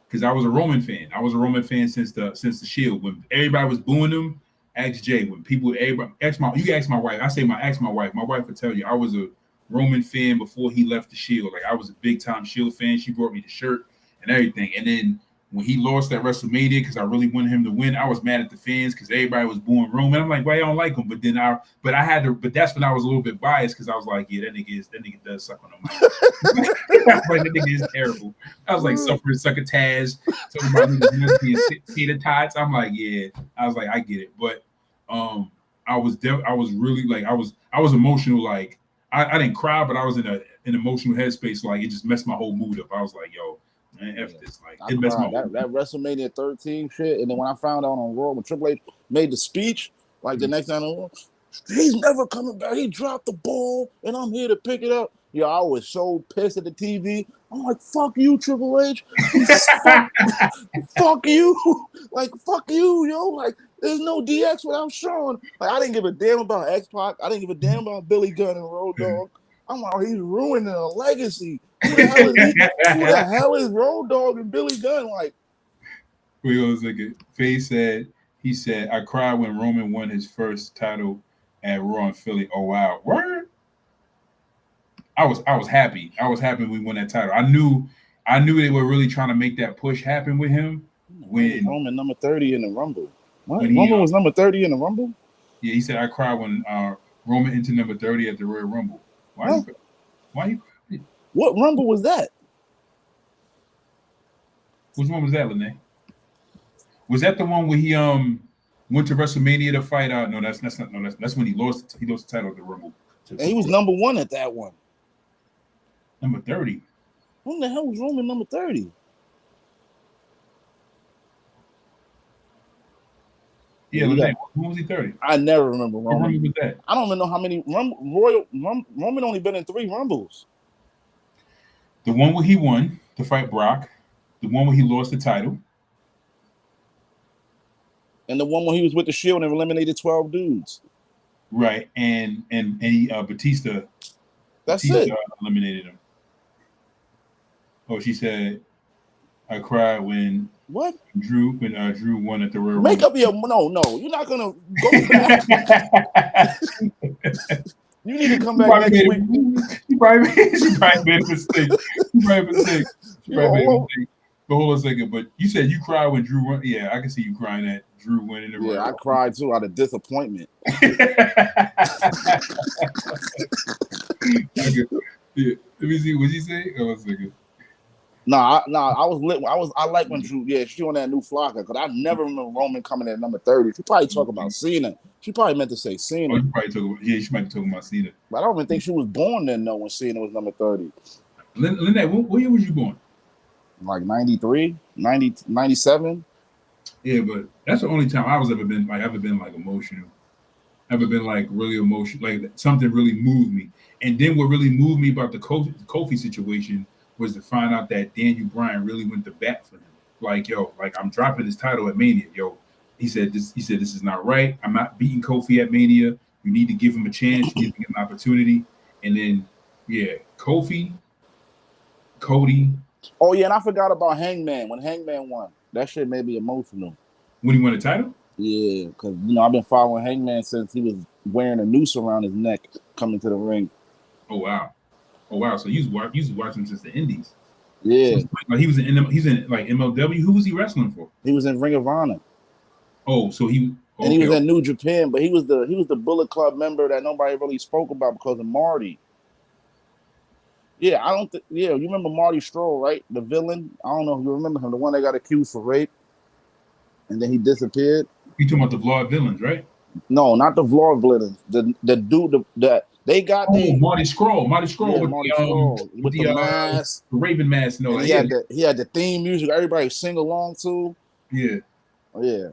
Because I was a Roman fan. I was a Roman fan since the Shield. When everybody was booing him, ask Jay when people ask my you ask my wife. I say ask my wife. My wife will tell you I was a Roman fan before he left the Shield. Like I was a big time Shield fan. She brought me the shirt and everything. And then when he lost at WrestleMania, because I really wanted him to win, I was mad at the fans because everybody was booing Roman. I'm like, why y'all don't like him? But then that's when I was a little bit biased because I was like, yeah, that nigga does suck on the mic. I was like, that nigga is terrible. I was like, suffering succotash, talking about niggas being tater tots. I'm like, yeah. I was like, I get it. But I was really like, I was emotional. Like I didn't cry, but I was in an emotional headspace. Like it just messed my whole mood up. I was like, yo. Man, F this. Like it messed my that WrestleMania 13 shit, and then when I found out on Raw when Triple H made the speech, like the next time on Raw, he's never coming back. He dropped the ball, and I'm here to pick it up. Yo, I was so pissed at the TV. I'm like, fuck you, Triple H. Fuck you. Like, fuck you, yo. Like, there's no DX without Shawn. Like, I didn't give a damn about X-Pac. I didn't give a damn about Billy Gunn and Road Dogg. I'm like, he's ruining a legacy. Who the hell is Road Dogg and Billy Gunn? Like, wait a second. Faye said, I cried when Roman won his first title at Raw in Philly. Oh wow. Word? I was happy. I was happy we won that title. I knew they were really trying to make that push happen with him when Roman number 30 in the Rumble. What? Roman was number 30 in the Rumble? Yeah, he said I cried when Roman entered number 30 at the Royal Rumble. Why you What Rumble was that? Which one was that, Lene? Was that the one where he went to WrestleMania to fight? No, that's not. No, that's when he lost the title at the Rumble. And he was number 1 at that one. Number 30. Who the hell was Roman number 30? Yeah, Lene, when was he 30? I never remember What Roman. Rumble was that? I don't even know how many Roman only been in 3 Rumbles. The one where he won to fight Brock, the one where he lost the title, and the one where he was with the Shield and eliminated 12 dudes. right? And Batista. That's Batista it. Eliminated him. Oh, she said, "I cried when Drew won at the Royal Rumble." Make up your no. You're not gonna go back. You need to come back next week. She probably made a mistake. But hold on a second. But you said you cried when Drew won. Yeah, I can see you crying at Drew winning the Royal Yeah, I Rumble. cried too out of disappointment. Yeah. Let me see. What did you say? Hold on a second. I was lit. I like when Drew, she on that new flocker because I never remember Roman coming in at number 30. She probably talking about Cena. She probably meant to say Cena. Oh, you probably talking about, she might be talking about Cena. But I don't even think she was born then though when Cena was number 30. Lynette, what year was you born? Like 93, 90, 97. Yeah, but that's the only time I was ever been like emotional. Ever been like really emotional, like something really moved me. And then what really moved me about the Kofi situation was to find out that Daniel Bryan really went to bat for him. Like, yo, like I'm dropping this title at Mania. Yo, he said this is not right. I'm not beating Kofi at Mania. You need to give him a chance, you need to give him an opportunity. And then Kofi, Cody. Oh yeah, and I forgot about Hangman when Hangman won. That shit made me emotional. When he won the title? Yeah, because I've been following Hangman since he was wearing a noose around his neck coming to the ring. Oh wow! So you was watching since the Indies. Yeah, so like he's in like MLW. Who was he wrestling for? He was in Ring of Honor. Oh, so he and he was in New Japan, but he was the Bullet Club member that nobody really spoke about because of Marty. Yeah, I don't think. Yeah, you remember Marty Stroll, right? The villain. I don't know if you remember him, the one that got accused for rape, and then he disappeared. You talking about the Vlog villains, right? No, not the Vlog villains. The dude that they got. Marty Scurll. Marty Scurll with the mask, the Raven mask. No, he had the theme music. Everybody sing along to. Yeah. Yeah.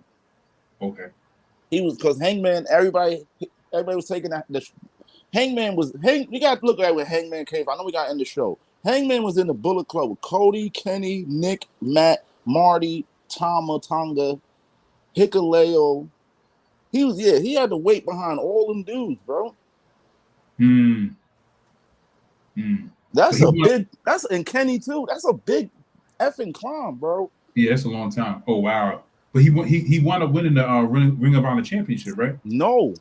Okay. He was because Hangman. Everybody was taking that. Hangman was You got to look at where Hangman came from. I know we got to end the show. Hangman was in the Bullet Club with Cody, Kenny, Nick, Matt, Marty, Tama Tonga, Hikuleo. He had to wait behind all them dudes, bro. That's a big. That's and Kenny too. That's a big effing climb, bro. Yeah, that's a long time. Oh wow. But he wound up winning the Ring of Honor championship, right? No,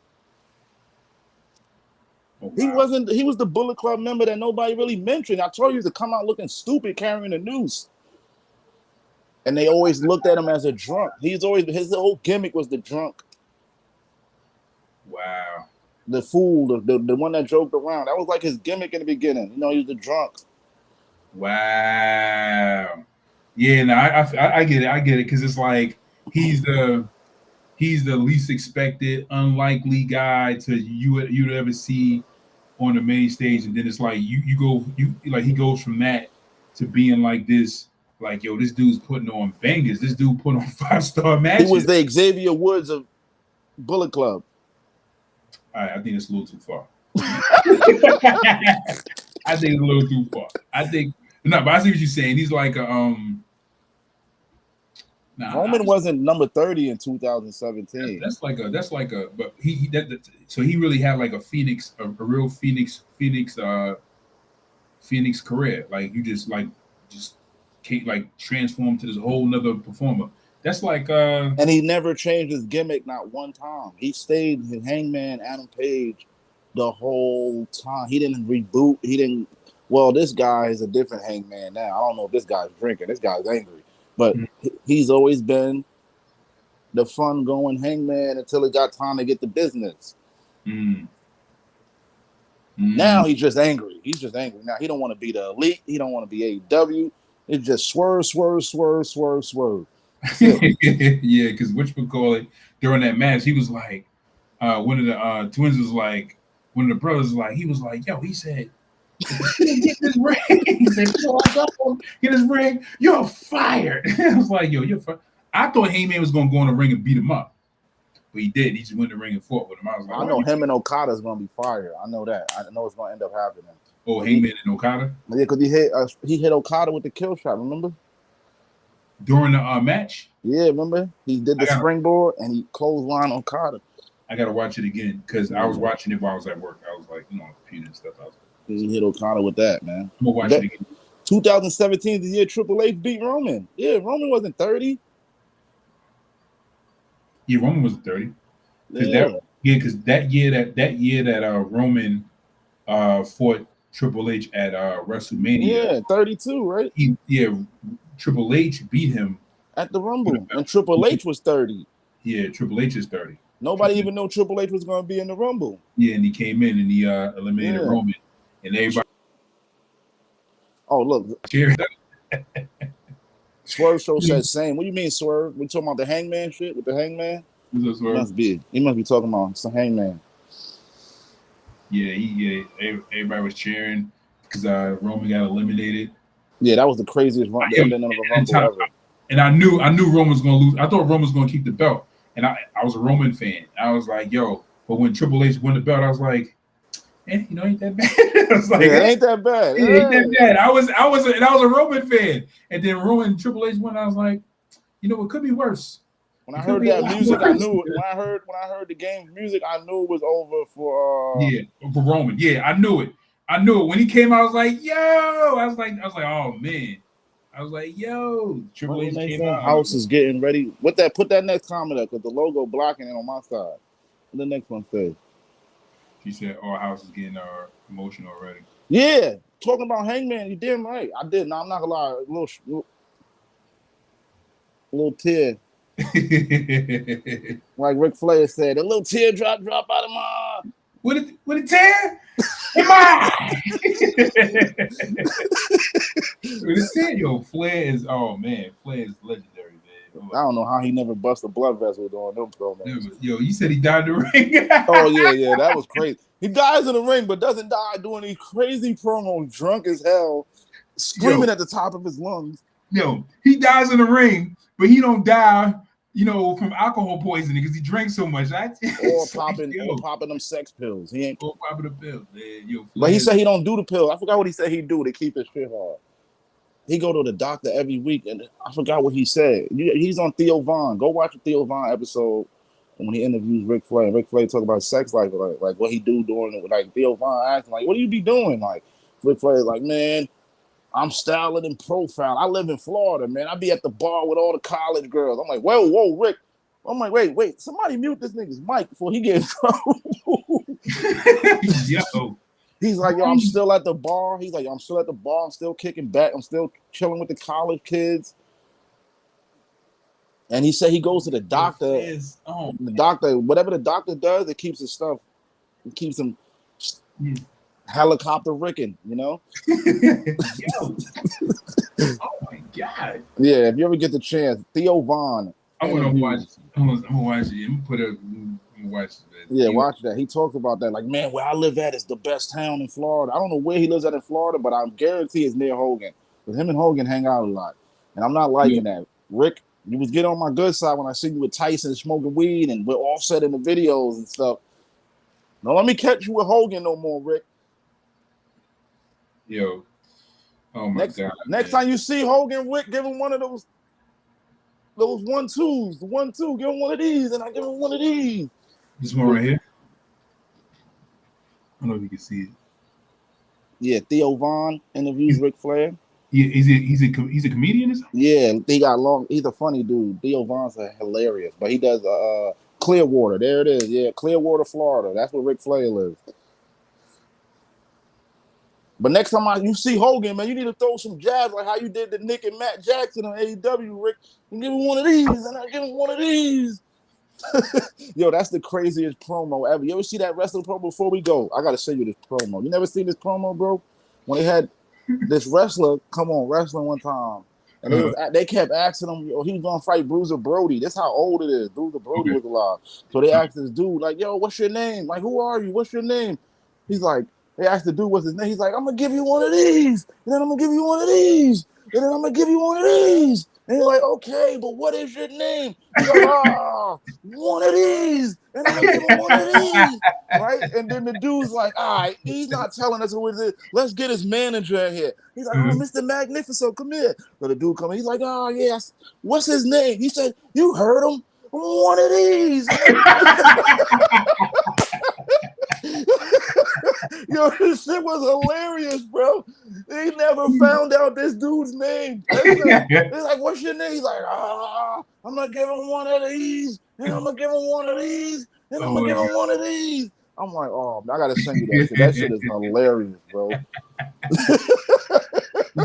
Oh, he wow. wasn't. He was the Bullet Club member that nobody really mentioned. I told you to come out looking stupid carrying a noose. And they always looked at him as a drunk. His whole gimmick was the drunk, Wow. the fool, the one that joked around. That was like his gimmick in the beginning. You know, he was the drunk. Wow. Yeah, no, I get it. I get it because it's like he's the least expected, unlikely guy you'd ever see on the main stage, and then it's like he goes from that to being like this, like yo, this dude's putting on bangers. This dude put on 5-star matches. He was the Xavier Woods of Bullet Club. All right, I think it's a little too far. I think it's a little too far. But I see what you're saying. He's like a Roman wasn't number 30 in 2017. That's like a. But so he really had like a real Phoenix career. Like you just can't like transform to this whole nother performer. That's like and he never changed his gimmick not one time. He stayed his Hangman Adam Page the whole time. He didn't reboot. He didn't. Well, this guy is a different Hangman now. I don't know if this guy's drinking. This guy's angry. But he's always been the fun-going Hangman until it got time to get the business. Now he's just angry. He's just angry. Now he don't want to be the Elite. He don't want to be AEW. It's just swerve. Yeah, because whatchamacallit, during that match, he was like, one of the twins was like, one of the brothers was like, he was like, yo, he said, get this ring. He said, get this ring. You're fired. I was like, yo, you're fired. I thought Heyman was gonna go in the ring and beat him up, but he did. He just went in the ring and fought with him. I was like, I know him and Okada's gonna be fired. I know that. I know it's gonna end up happening. Oh, Heyman and Okada. Yeah, because he hit Okada with the kill shot. Remember? During the match. Yeah, remember? He did the springboard and he clotheslined Okada. I gotta watch it again because I was watching it while I was at work. I was like, on the computer and stuff. He hit Okada with that, man. I'm gonna watch it again. 2017 is the year Triple H beat Roman. Yeah, Roman wasn't 30. Yeah, Roman was 30. Because that year that Roman fought Triple H at WrestleMania. Yeah, 32, right? Triple H beat him at the Rumble, and Triple H was 30. Yeah, Triple H is 30. Nobody even knew Triple H was going to be in the Rumble. Yeah, and he came in and he eliminated Roman, and everybody. Oh, look. Swerve Show said same. What do you mean, Swerve? We talking about the Hangman shit with the Hangman? Must be. He must be talking about some Hangman. Yeah, everybody was cheering because Roman got eliminated. Yeah, that was the craziest ending of a Rumble ever. And I knew Roman was going to lose. I thought Roman was going to keep the belt, and I was a Roman fan. I was like, yo. But when Triple H won the belt, I was like, ain't that bad? I was like, it ain't that bad. It ain't that bad. I was a Roman fan, and then Roman Triple H won. I was like, it could be worse. When I heard that music, I knew. When I heard the game's music, I knew it was over for. For Roman. Yeah, I knew it. When he came out. I was like, yo. I was like, oh man. I was like, yo. Triple H came out. House is getting ready. Put that next comment up because the logo blocking it on my side. What the next one say? She said, "Our house is getting emotional already." Yeah, talking about Hangman, you damn right. I did. No, I'm not gonna lie. A little tear. Like Ric Flair said, a little tear drop out of my. With a tear? Come on! With a tear, yo, Flair is legendary, man. I don't know how he never bust a blood vessel on them promos. Yo, you said he died in the ring. Oh yeah, that was crazy. He dies in the ring, but doesn't die doing these crazy promos, drunk as hell, screaming at the top of his lungs. Yo, he dies in the ring, but he don't die, from alcohol poisoning because he drank so much. Or popping them sex pills. He ain't popping the pills, man. Yo, but he said he don't do the pill. I forgot what he said he do to keep his shit hard. He go to the doctor every week, and I forgot what he said. He's on Theo Von. Go watch the Theo Von episode when he interviews Ric Flair. Ric Flair talk about sex life, like what he do during it. Like Theo Von asked him, like, "What do you be doing?" Like Ric Flair, like, man, I'm styling and profile. I live in Florida, man. I be at the bar with all the college girls. I'm like, whoa, Rick. I'm like, wait, somebody mute this nigga's mic before he gets in trouble. Yo. He's like, yo, I'm still at the bar. He's like, I'm still at the bar. I'm still kicking back. I'm still chilling with the college kids. And he said he goes to the doctor. The doctor, whatever the doctor does, it keeps his stuff. It keeps him helicopter ricking, you know? Yo. Oh my God. Yeah, if you ever get the chance, Theo Von. I'm gonna watch it. I'm gonna watch it. I'm gonna put it. Watch it. Yeah, watch that. He talks about that. Like, man, where I live at is the best town in Florida. I don't know where he lives at in Florida, but I guarantee it's near Hogan. Because him and Hogan hang out a lot. And I'm not liking that. Rick, you was getting on my good side when I see you with Tyson smoking weed and we're Offset in the videos and stuff. Don't let me catch you with Hogan no more, Rick. Yo. Oh my God. Next time you see Hogan, Rick, give him one of those 1-2s. The 1-2. Give him one of these, and I give him one of these. This one right here. I don't know if you can see it. Yeah, Theo Von interviews Ric Flair. Yeah, he's a comedian or something? Yeah, he got long. He's a funny dude. Theo Von's hilarious, but he does Clearwater. There it is. Yeah, Clearwater, Florida. That's where Ric Flair lives. But next time you see Hogan, man, you need to throw some jabs like how you did to Nick and Matt Jackson on AEW, Rick. You give him one of these, and I give him one of these. Yo, that's the craziest promo ever. You ever see that wrestling promo before we go? I got to show you this promo. You never seen this promo, bro? When they had this wrestler come on wrestling one time, and they kept asking him, he was going to fight Bruiser Brody. That's how old it is. Bruiser Brody was alive. So they asked this dude, like, yo, what's your name? Like, who are you? What's your name? He's like, they asked the dude what's his name. He's like, I'm going to give you one of these. And then I'm going to give you one of these. And then I'm going to give you one of these. And he's like, okay, but what is your name? He's like, one of these. And I'm going to give him one of these. Right? And then the dude's like, all right, he's not telling us who it is. Let's get his manager in here. He's like, oh, Mr. Magnificent, come here. So the dude comes in. He's like, oh, yes. What's his name? He said, you heard him. One of these. Yo, this shit was hilarious, bro. They never found out this dude's name. They're like, what's your name? He's like, I'm gonna give him one of these, and I'm gonna give him one of these, and I'm gonna give him one of these. I'm like, oh, I gotta send you that shit. That shit is hilarious, bro.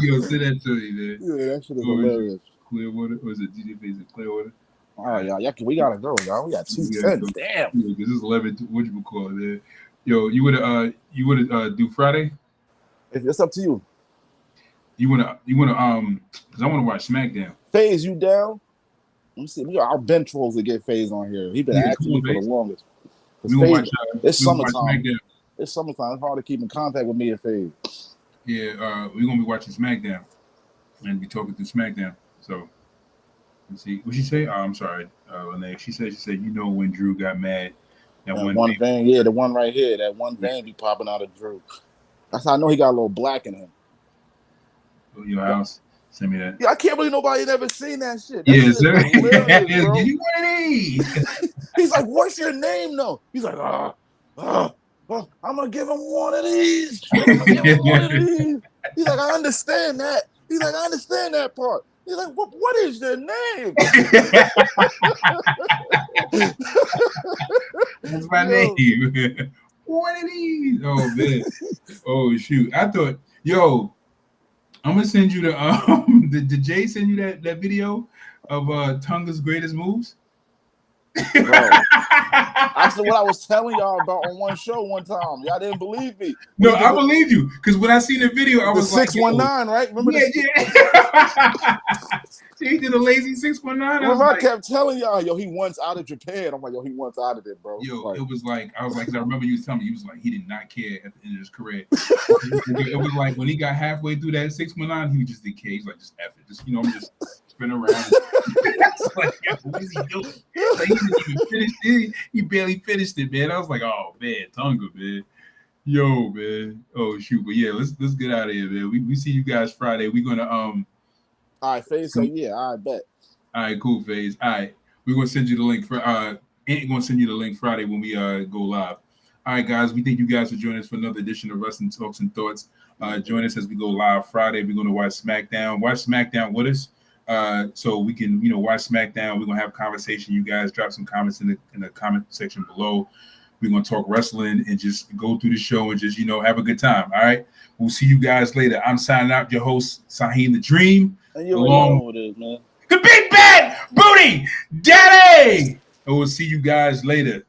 Yo, send that to me, man. Yeah, that shit is hilarious. Clearwater, or is it DJ Face in Clearwater? All right, y'all, we gotta go, y'all. We got 2 cents. Damn. Yeah, this is 11. What you call it, man? Yo, you would do Friday? It's up to you. You wanna because I wanna watch SmackDown. FaZe, you down? Let me see. Our bench trolls to get FaZe on here. He been asking me for the longest. It's summertime. It's summertime. It's hard to keep in contact with me and FaZe. Yeah, we're gonna be watching SmackDown and be talking through SmackDown. So let's see. What she say? I'm sorry, Renee. She said you know when Drew got mad. That one vein, yeah, the one right here. That one vein be popping out of Drew. That's how I know he got a little black in him. Your house. Send me that. Yeah, I can't believe nobody never seen that shit. Yes, sir. Give you one of these. He's like, what's your name, though? He's like, I'm gonna give him one of these. I'm gonna give him one of these. He's like, I understand that. He's like, I understand that part. He's like, what is your name? That's my name. One of these. Oh man. Oh shoot. I thought, yo, I'm gonna send you the did Jay send you that video of Tonga's greatest moves? Bro, that's what I was telling y'all about on one show one time. Y'all didn't believe me. No, I believed you because when I seen the video, I was like, 619, right? Remember? Yeah. He did a lazy 619. I kept telling y'all, yo, he wants out of Japan. I'm like, yo, he wants out of it, bro. Yo, it was like I was like, 'cause I remember you telling me, he was like, he did not care at the end of his career. It was like when he got halfway through that 619, he just didn't care. He's like, just F it, just I'm just spin around. Like, yo, what is he doing? Like, he didn't even finish it. He barely finished it, man. I was like, oh man, Tonga, man. Yo, man. Oh shoot, but yeah, let's get out of here, man. We see you guys Friday. We're gonna All right, FaZe. So yeah, I bet. All right, cool, FaZe. All right, we're gonna send you the link for Ain't gonna send you the link Friday when we go live. All right, guys, we thank you guys for joining us for another edition of Wrestling Talks and Thoughts. Join us as we go live Friday. We're going to watch SmackDown. Watch SmackDown with us, so we can, watch SmackDown. We're going to have conversation. You guys drop some comments in the comment section below. We're going to talk wrestling and just go through the show and just, have a good time. All right. We'll see you guys later. I'm signing out. Your host, Saheem the Dream. And you along with it, man. The Big Bad Booty Daddy. And we'll see you guys later.